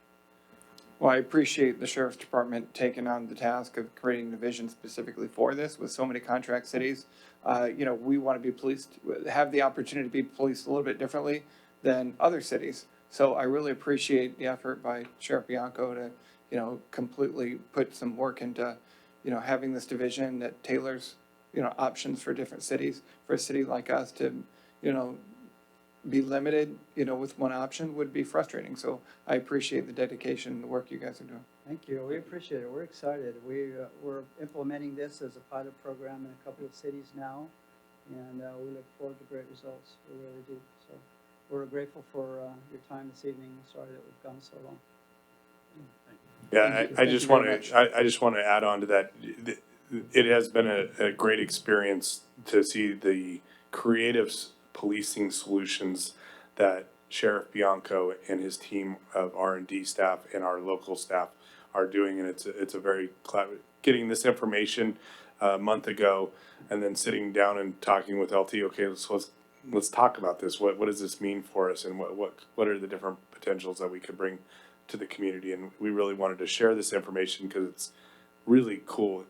Speaker 1: Well, I appreciate the sheriff's department taking on the task of creating a division specifically for this with so many contract cities. You know, we want to be policed, have the opportunity to be policed a little bit differently than other cities. So I really appreciate the effort by Sheriff Bianco to, you know, completely put some work into, you know, having this division that tailors, you know, options for different cities. For a city like us to, you know, be limited, you know, with one option would be frustrating. So I appreciate the dedication and the work you guys are doing.
Speaker 20: Thank you. We appreciate it. We're excited. We're implementing this as a pilot program in a couple of cities now, and we look forward to great results. We really do. So we're grateful for your time this evening. Sorry that we've gone so long.
Speaker 11: Yeah, I just want to add on to that. It has been a great experience to see the creative policing solutions that Sheriff Bianco and his team of R&D staff and our local staff are doing, and it's a very getting this information a month ago, and then sitting down and talking with LT. Okay, let's talk about this. What does this mean for us, and what are the different potentials that we could bring to the community? And we really wanted to share this information because it's really cool.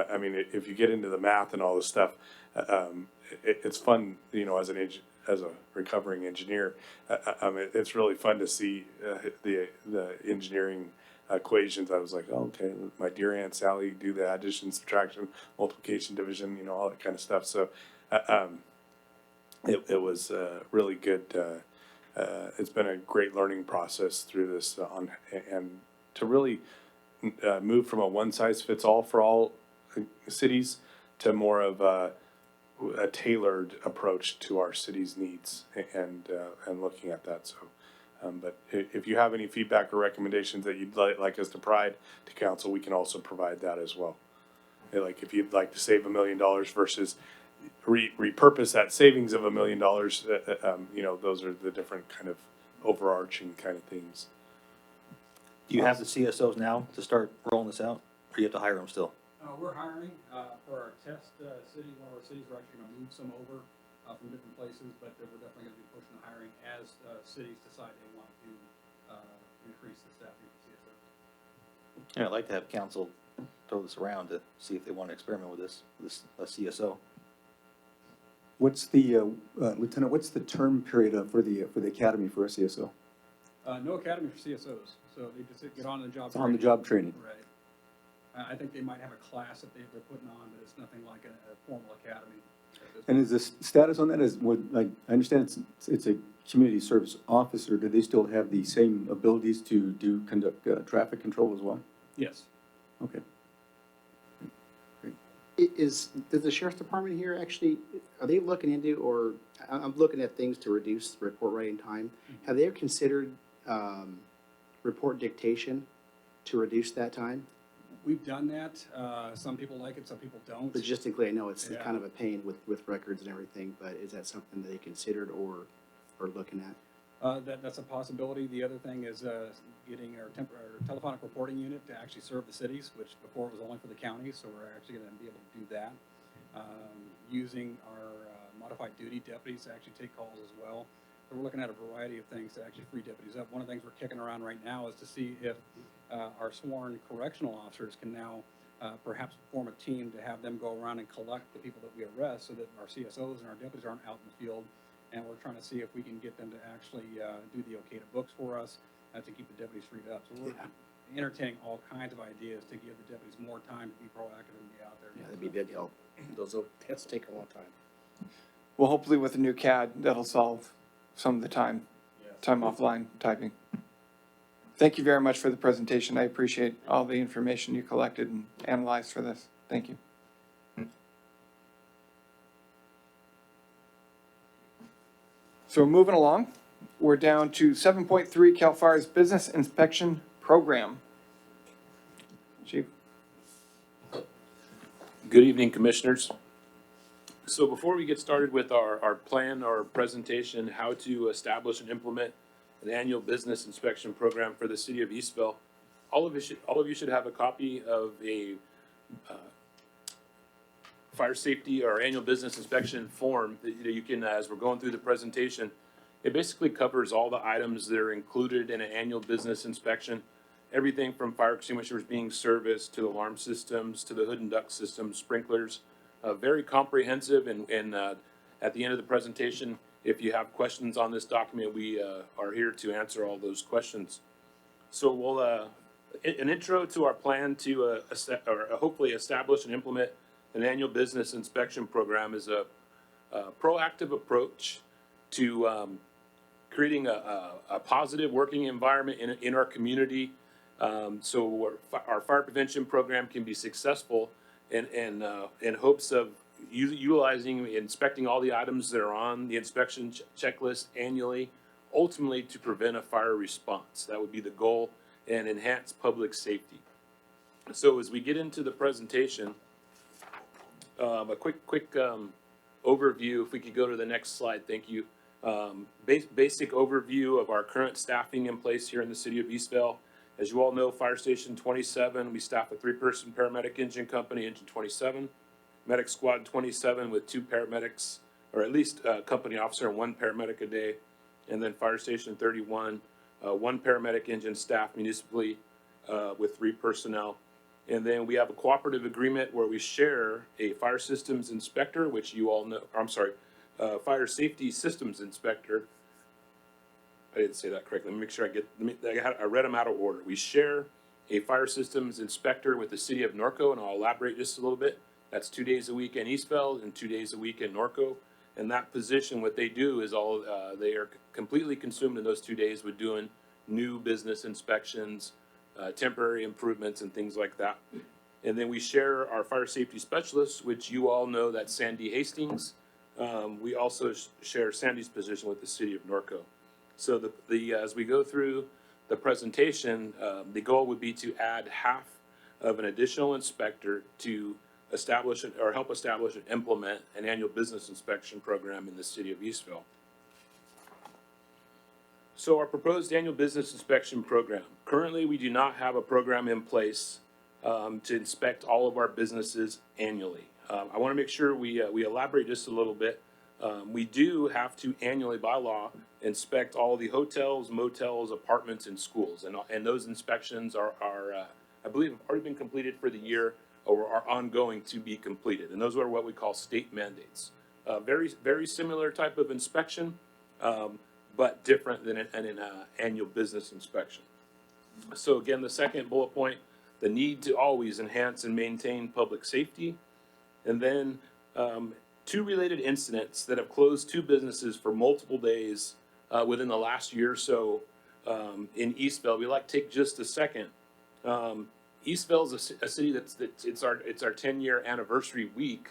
Speaker 11: I mean, if you get into the math and all this stuff, it's fun, you know, as a recovering engineer. It's really fun to see the engineering equations. I was like, oh, okay, my dear Aunt Sally do the addition, subtraction, multiplication, division, you know, all that kind of stuff. So it was really good. It's been a great learning process through this and to really move from a one-size-fits-all for all cities to more of a tailored approach to our city's needs and looking at that. So, but if you have any feedback or recommendations that you'd like us to provide to council, we can also provide that as well. Like if you'd like to save $1 million versus repurpose that savings of $1 million, you know, those are the different kind of overarching kind of things.
Speaker 7: Do you have the CSOs now to start rolling this out, or do you have to hire them still?
Speaker 21: We're hiring for our test city. One of our cities, we're actually going to move some over from different places, but we're definitely gonna be pushing the hiring as, cities decide they want to, increase the staffing for CSOs.
Speaker 7: Yeah, I'd like to have council throw this around to see if they want to experiment with this CSO.
Speaker 15: What's the, Lieutenant, what's the term period for the academy for a CSO?
Speaker 21: No academy for CSOs, so they just get on the job.
Speaker 15: It's on-the-job training.
Speaker 21: Right. I think they might have a class that they're putting on, but it's nothing like a formal academy.
Speaker 15: And is the status on that, like, I understand it's a community service officer, do they still have the same abilities to conduct traffic control as well?
Speaker 21: Yes.
Speaker 15: Okay.
Speaker 4: Does the sheriff's department here actually, are they looking into, or I'm looking at things to reduce report writing time. Have they ever considered, report dictation to reduce that time?
Speaker 21: We've done that. Some people like it, some people don't.
Speaker 4: Logistically, I know it's
Speaker 21: Yeah.
Speaker 4: kind of a pain with records and everything, but is that something that they considered or looking at?
Speaker 21: That's a possibility. The other thing is getting our telephonic reporting unit to actually serve the cities, which before it was only for the counties, so we're actually going to be able to do that. Using our modified duty deputies to actually take calls as well. So we're looking at a variety of things to actually free deputies up. One of the things we're kicking around right now is to see if our sworn correctional officers can now perhaps form a team to have them go around and collect the people that we arrest so that our CSOs and our deputies aren't out in the field. And we're trying to see if we can get them to actually do the okay to books for us to keep the deputies freed up. So we're entertaining all kinds of ideas to give the deputies more time to be proactive and be out there.
Speaker 4: Yeah, that'd be big help. Those tests take a long time.
Speaker 1: Well, hopefully with the new CAD, that'll solve some of the time offline typing. Thank you very much for the presentation. I appreciate all the information you collected and analyzed for this. Thank you. So moving along, we're down to 7.3 CAL FIRE's Business Inspection Program. Chief.
Speaker 5: Good evening, Commissioners. So before we get started with our plan, our presentation, how to establish and implement an annual business inspection program for the city of Eastville, all of you should have a copy of a fire safety or annual business inspection form that you can, as we're going through the presentation, it basically covers all the items that are included in an annual business inspection. Everything from fire extinguishers being serviced to alarm systems to the hood and duct systems, sprinklers. Very comprehensive, and at the end of the presentation, if you have questions on this document, we are here to answer all those questions. So we'll, an intro to our plan to hopefully establish and implement an annual business inspection program is a proactive approach to creating a positive working environment in our community. So our fire prevention program can be successful in hopes of utilizing, inspecting all the items that are on the inspection checklist annually, ultimately to prevent a fire response. That would be the goal, and enhance public safety. So as we get into the presentation, a quick overview, if we could go to the next slide, thank you. Basic overview of our current staffing in place here in the city of Eastville. As you all know, Fire Station 27, we staff a 3-person paramedic engine company, Engine 27. Medic Squad 27 with 2 paramedics, or at least a company officer and 1 paramedic a day. And then Fire Station 31, 1 paramedic engine staff municipally with 3 personnel. And then we have a cooperative agreement where we share a fire systems inspector, which you all know, fire safety systems inspector. I didn't say that correctly. Let me make sure I read them out of order. We share a fire systems inspector with the city of Norco, and I'll elaborate just a little bit. That's 2 days a week in Eastville and 2 days a week in Norco. And that position, what they do is they are completely consumed in those 2 days with doing new business inspections, temporary improvements and things like that. And then we share our fire safety specialists, which you all know that's Sandy Hastings. We also share Sandy's position with the city of Norco. So as we go through the presentation, the goal would be to add half of an additional inspector to establish or help establish and implement an annual business inspection program in the city of Eastville. So our proposed annual business inspection program. Currently, we do not have a program in place to inspect all of our businesses annually. I want to make sure we elaborate just a little bit. We do have to annually by law inspect all the hotels, motels, apartments, and schools. And those inspections are, I believe, have already been completed for the year or are ongoing to be completed. And those are what we call state mandates. Very, very similar type of inspection, but different than an annual business inspection. So again, the second bullet point, the need to always enhance and maintain public safety. And then two related incidents that have closed two businesses for multiple days within the last year or so in Eastvale. We like to take just a second. Eastvale is a city it's our 10-year anniversary week.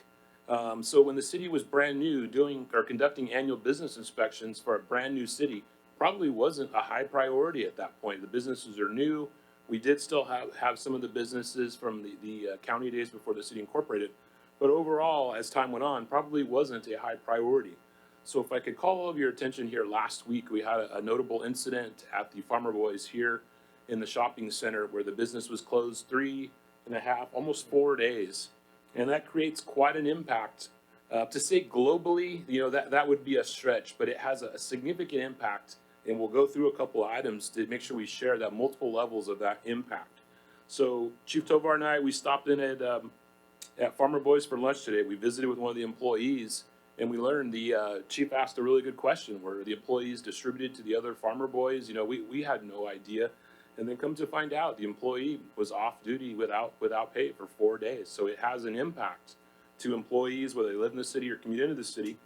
Speaker 5: So when the city was brand new, doing or conducting annual business inspections for a brand new city, probably wasn't a high priority at that point. The businesses are new. We did still have some of the businesses from the county days before the city incorporated, but overall, as time went on, probably wasn't a high priority. So if I could call all of your attention here, last week we had a notable incident at the Farmer Boys here in the shopping center where the business was closed 3.5, almost 4 days. And that creates quite an impact. To say globally, that would be a stretch, but it has a significant impact. And we'll go through a couple of items to make sure we share that multiple levels of that impact. So Chief Tovar and I, we stopped in at Farmer Boys for lunch today. We visited with one of the employees, and we learned the chief asked a really good question: were the employees distributed to the other Farmer Boys? We had no idea. And then come to find out, the employee was off duty without pay for 4 days. So it has an impact to employees, whether they live in the city or commute into the city.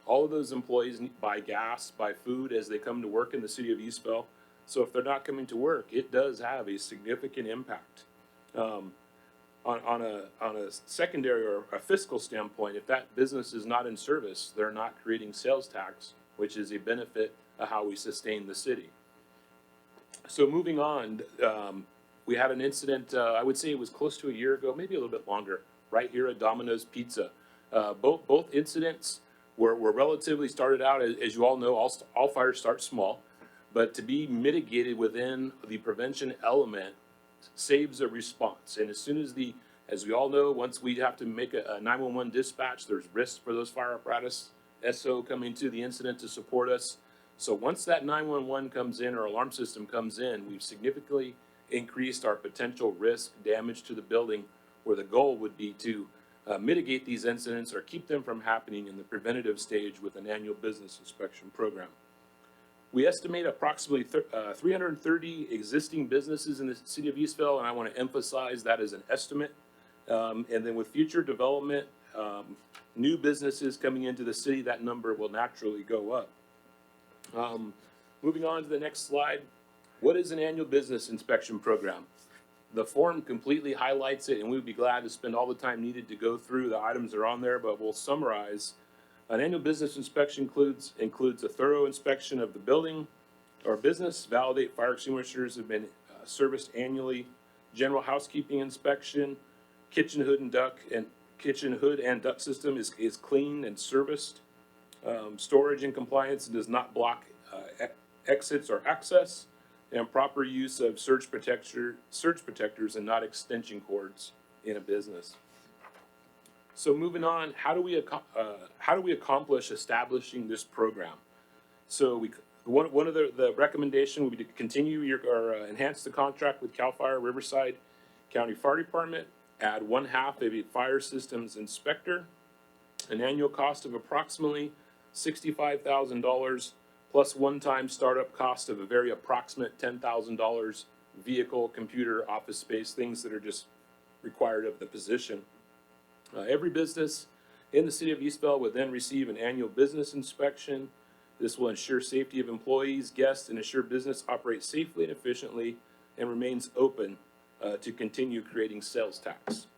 Speaker 5: All of those employees buy gas, buy food as they come to work in the city of Eastvale. So if they're not coming to work, it does have a significant impact. On a secondary or a fiscal standpoint, if that business is not in service, they're not creating sales tax, which is a benefit of how we sustain the city. So moving on, we had an incident, I would say it was close to a year ago, maybe a little bit longer, right here at Domino's Pizza. Both incidents were relatively started out, as you all know, all fires start small, but to be mitigated within the prevention element saves a response. And as soon as we all know, once we have to make a 911 dispatch, there's risk for those fire apparatus, SO coming to the incident to support us. So once that 911 comes in or alarm system comes in, we've significantly increased our potential risk damage to the building, where the goal would be to mitigate these incidents or keep them from happening in the preventative stage with an annual business inspection program. We estimate approximately 330 existing businesses in the city of Eastvale, and I want to emphasize that as an estimate. And then with future development, new businesses coming into the city, that number will naturally go up. Moving on to the next slide, what is an annual business inspection program? The form completely highlights it, and we would be glad to spend all the time needed to go through the items that are on there, but we'll summarize. An annual business inspection includes a thorough inspection of the building or business, validate fire extinguishers have been serviced annually, general housekeeping inspection, kitchen hood and duct system is cleaned and serviced. Storage in compliance does not block exits or access, and proper use of surge protectors and not extension cords in a business. So moving on, how do we accomplish establishing this program? So one of the recommendation would be to continue or enhance the contract with CAL FIRE Riverside County Fire Department, add 1/2 of a fire systems inspector, an annual cost of approximately $65,000 plus one-time startup cost of a very approximate $10,000 vehicle, computer, office space, things that are just required of the position. Every business in the city of Eastvale would then receive an annual business inspection. This will ensure safety of employees, guests, and ensure business operates safely and efficiently and remains open to continue creating sales tax.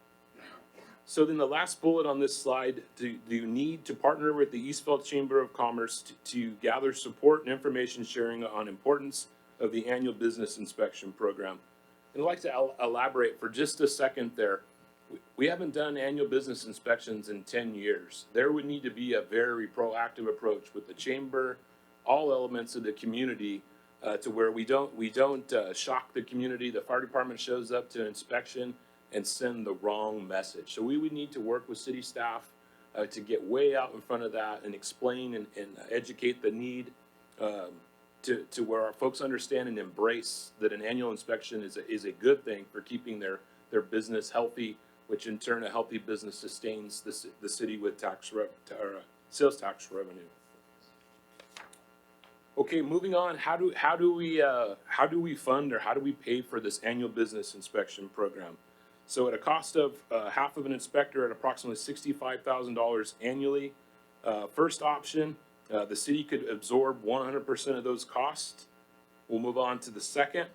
Speaker 5: So then the last bullet on this slide, do you need to partner with the Eastvale Chamber of Commerce to gather support and information sharing on importance of the annual business inspection program? And I'd like to elaborate for just a second there. We haven't done annual business inspections in 10 years. There would need to be a very proactive approach with the chamber, all elements of the community, to where we don't shock the community. The fire department shows up to inspection and send the wrong message. So we would need to work with city staff to get way out in front of that and explain and educate the need, to where our folks understand and embrace that an annual inspection is a good thing for keeping their business healthy, which in turn a healthy business sustains the city with sales tax revenue. Okay, moving on, how do we fund or how do we pay for this annual business inspection program? So at a cost of half of an inspector at approximately $65,000 annually, first option, the city could absorb 100% of those costs. We'll move on to the second,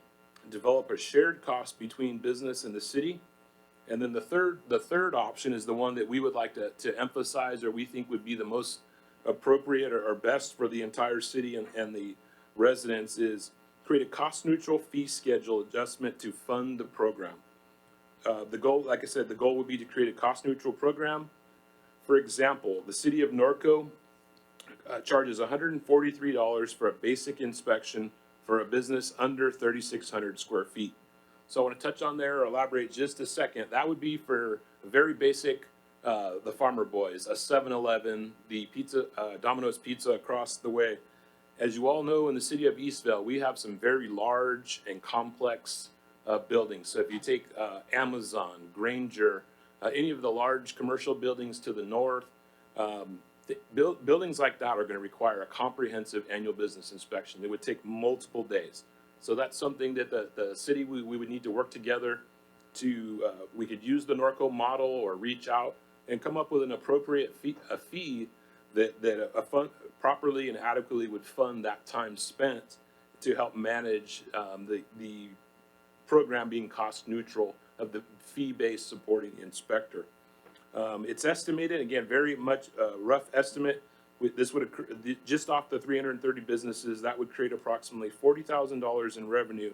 Speaker 5: develop a shared cost between business and the city. And then the third option is the one that we would like to emphasize, or we think would be the most appropriate or best for the entire city and the residents, is create a cost-neutral fee schedule adjustment to fund the program. The goal, like I said, the goal would be to create a cost-neutral program. For example, the city of Norco charges $143 for a basic inspection for a business under 3,600 square feet. So I want to touch on there or elaborate just a second. That would be for a very basic, the Farmer Boys, a 7-Eleven, the pizza, Domino's Pizza across the way. As you all know, in the city of Eastvale, we have some very large and complex buildings. So if you take Amazon, Granger, any of the large commercial buildings to the north, buildings like that are going to require a comprehensive annual business inspection. It would take multiple days. So that's something that the city, we would need to work together to, we could use the Norco model or reach out and come up with an appropriate fee that properly and adequately would fund that time spent to help manage the program being cost neutral of the fee-based supporting inspector. It's estimated, again, very much a rough estimate. This would occur, just off the 330 businesses, that would create approximately $40,000 in revenue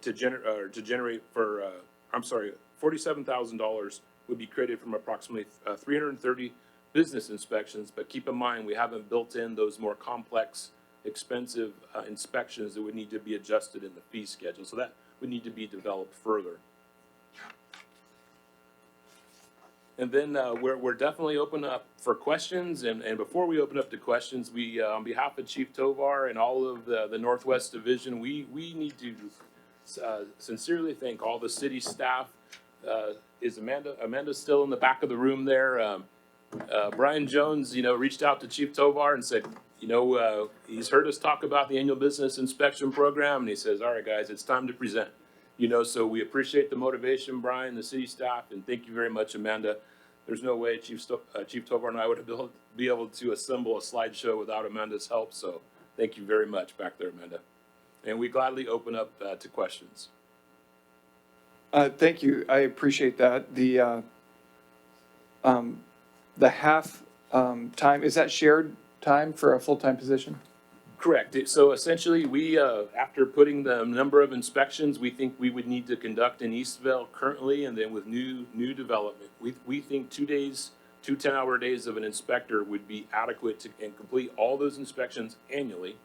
Speaker 5: to generate for, $47,000 would be created from approximately 330 business inspections. But keep in mind, we haven't built in those more complex, expensive inspections that would need to be adjusted in the fee schedule. So that would need to be developed further. And then we're definitely open up for questions. And before we open up to questions, we, on behalf of Chief Tovar and all of the Northwest Division, we need to sincerely thank all the city staff. Is Amanda's still in the back of the room there? Brian Jones, reached out to Chief Tovar and said, he's heard us talk about the annual business inspection program. And he says, all right, guys, it's time to present. So we appreciate the motivation, Brian, the city staff, and thank you very much, Amanda. There's no way Chief Tovar and I would be able to assemble a slideshow without Amanda's help. So thank you very much back there, Amanda. And we gladly open up to questions.
Speaker 1: Thank you. I appreciate that. The half time, is that shared time for a full-time position?
Speaker 5: Correct. So essentially, we, after putting the number of inspections we think we would need to conduct in Eastvale currently, and then with new development, we think 2 days, 2 10-hour days of an inspector would be adequate to and complete all those inspections annually.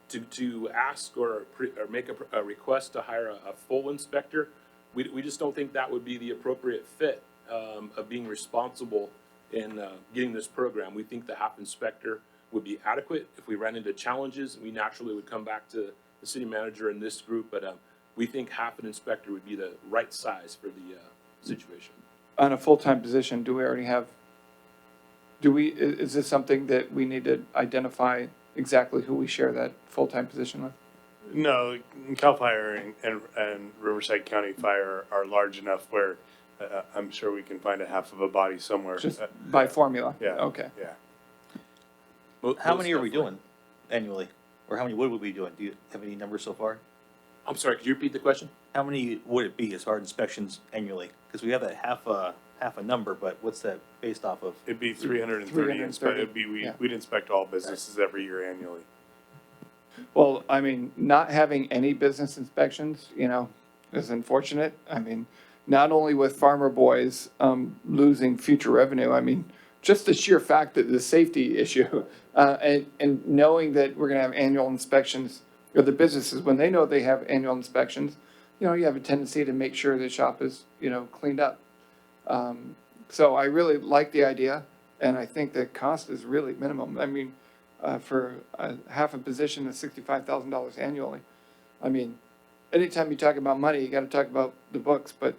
Speaker 5: To ask or make a request to hire a full inspector, we just don't think that would be the appropriate fit of being responsible in getting this program. We think the half inspector would be adequate. If we ran into challenges, we naturally would come back to the city manager in this group, but we think half an inspector would be the right size for the situation.
Speaker 1: On a full-time position, do we already have, is this something that we need to identify exactly who we share that full-time position with?
Speaker 11: No, CAL FIRE and Riverside County Fire are large enough where I'm sure we can find a half of a body somewhere.
Speaker 1: Just by formula?
Speaker 11: Yeah.
Speaker 1: Okay.
Speaker 11: Yeah.
Speaker 7: How many are we doing annually? Or how many would we be doing? Do you have any numbers so far?
Speaker 5: I'm sorry, could you repeat the question?
Speaker 7: How many would it be as far as inspections annually? Because we have that half a number, but what's that based off of?
Speaker 11: It'd be 330. We'd inspect all businesses every year annually.
Speaker 1: Well, I mean, not having any business inspections, is unfortunate. I mean, not only with Farmer Boys losing future revenue, I mean, just the sheer fact that the safety issue and knowing that we're going to have annual inspections, or the businesses, when they know they have annual inspections, you have a tendency to make sure the shop is, cleaned up. So I really like the idea. And I think the cost is really minimum. I mean, for half a position is $65,000 annually. I mean, anytime you talk about money, you gotta talk about the books, but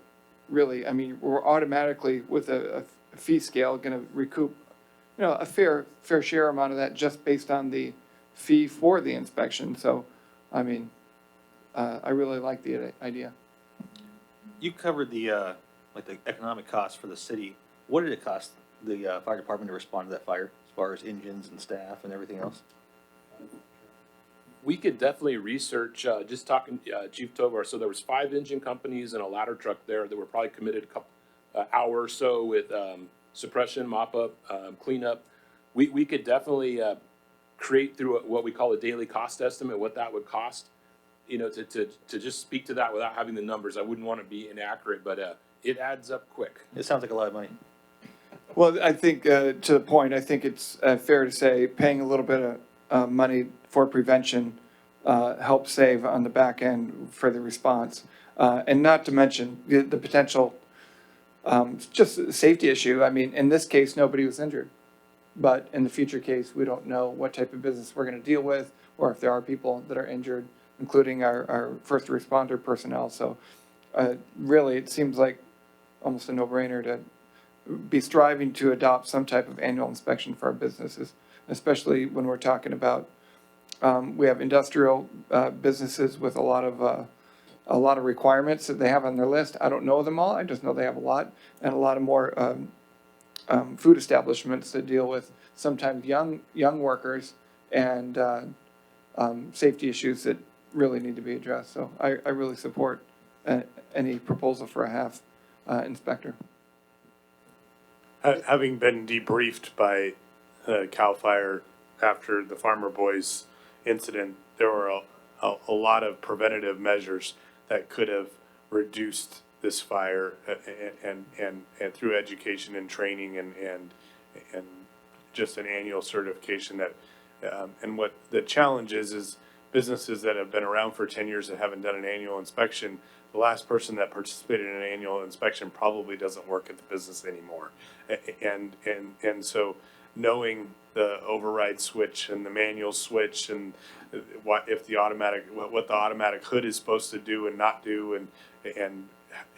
Speaker 1: really, I mean, we're automatically with a fee scale gonna recoup, a fair share amount of that just based on the fee for the inspection. So, I mean, I really like the idea.
Speaker 7: You covered the, like the economic costs for the city. What did it cost the fire department to respond to that fire, as far as engines and staff and everything else?
Speaker 5: We could definitely research, just talking, Chief Tovar, so there was 5 engine companies and a ladder truck there that were probably committed a couple, hour or so with, suppression, mop up, cleanup. We could definitely, create through what we call a daily cost estimate, what that would cost. To just speak to that without having the numbers, I wouldn't want to be inaccurate, but, it adds up quick.
Speaker 7: It sounds like a lot of money.
Speaker 1: Well, I think, to the point, I think it's fair to say paying a little bit of money for prevention helps save on the back end for the response. And not to mention the potential, just a safety issue. I mean, in this case, nobody was injured. But in the future case, we don't know what type of business we're going to deal with, or if there are people that are injured, including our first responder personnel. So really, it seems like almost a no-brainer to be striving to adopt some type of annual inspection for our businesses, especially when we're talking about, we have industrial businesses with a lot of requirements that they have on their list. I don't know them all. I just know they have a lot, and a lot of more food establishments that deal with sometimes young workers and safety issues that really need to be addressed. So I really support any proposal for a half inspector.
Speaker 11: Having been debriefed by CAL FIRE after the Farmer Boys incident, there were a lot of preventative measures that could have reduced this fire and through education and training and just an annual certification that and what the challenge is businesses that have been around for 10 years that haven't done an annual inspection, the last person that participated in an annual inspection probably doesn't work at the business anymore. And so knowing the override switch and the manual switch and what the automatic hood is supposed to do and not do and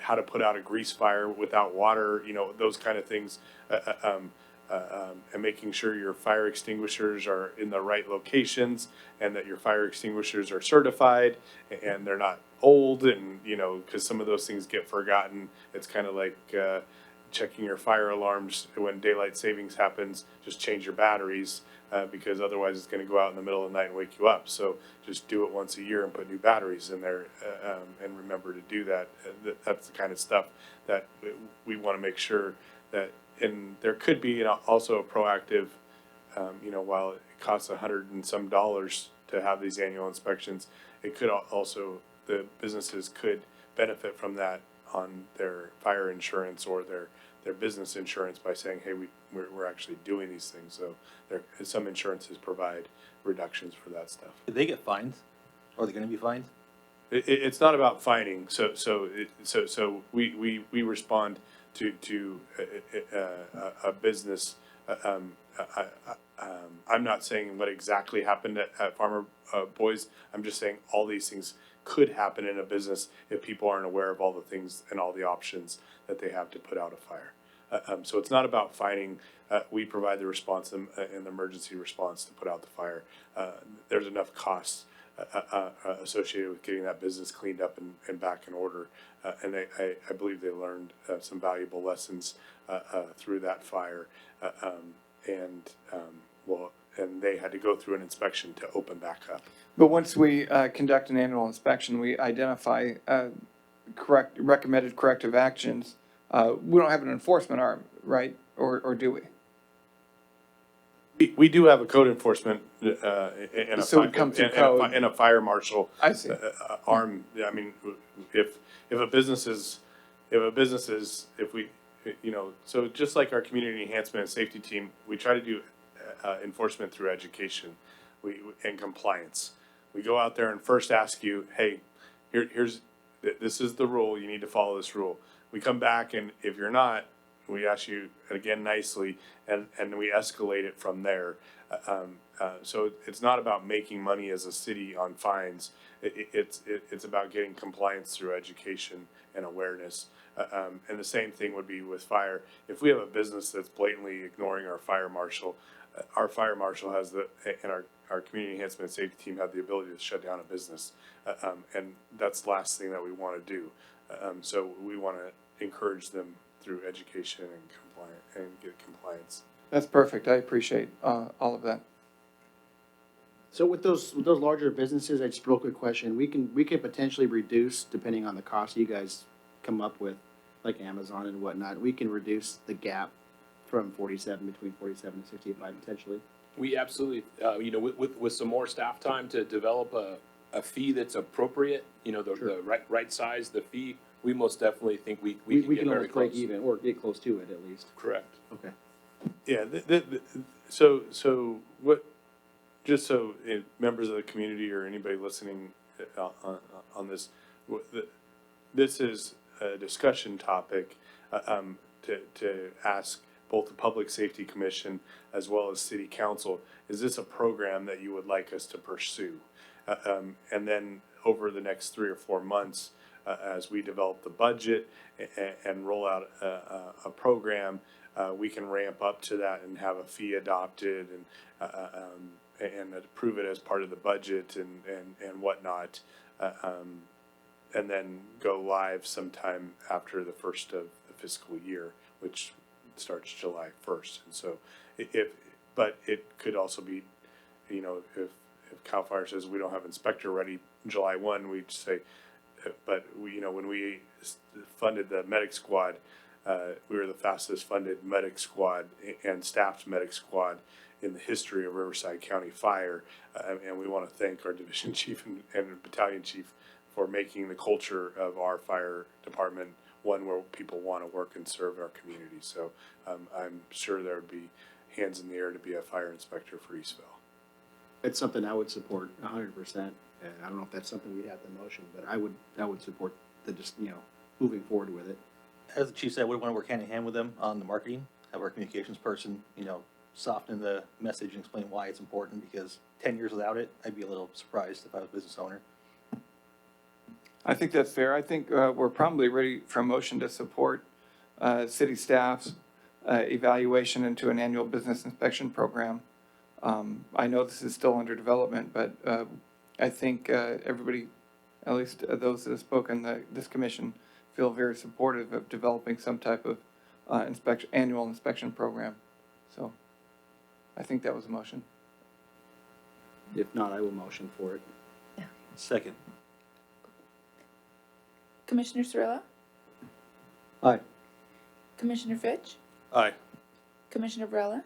Speaker 11: how to put out a grease fire without water, those kind of things, and making sure your fire extinguishers are in the right locations and that your fire extinguishers are certified and they're not old and, because some of those things get forgotten. It's kind of like checking your fire alarms when daylight savings happens, just change your batteries because otherwise it's going to go out in the middle of the night and wake you up. So just do it once a year and put new batteries in there and remember to do that. That's the kind of stuff that we want to make sure that, and there could be also a proactive, while it costs $100 and some to have these annual inspections, it could also, the businesses could benefit from that on their fire insurance or their business insurance by saying, hey, we're actually doing these things. So some insurances provide reductions for that stuff.
Speaker 7: Did they get fined? Are they going to be fined?
Speaker 11: It's not about fining. So we respond to a business. I'm not saying what exactly happened at Farmer Boys. I'm just saying all these things could happen in a business if people aren't aware of all the things and all the options that they have to put out a fire. So it's not about fighting. We provide the response and the emergency response to put out the fire. There's enough costs associated with getting that business cleaned up and back in order. And I believe they learned some valuable lessons through that fire. And they had to go through an inspection to open back up.
Speaker 1: But once we conduct an annual inspection, we identify recommended corrective actions. We don't have an enforcement arm, right? Or do we?
Speaker 11: We do have a code enforcement and a fire marshal.
Speaker 1: I see.
Speaker 11: Arm. I mean, if a business is, so just like our community enhancement and safety team, we try to do enforcement through education and compliance. We go out there and first ask you, hey, this is the rule. You need to follow this rule. We come back, and if you're not, we ask you again nicely, and we escalate it from there. So it's not about making money as a city on fines. It's about getting compliance through education and awareness. And the same thing would be with fire. If we have a business that's blatantly ignoring our fire marshal has and our community enhancement and safety team have the ability to shut down a business. And that's the last thing that we want to do. So we want to encourage them through education and get compliance.
Speaker 1: That's perfect. I appreciate all of that.
Speaker 4: So with those larger businesses, I just real quick question, we can potentially reduce, depending on the cost you guys come up with, like Amazon and whatnot, we can reduce the gap from between 47 and 65 potentially.
Speaker 5: We absolutely, with some more staff time to develop a fee that's appropriate, the right size, the fee, we most definitely think we can get
Speaker 4: can
Speaker 5: very
Speaker 4: almost break
Speaker 5: close.
Speaker 4: even or get close to it at least.
Speaker 5: Correct.
Speaker 4: Okay.
Speaker 11: Yeah, so what, just so members of the community or anybody listening on this, this is a discussion topic to ask both the Public Safety Commission as well as City Council, is this a program that you would like us to pursue? And then over the next 3 or 4 months, as we develop the budget and roll out a program, we can ramp up to that and have a fee adopted and approve it as part of the budget and whatnot. And then go live sometime after the first of the fiscal year, which starts July 1st. And so but it could also be, if CAL FIRE says we don't have inspector ready July 1, we just say, but when we funded the medic squad, we were the fastest funded medic squad and staffed medic squad in the history of Riverside County Fire. And we want to thank our division chief and battalion chief for making the culture of our fire department one where people want to work and serve our community. So I'm sure there would be hands in the air to be a fire inspector for Eastville.
Speaker 4: It's something I would support 100%. And I don't know if that's something we'd have the motion, but I would support moving forward with it.
Speaker 7: As the chief said, we want to work hand in hand with them on the marketing, have our communications person, soften the message and explain why it's important, because 10 years without it, I'd be a little surprised if I was a business owner.
Speaker 1: I think that's fair. I think we're probably ready for a motion to support city staff's evaluation into an annual business inspection program. I know this is still under development, but I think everybody, at least those that have spoken, this commission, feel very supportive of developing some type of annual inspection program. So I think that was a motion.
Speaker 4: If not, I will motion for it.
Speaker 7: Second.
Speaker 2: Commissioner Cirillo?
Speaker 4: Aye.
Speaker 2: Commissioner Fitch?
Speaker 11: Aye.
Speaker 2: Commissioner Varela?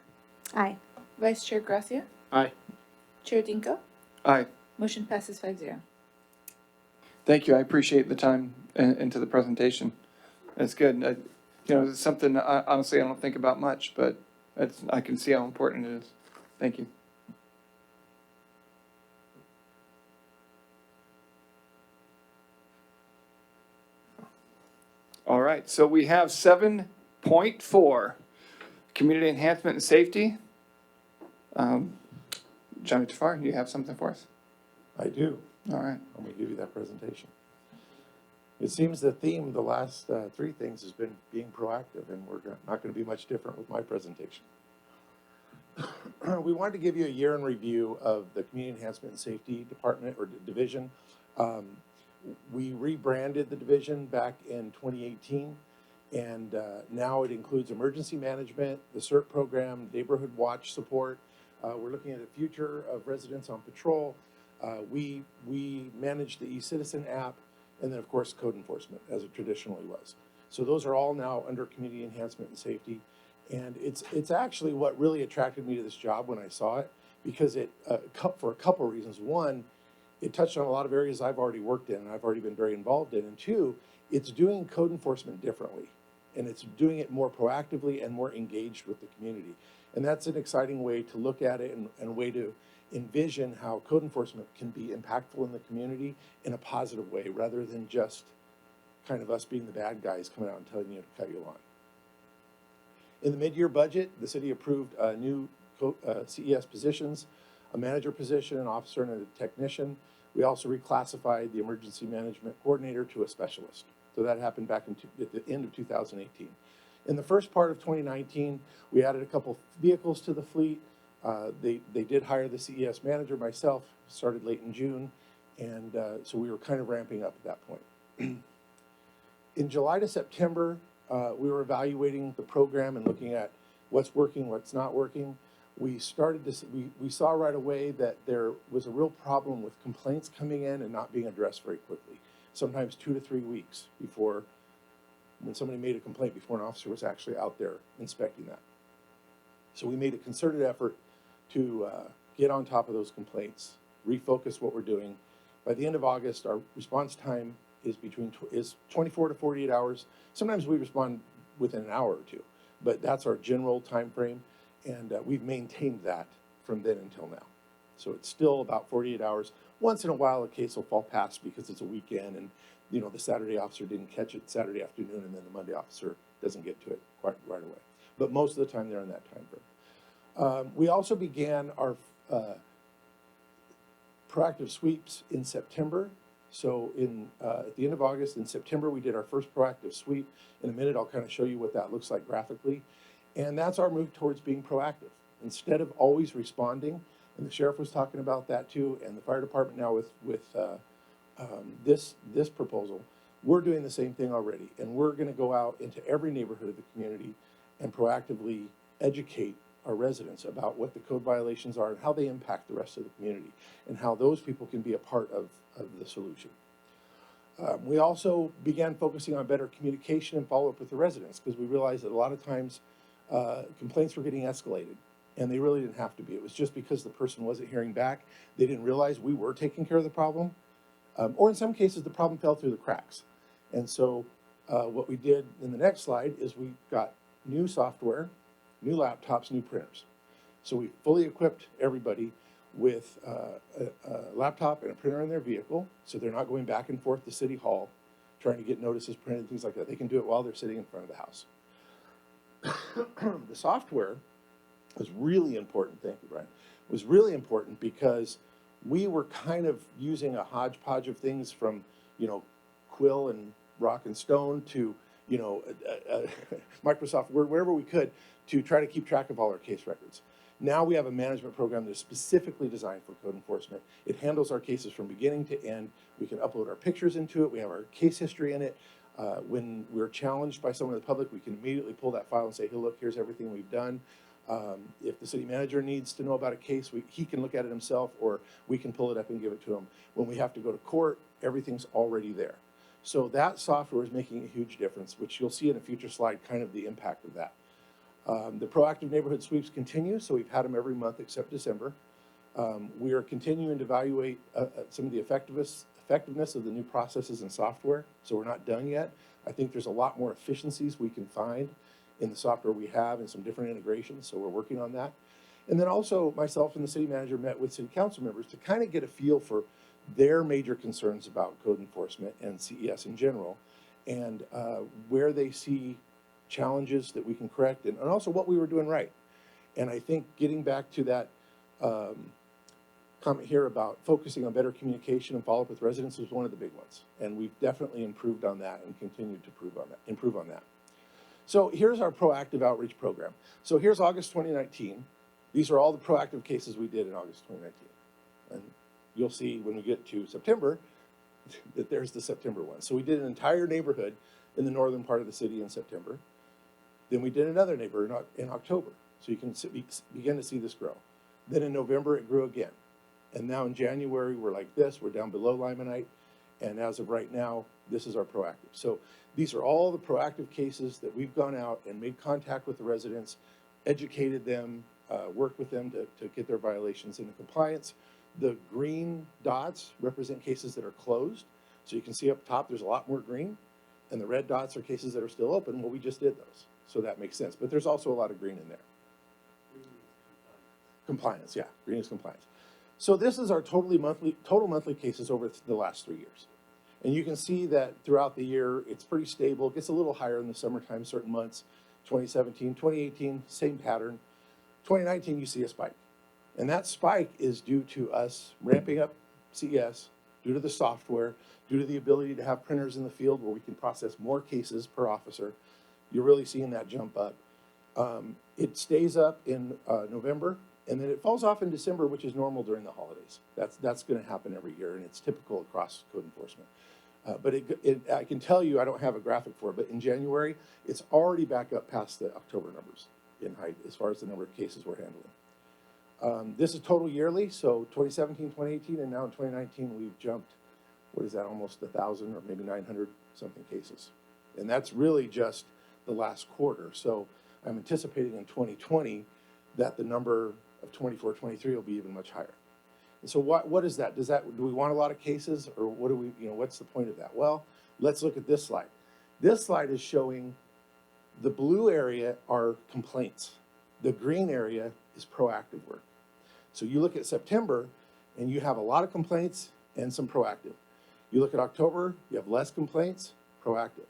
Speaker 3: Aye.
Speaker 2: Vice Chair Gracia?
Speaker 4: Aye. Chair
Speaker 2: Dinko?
Speaker 1: Aye.
Speaker 2: Motion passes 5-0.
Speaker 1: Thank you. I appreciate the time into the presentation. It's good. It's something, honestly, I don't think about much, but I can see how important it is. Thank you. All right, so we have 7.4, Community Enhancement and Safety. Johnny Tafar, you have something for us?
Speaker 9: I do.
Speaker 1: All right.
Speaker 9: I'm going to give you that presentation. It seems the theme of the last 3 things has been being proactive, and we're not going to be much different with my presentation. We wanted to give you a year in review of the Community Enhancement and Safety Department or division. We rebranded the division back in 2018, and now it includes emergency management, the CERT program, neighborhood watch support. We're looking at the future of residents on patrol. We manage the eCitizen app, and then of course code enforcement, as it traditionally was. So those are all now under Community Enhancement and Safety, and it's actually what really attracted me to this job when I saw it, because it for a couple of reasons. One, it touched on a lot of areas I've already worked in and I've already been very involved in, and 2, it's doing code enforcement differently, and it's doing it more proactively and more engaged with the community. And that's an exciting way to look at it and a way to envision how code enforcement can be impactful in the community in a positive way, rather than just kind of us being the bad guys coming out and telling you to cut your lawn. In the mid-year budget, the city approved new CES positions, a manager position, an officer, and a technician. We also reclassified the emergency management coordinator to a specialist. So that happened back at the end of 2018. In the first part of 2019, we added a couple vehicles to the fleet. They did hire the CES manager, myself, started late in June, and so we were kind of ramping up at that point. In July to September, we were evaluating the program and looking at what's working, what's not working. We started this, we saw right away that there was a real problem with complaints coming in and not being addressed very quickly. Sometimes 2 to 3 weeks before, when somebody made a complaint, before an officer was actually out there inspecting that. So we made a concerted effort to get on top of those complaints, refocus what we're doing. By the end of August, our response time is is 24 to 48 hours. Sometimes we respond within an hour or two, but that's our general time frame, and we've maintained that from then until now. So it's still about 48 hours. Once in a while, a case will fall past because it's a weekend, and you know the Saturday officer didn't catch it Saturday afternoon, and then the Monday officer doesn't get to it quite right away. But most of the time, they're in that time frame. We also began our proactive sweeps in September. So at the end of August, in September, we did our first proactive sweep. In a minute, I'll kind of show you what that looks like graphically. And that's our move towards being proactive. Instead of always responding, and the sheriff was talking about that too, and the fire department now with this proposal, we're doing the same thing already. And we're going to go out into every neighborhood of the community and proactively educate our residents about what the code violations are and how they impact the rest of the community and how those people can be a part of the solution. We also began focusing on better communication and follow-up with the residents because we realized that a lot of times complaints were getting escalated, and they really didn't have to be. It was just because the person wasn't hearing back. They didn't realize we were taking care of the problem, or in some cases the problem fell through the cracks. And so what we did in the next slide is we got new software, new laptops, new printers. So we fully equipped everybody with a laptop and a printer in their vehicle, so they're not going back and forth to City Hall trying to get notices printed, things like that. They can do it while they're sitting in front of the house. The software was really important, thank you, Brian, was really important because we were kind of using a hodgepodge of things from, you know, Quill and Rock and Stone to, you know, Microsoft Word, wherever we could, to try to keep track of all our case records. Now we have a management program that's specifically designed for code enforcement. It handles our cases from beginning to end. We can upload our pictures into it. We have our case history in it. When we're challenged by someone in the public, we can immediately pull that file and say, hey, look, here's everything we've done. If the city manager needs to know about a case, he can look at it himself, or we can pull it up and give it to him. When we have to go to court, everything's already there. So that software is making a huge difference, which you'll see in a future slide, kind of the impact of that. The proactive neighborhood sweeps continue, so we've had them every month except December. We are continuing to evaluate some of the effectiveness of the new processes and software, so we're not done yet. I think there's a lot more efficiencies we can find in the software we have and some different integrations, so we're working on that. And then also myself and the city manager met with city council members to kind of get a feel for their major concerns about code enforcement and CES in general, and where they see challenges that we can correct, and also what we were doing right. And I think getting back to that comment here about focusing on better communication and follow-up with residents was one of the big ones. And we've definitely improved on that and continued to improve on that. So here's our proactive outreach program. So here's August 2019. These are all the proactive cases we did in August 2019. And you'll see when we get to September that there's the September one. So we did an entire neighborhood in the northern part of the city in September. Then we did another neighborhood in October. So you can begin to see this grow. Then in November, it grew again. And now in January, we're like this. We're down below limonite. And as of right now, this is our proactive. So these are all the proactive cases that we've gone out and made contact with the residents, educated them, worked with them to get their violations into compliance. The green dots represent cases that are closed. So you can see up top, there's a lot more green. And the red dots are cases that are still open. Well, we just did those. So that makes sense. But there's also a lot of green in there. Compliance, yeah. Green is compliance. So this is our total monthly cases over the last 3 years. And you can see that throughout the year, it's pretty stable. It gets a little higher in the summertime, certain months. 2017, 2018, same pattern. 2019, you see a spike. And that spike is due to us ramping up CES, due to the software, due to the ability to have printers in the field where we can process more cases per officer. You're really seeing that jump up. It stays up in November, and then it falls off in December, which is normal during the holidays. That's going to happen every year, and it's typical across code enforcement. But I can tell you, I don't have a graphic for it, but in January, it's already back up past the October numbers in height as far as the number of cases we're handling. This is total yearly, so 2017, 2018, and now in 2019, we've jumped, what is that, almost 1,000 or maybe 900 something cases. And that's really just the last quarter. So I'm anticipating in 2020 that the number of 24, 23 will be even much higher. And so what is that? Do we want a lot of cases, or what do we, what's the point of that? Well, let's look at this slide. This slide is showing the blue area are complaints. The green area is proactive work. So you look at September and you have a lot of complaints and some proactive. You look at October, you have less complaints, proactive.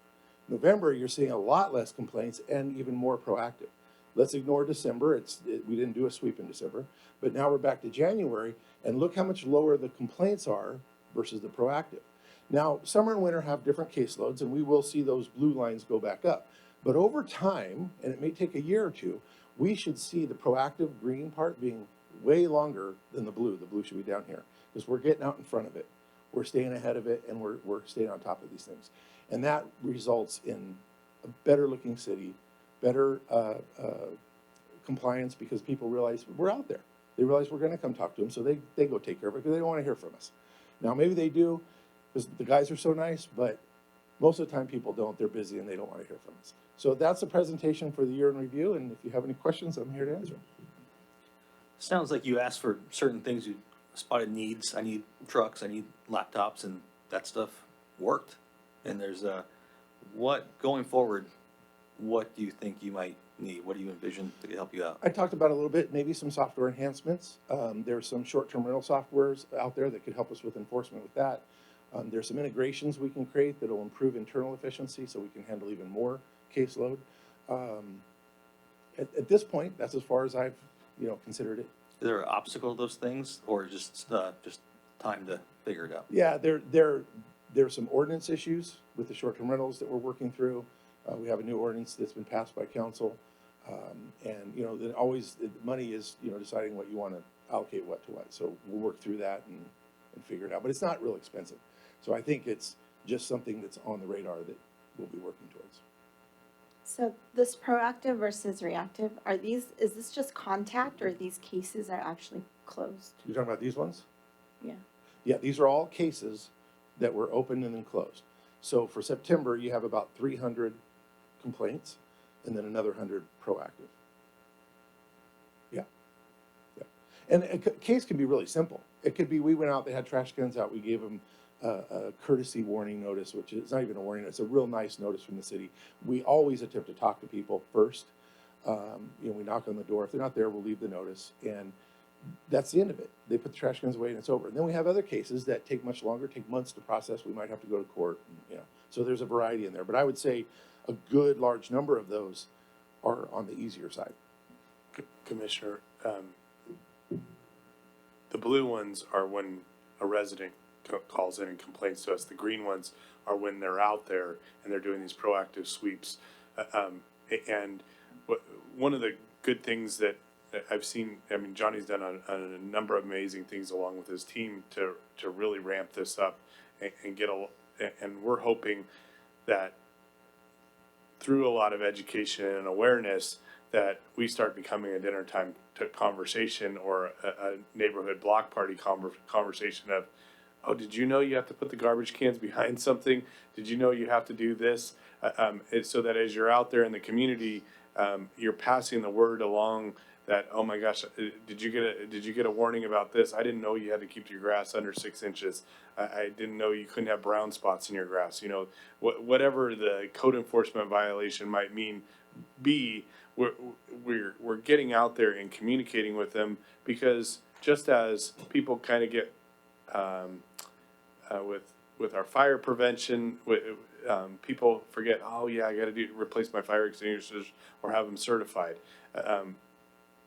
Speaker 9: November, you're seeing a lot less complaints and even more proactive. Let's ignore December. We didn't do a sweep in December, but now we're back to January, and look how much lower the complaints are versus the proactive. Now, summer and winter have different caseloads, and we will see those blue lines go back up. But over time, and it may take a year or two, we should see the proactive green part being way longer than the blue. The blue should be down here, because we're getting out in front of it. We're staying ahead of it, and we're staying on top of these things. And that results in a better looking city, better compliance, because people realize we're out there. They realize we're going to come talk to them, so they go take care of it because they don't want to hear from us. Now, maybe they do because the guys are so nice, but most of the time people don't. They're busy and they don't want to hear from us. So that's the presentation for the year in review, and if you have any questions, I'm here to answer them.
Speaker 7: Sounds like you asked for certain things, you spotted needs. I need trucks, I need laptops, and that stuff worked. And there's going forward, what do you think you might need? What do you envision to help you out?
Speaker 9: I talked about a little bit, maybe some software enhancements. There's some short-term rental softwares out there that could help us with enforcement with that. There's some integrations we can create that will improve internal efficiency so we can handle even more caseload. At this point, that's as far as I've considered it.
Speaker 7: Is there an obstacle to those things, or just time to figure it out?
Speaker 9: Yeah, there's some ordinance issues with the short-term rentals that we're working through. We have a new ordinance that's been passed by council. And, then always, money is, deciding what you want to allocate what to what. So we'll work through that and figure it out. But it's not real expensive. So I think it's just something that's on the radar that we'll be working towards.
Speaker 3: So this proactive versus reactive, is this just contact, or these cases are actually closed?
Speaker 9: You're talking about these ones?
Speaker 3: Yeah.
Speaker 9: Yeah, these are all cases that were opened and then closed. So for September, you have about 300 complaints and then another 100 proactive. Yeah. And a case can be really simple. It could be we went out, they had trash cans out, we gave them a courtesy warning notice, which is not even a warning, it's a real nice notice from the city. We always attempt to talk to people first. We knock on the door. If they're not there, we'll leave the notice. And that's the end of it. They put the trash cans away and it's over. And then we have other cases that take much longer, take months to process. We might have to go to court. So there's a variety in there. But I would say a good large number of those are on the easier side.
Speaker 11: Commissioner, the blue ones are when a resident calls in and complains to us. The green ones are when they're out there and they're doing these proactive sweeps. And one of the good things that I've seen, Johnny's done a number of amazing things along with his team to really ramp this up and and we're hoping that through a lot of education and awareness that we start becoming a dinner time conversation or a neighborhood block party conversation of, oh, did you know you have to put the garbage cans behind something? Did you know you have to do this? So that as you're out there in the community, you're passing the word along that, oh my gosh, did you get a warning about this? I didn't know you had to keep your grass under 6 inches. I didn't know you couldn't have brown spots in your grass. Whatever the code enforcement violation might be, we're getting out there and communicating with them, because just as people kind of get with our fire prevention, people forget, oh yeah, I gotta replace my fire extinguishers or have them certified.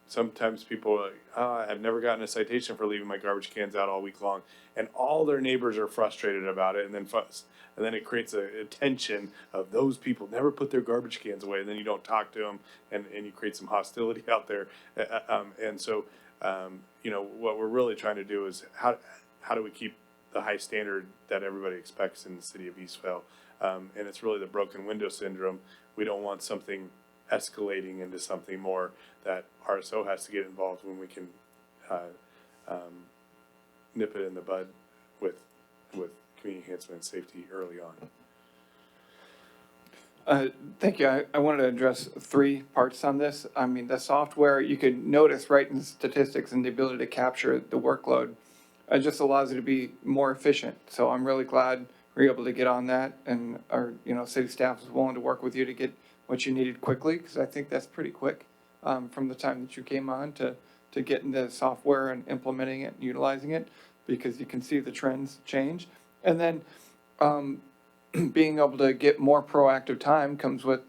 Speaker 11: Sometimes people are like, oh, I've never gotten a citation for leaving my garbage cans out all week long. And all their neighbors are frustrated about it and then fuss. And then it creates a tension of those people never put their garbage cans away. And then you don't talk to them and you create some hostility out there. And so, you know, what we're really trying to do is how do we keep the high standard that everybody expects in the city of Eastvale? And it's really the broken window syndrome. We don't want something escalating into something more that RSO has to get involved when we can nip it in the bud with community enhancement and safety early on.
Speaker 1: Thank you. I wanted to address 3 parts on this. I mean, the software, you could notice right in the statistics and the ability to capture the workload, it just allows you to be more efficient. So I'm really glad we're able to get on that, and our, you know, city staff is willing to work with you to get what you needed quickly, because I think that's pretty quick from the time that you came on to getting the software and implementing it and utilizing it, because you can see the trends change. And then being able to get more proactive time comes with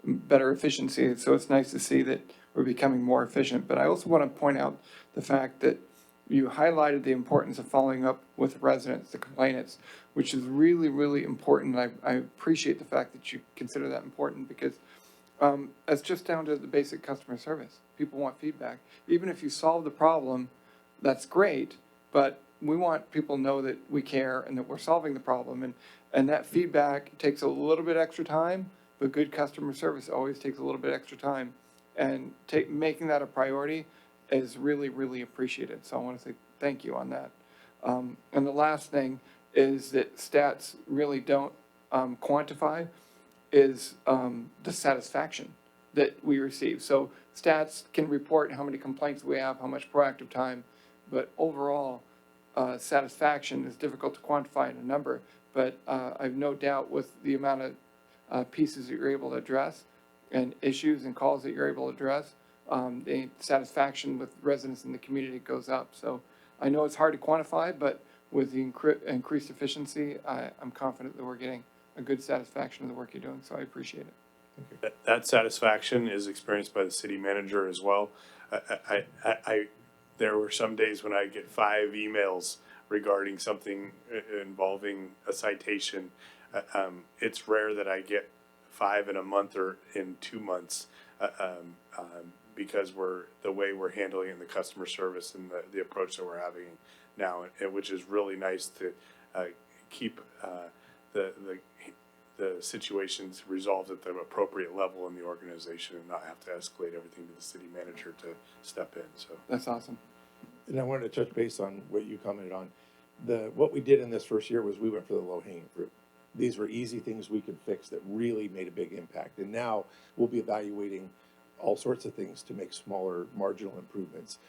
Speaker 1: better efficiency. So it's nice to see that we're becoming more efficient. But I also want to point out the fact that you highlighted the importance of following up with residents, the complainants, which is really, really important. I appreciate the fact that you consider that important, because it's just down to the basic customer service. People want feedback. Even if you solve the problem, that's great, but we want people to know that we care and that we're solving the problem. And that feedback takes a little bit extra time, but good customer service always takes a little bit extra time. And making that a priority is really, really appreciated. So I want to say thank you on that. And the last thing is that stats really don't quantify is the satisfaction that we receive. So stats can report how many complaints we have, how much proactive time, but overall satisfaction is difficult to quantify in a number. But I've no doubt with the amount of pieces that you're able to address and issues and calls that you're able to address, the satisfaction with residents in the community goes up. So I know it's hard to quantify, but with the increased efficiency, I'm confident that we're getting a good satisfaction of the work you're doing. So I appreciate it.
Speaker 11: That satisfaction is experienced by the city manager as well. There were some days when I get 5 emails regarding something involving a citation. It's rare that I get 5 in a month or in 2 months, because the way we're handling it in the customer service and the approach that we're having now, which is really nice to keep the situations resolved at the appropriate level in the organization and not have to escalate everything to the city manager to step in. So
Speaker 1: that's awesome.
Speaker 9: And I wanted to touch base on what you commented on. What we did in this first year was we went for the low-hanging fruit. These were easy things we could fix that really made a big impact. And now we'll be evaluating all sorts of things to make smaller marginal improvements.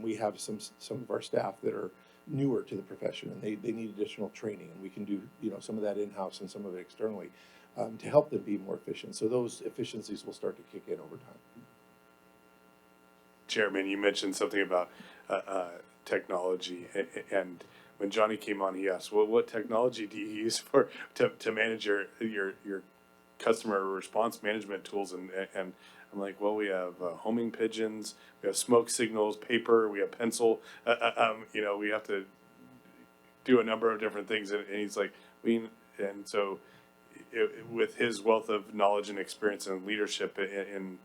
Speaker 9: We have some of our staff that are newer to the profession, and they need additional training, and we can do, you know, some of that in-house and some of it externally to help them be more efficient. So those efficiencies will start to kick in over time.
Speaker 11: Chairman, you mentioned something about technology, and when Johnny came on, he asked, "Well, what technology do you use to manage your customer response management tools?" And I'm like, "Well, we have homing pigeons, we have smoke signals, paper, we have pencil. You know, we have to do a number of different things." And he's like, so with his wealth of knowledge and experience and leadership in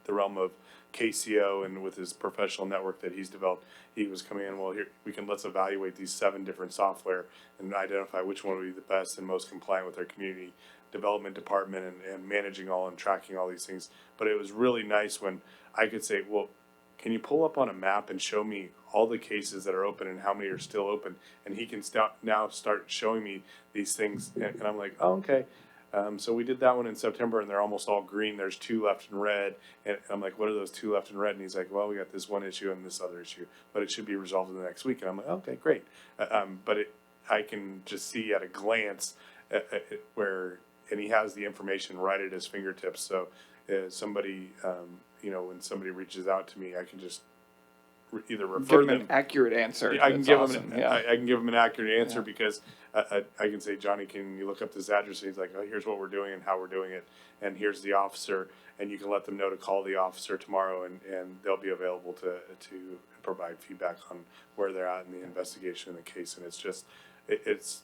Speaker 11: the realm of KCO and with his professional network that he's developed, he was coming in, well, here, let's evaluate these 7 different software and identify which one would be the best and most compliant with our community development department and managing all and tracking all these things. But it was really nice when I could say, well, can you pull up on a map and show me all the cases that are open and how many are still open? And he can now start showing me these things. And I'm like, oh, okay. So we did that one in September, and they're almost all green. There's 2 left in red. And I'm like, what are those 2 left in red? And he's like, well, we got this one issue and this other issue, but it should be resolved in the next week. And I'm like, okay, great. But I can just see at a glance and he has the information right at his fingertips. So somebody, you know, when somebody reaches out to me, I can just either refer
Speaker 1: Give them
Speaker 11: them.
Speaker 1: an accurate answer.
Speaker 11: I can
Speaker 1: That's
Speaker 11: give
Speaker 1: awesome.
Speaker 11: them,
Speaker 1: Yeah.
Speaker 11: I can give them an accurate answer
Speaker 1: Yeah.
Speaker 11: because I can say, Johnny, can you look up this address? And he's like, oh, here's what we're doing and how we're doing it. And here's the officer. And you can let them know to call the officer tomorrow and they'll be available to provide feedback on where they're at in the investigation in the case. And it's just, it's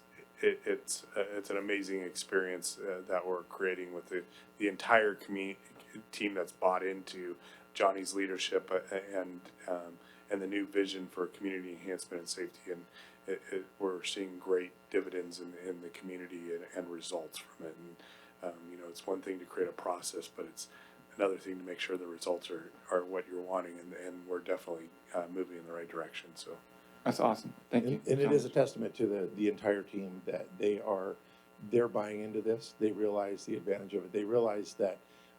Speaker 11: an amazing experience that we're creating with the entire community team that's bought into Johnny's leadership and the new vision for community enhancement and safety. And we're seeing great dividends in the community and results from it. And, it's one thing to create a process, but it's another thing to make sure the results are what you're wanting. And we're definitely moving in the right direction. So
Speaker 1: That's awesome. Thank you.
Speaker 9: And it is a testament to the entire team that they're buying into this. They realize the advantage of it. They realize that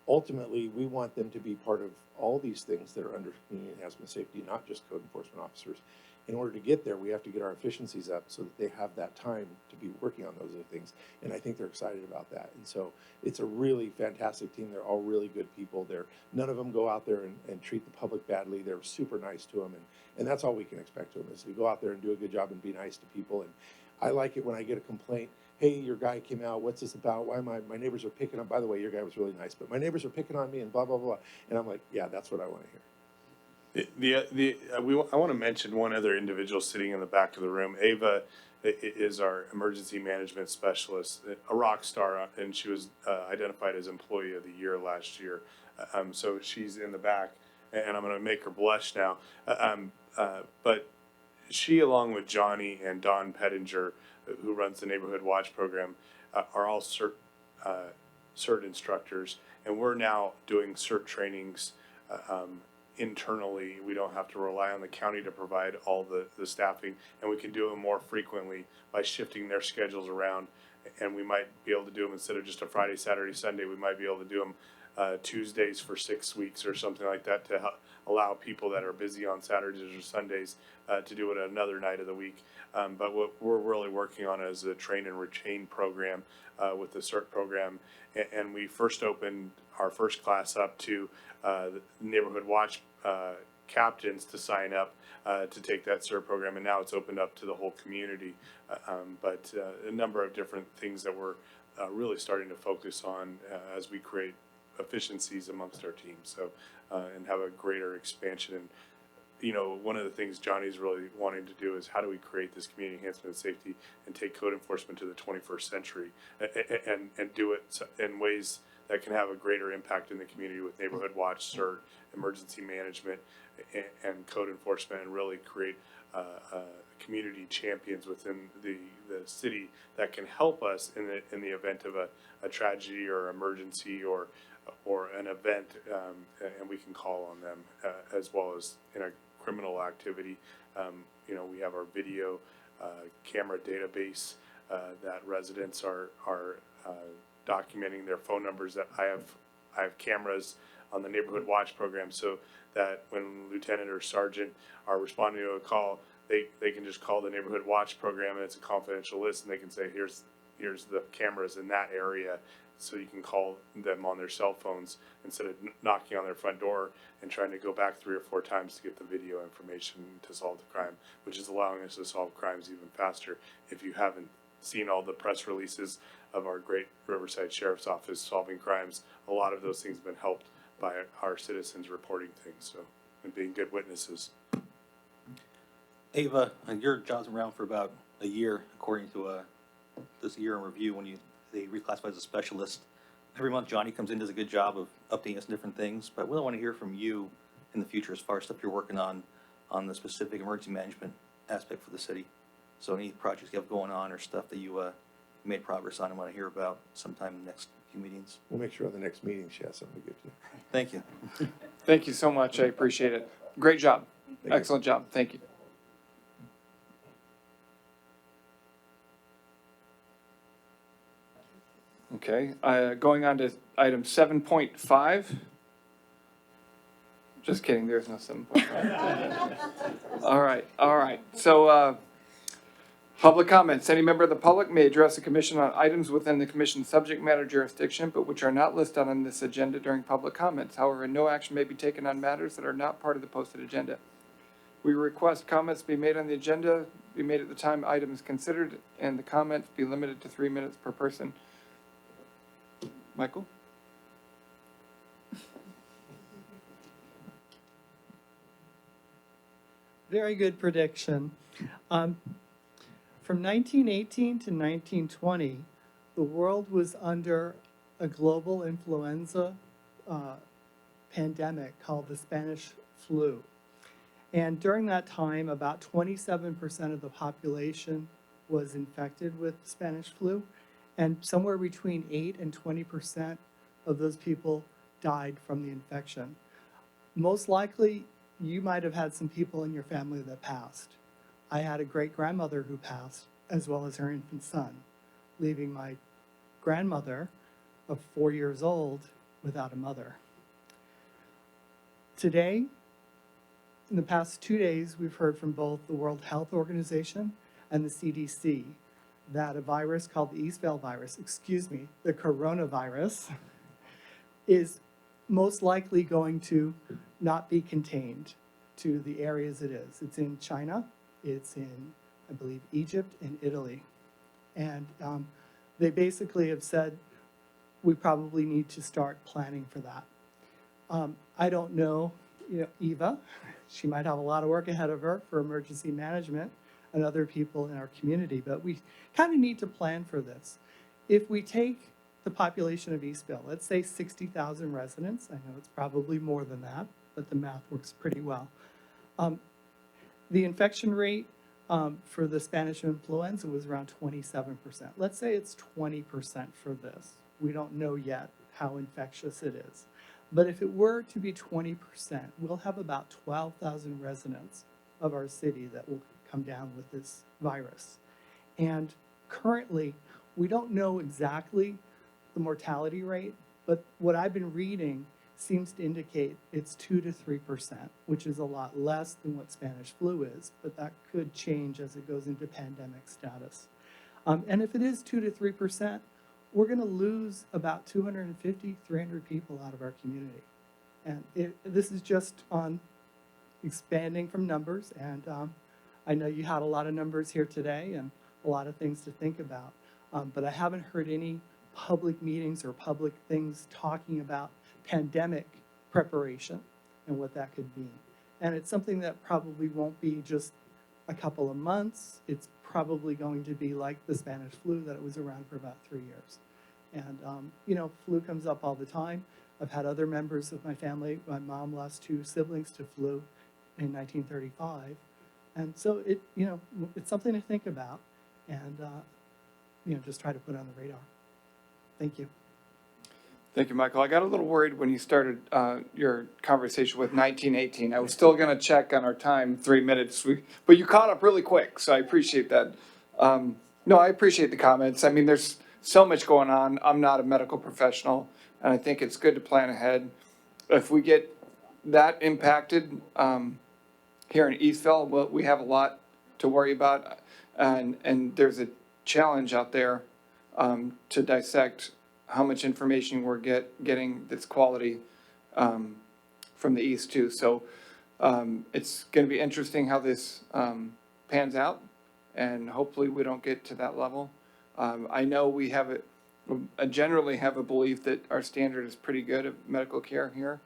Speaker 9: ultimately we want them to be part of all these things that are under community enhancement safety, not just code enforcement officers. In order to get there, we have to get our efficiencies up so that they have that time to be working on those other things. And I think they're excited about that. And so it's a really fantastic team. They're all really good people. None of them go out there and treat the public badly. They're super nice to them. And that's all we can expect of them is to go out there and do a good job and be nice to people. And I like it when I get a complaint. Hey, your guy came out. What's this about? Why my neighbors are picking on, by the way, your guy was really nice, but my neighbors are picking on me and blah, blah, blah. And I'm like, yeah, that's what I want to hear.
Speaker 11: I want to mention one other individual sitting in the back of the room. Ava is our emergency management specialist, a rock star, and she was identified as Employee of the Year last year. So she's in the back, and I'm going to make her blush now. But she, along with Johnny and Don Pettinger, who runs the Neighborhood Watch program, are all CERT instructors, and we're now doing CERT trainings internally. We don't have to rely on the county to provide all the staffing, and we can do them more frequently by shifting their schedules around. And we might be able to do them instead of just a Friday, Saturday, Sunday. We might be able to do them Tuesdays for 6 weeks or something like that to allow people that are busy on Saturdays or Sundays to do it another night of the week. But what we're really working on is a train and retain program with the CERT program. And we first opened our first class up to the Neighborhood Watch captains to sign up to take that CERT program, and now it's opened up to the whole community. But a number of different things that we're really starting to focus on as we create efficiencies amongst our team. So and have a greater expansion. And one of the things Johnny's really wanting to do is how do we create this community enhancement and safety and take code enforcement to the 21st century and do it in ways that can have a greater impact in the community with Neighborhood Watch, CERT, emergency management, and code enforcement, and really create community champions within the city that can help us in the event of a tragedy or emergency or an event, and we can call on them as well as in a criminal activity. We have our video camera database that residents are documenting their phone numbers. That I have cameras on the Neighborhood Watch program so that when lieutenant or sergeant are responding to a call, they can just call the Neighborhood Watch program, and it's a confidential list, and they can say, here's the cameras in that area, so you can call them on their cell phones instead of knocking on their front door and trying to go back 3 or 4 times to get the video information to solve the crime, which is allowing us to solve crimes even faster. If you haven't seen all the press releases of our great Riverside Sheriff's Office solving crimes, a lot of those things have been helped by our citizens reporting things, so, and being good witnesses.
Speaker 7: Ava, your job's been around for about a year, according to this year in review when they reclassified as a specialist. Every month, Johnny comes in, does a good job of updating us on different things, but we want to hear from you in the future as far as stuff you're working on the specific emergency management aspect for the city. So any projects you have going on or stuff that you made progress on and want to hear about sometime in the next few meetings.
Speaker 9: We'll make sure on the next meeting she has something to give to you.
Speaker 7: Thank you.
Speaker 1: Thank you so much. I appreciate it. Great job. Excellent job. Thank you. Okay, going on to item 7.5. Just kidding, there's no 7.5. All right. So, public comments. Any member of the public may address the commission on items within the commission's subject matter jurisdiction, but which are not listed on this agenda during public comments. However, no action may be taken on matters that are not part of the posted agenda. We request comments be made on the agenda, be made at the time item is considered, and the comments be limited to 3 minutes per person. Michael?
Speaker 19: Very good prediction. From 1918 to 1920, the world was under a global influenza pandemic called the Spanish flu. And during that time, about 27% of the population was infected with Spanish flu, and somewhere between 8 and 20% of those people died from the infection. Most likely, you might have had some people in your family that passed. I had a great-grandmother who passed, as well as her infant son, leaving my grandmother of 4 years old without a mother. Today, in the past 2 days, we've heard from both the World Health Organization and the CDC that a virus called the Eastvale virus, the coronavirus, is most likely going to not be contained to the areas it is. It's in China, it's in, I believe, Egypt and Italy. And they basically have said, we probably need to start planning for that. I don't know, Eva, she might have a lot of work ahead of her for emergency management and other people in our community, but we kind of need to plan for this. If we take the population of Eastville, let's say 60,000 residents, I know it's probably more than that, but the math works pretty well. The infection rate for the Spanish influenza was around 27%. Let's say it's 20% for this. We don't know yet how infectious it is. But if it were to be 20%, we'll have about 12,000 residents of our city that will come down with this virus. And currently, we don't know exactly the mortality rate, but what I've been reading seems to indicate it's 2 to 3%, which is a lot less than what Spanish flu is, but that could change as it goes into pandemic status. And if it is 2 to 3%, we're going to lose about 250, 300 people out of our community. And this is just on expanding from numbers, and I know you had a lot of numbers here today and a lot of things to think about, but I haven't heard any public meetings or public things talking about pandemic preparation and what that could mean. And it's something that probably won't be just a couple of months. It's probably going to be like the Spanish flu, that it was around for about 3 years. And, flu comes up all the time. I've had other members of my family. My mom lost 2 siblings to flu in 1935. And so it's something to think about and, just try to put on the radar. Thank you.
Speaker 1: Thank you, Michael. I got a little worried when you started your conversation with 1918. I was still going to check on our time, 3 minutes, but you caught up really quick, so I appreciate that. No, I appreciate the comments. I mean, there's so much going on. I'm not a medical professional, and I think it's good to plan ahead. If we get that impacted here in Eastville, we have a lot to worry about, and there's a challenge out there to dissect how much information we're getting that's quality from the East too. So it's going to be interesting how this pans out, and hopefully we don't get to that level. I know we generally have a belief that our standard is pretty good of medical care here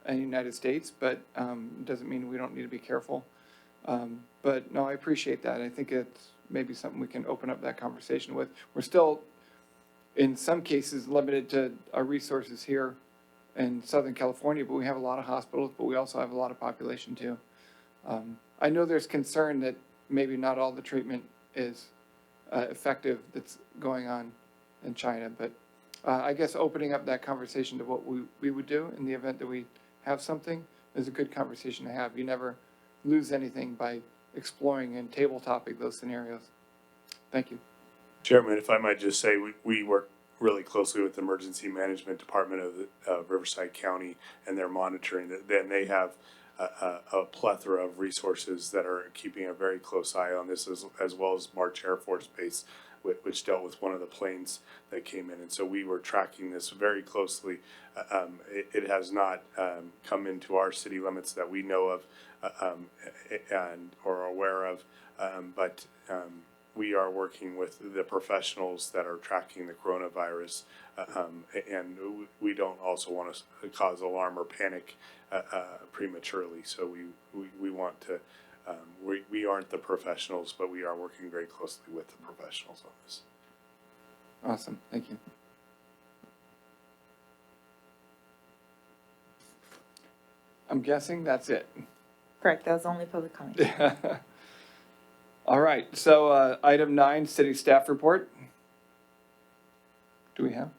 Speaker 1: in the United States, but it doesn't mean we don't need to be careful. But no, I appreciate that. I think it's maybe something we can open up that conversation with. We're still, in some cases, limited to our resources here in Southern California, but we have a lot of hospitals, but we also have a lot of population too. I know there's concern that maybe not all the treatment is effective that's going on in China, but I guess opening up that conversation to what we would do in the event that we have something is a good conversation to have. You never lose anything by exploring and table-topping those scenarios. Thank you.
Speaker 11: Chairman, if I might just say, we work really closely with the Emergency Management Department of Riverside County and their monitoring. Then they have a plethora of resources that are keeping a very close eye on this, as well as March Air Force Base, which dealt with one of the planes that came in. And so we were tracking this very closely. It has not come into our city limits that we know of, or aware of. But we are working with the professionals that are tracking the coronavirus. And we don't also want to cause alarm or panic prematurely. So we want to, we aren't the professionals, but we are working very closely with the professionals on this.
Speaker 1: Awesome, thank you. I'm guessing that's it.
Speaker 2: Correct, that was the only public comment.
Speaker 1: All right, so item 9, city staff report. Do we have?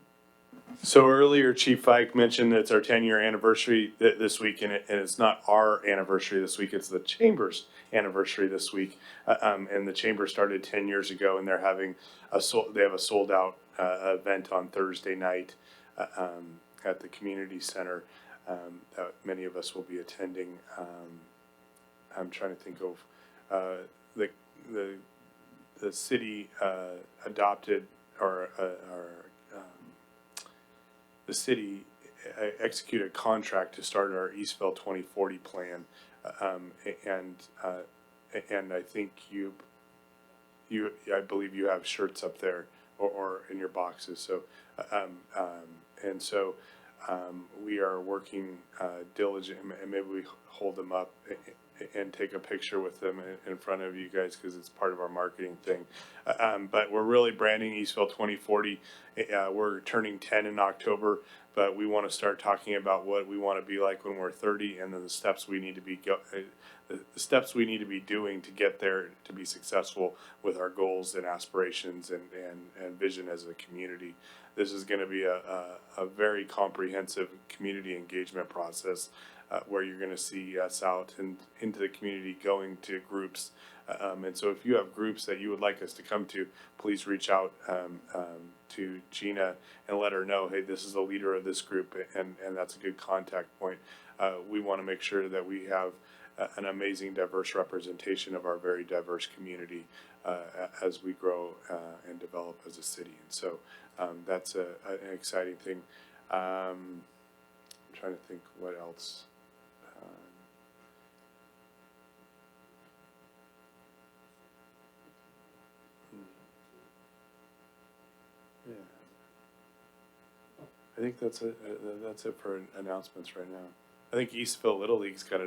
Speaker 11: So earlier, Chief Fike mentioned that it's our 10-year anniversary this week, and it's not our anniversary this week, it's the Chamber's anniversary this week. And the Chamber started 10 years ago, and they're having they have a sold-out event on Thursday night at the community center that many of us will be attending. I'm trying to think of the city adopted or the city executed a contract to start our Eastville 2040 plan, and I think I believe you have shirts up there or in your boxes. So we are working diligently, and maybe we hold them up and take a picture with them in front of you guys because it's part of our marketing thing. But we're really branding Eastville 2040. We're turning 10 in October, but we want to start talking about what we want to be like when we're 30, and then the steps we need to be the steps we need to be doing to get there to be successful with our goals and aspirations and vision as a community. This is going to be a very comprehensive community engagement process where you're going to see us out and into the community, going to groups. And so if you have groups that you would like us to come to, please reach out to Gina and let her know, hey, this is the leader of this group, and that's a good contact point. We want to make sure that we have an amazing, diverse representation of our very diverse community as we grow and develop as a city. And so that's an exciting thing. I'm trying to think what else. Yeah. I think that's it for announcements right now. I think Eastville Little League's got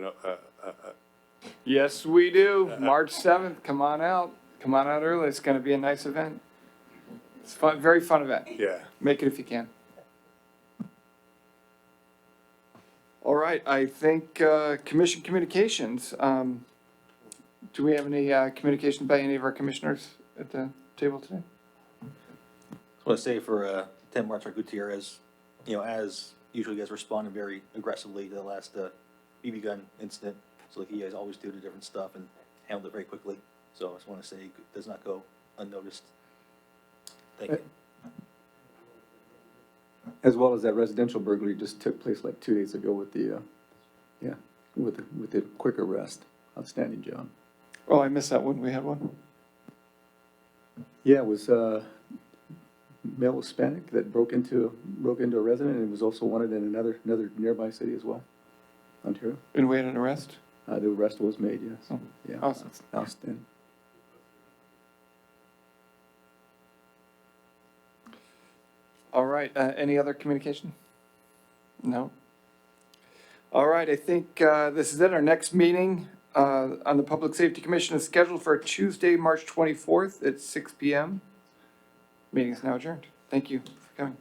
Speaker 1: Yes, we do. March 7th, come on out. Come on out early. It's going to be a nice event. It's fun, very fun event.
Speaker 11: Yeah.
Speaker 1: Make it if you can. All right, I think commission communications. Do we have any communication by any of our commissioners at the table today?
Speaker 7: I just want to say for Lieutenant Marshal Gutierrez, as usually you guys responded very aggressively to the last BB gun incident. So like you guys always do the different stuff and handled it very quickly. So I just want to say it does not go unnoticed. Thank you.
Speaker 15: As well as that residential burglary just took place like 2 days ago with the, with the quick arrest. Outstanding job.
Speaker 1: Oh, I missed that one. We had one.
Speaker 15: Yeah, it was male Hispanic that broke into a resident and was also wanted in another nearby city as well, Ontario.
Speaker 1: And we had an arrest?
Speaker 15: The arrest was made, yes.
Speaker 1: Oh,
Speaker 15: yeah,
Speaker 1: awesome.
Speaker 15: Outstanding.
Speaker 1: All right, any other communication? No? All right, I think this is it. Our next meeting on the Public Safety Commission is scheduled for Tuesday, March 24th at 6 p.m. Meeting is now adjourned. Thank you for coming.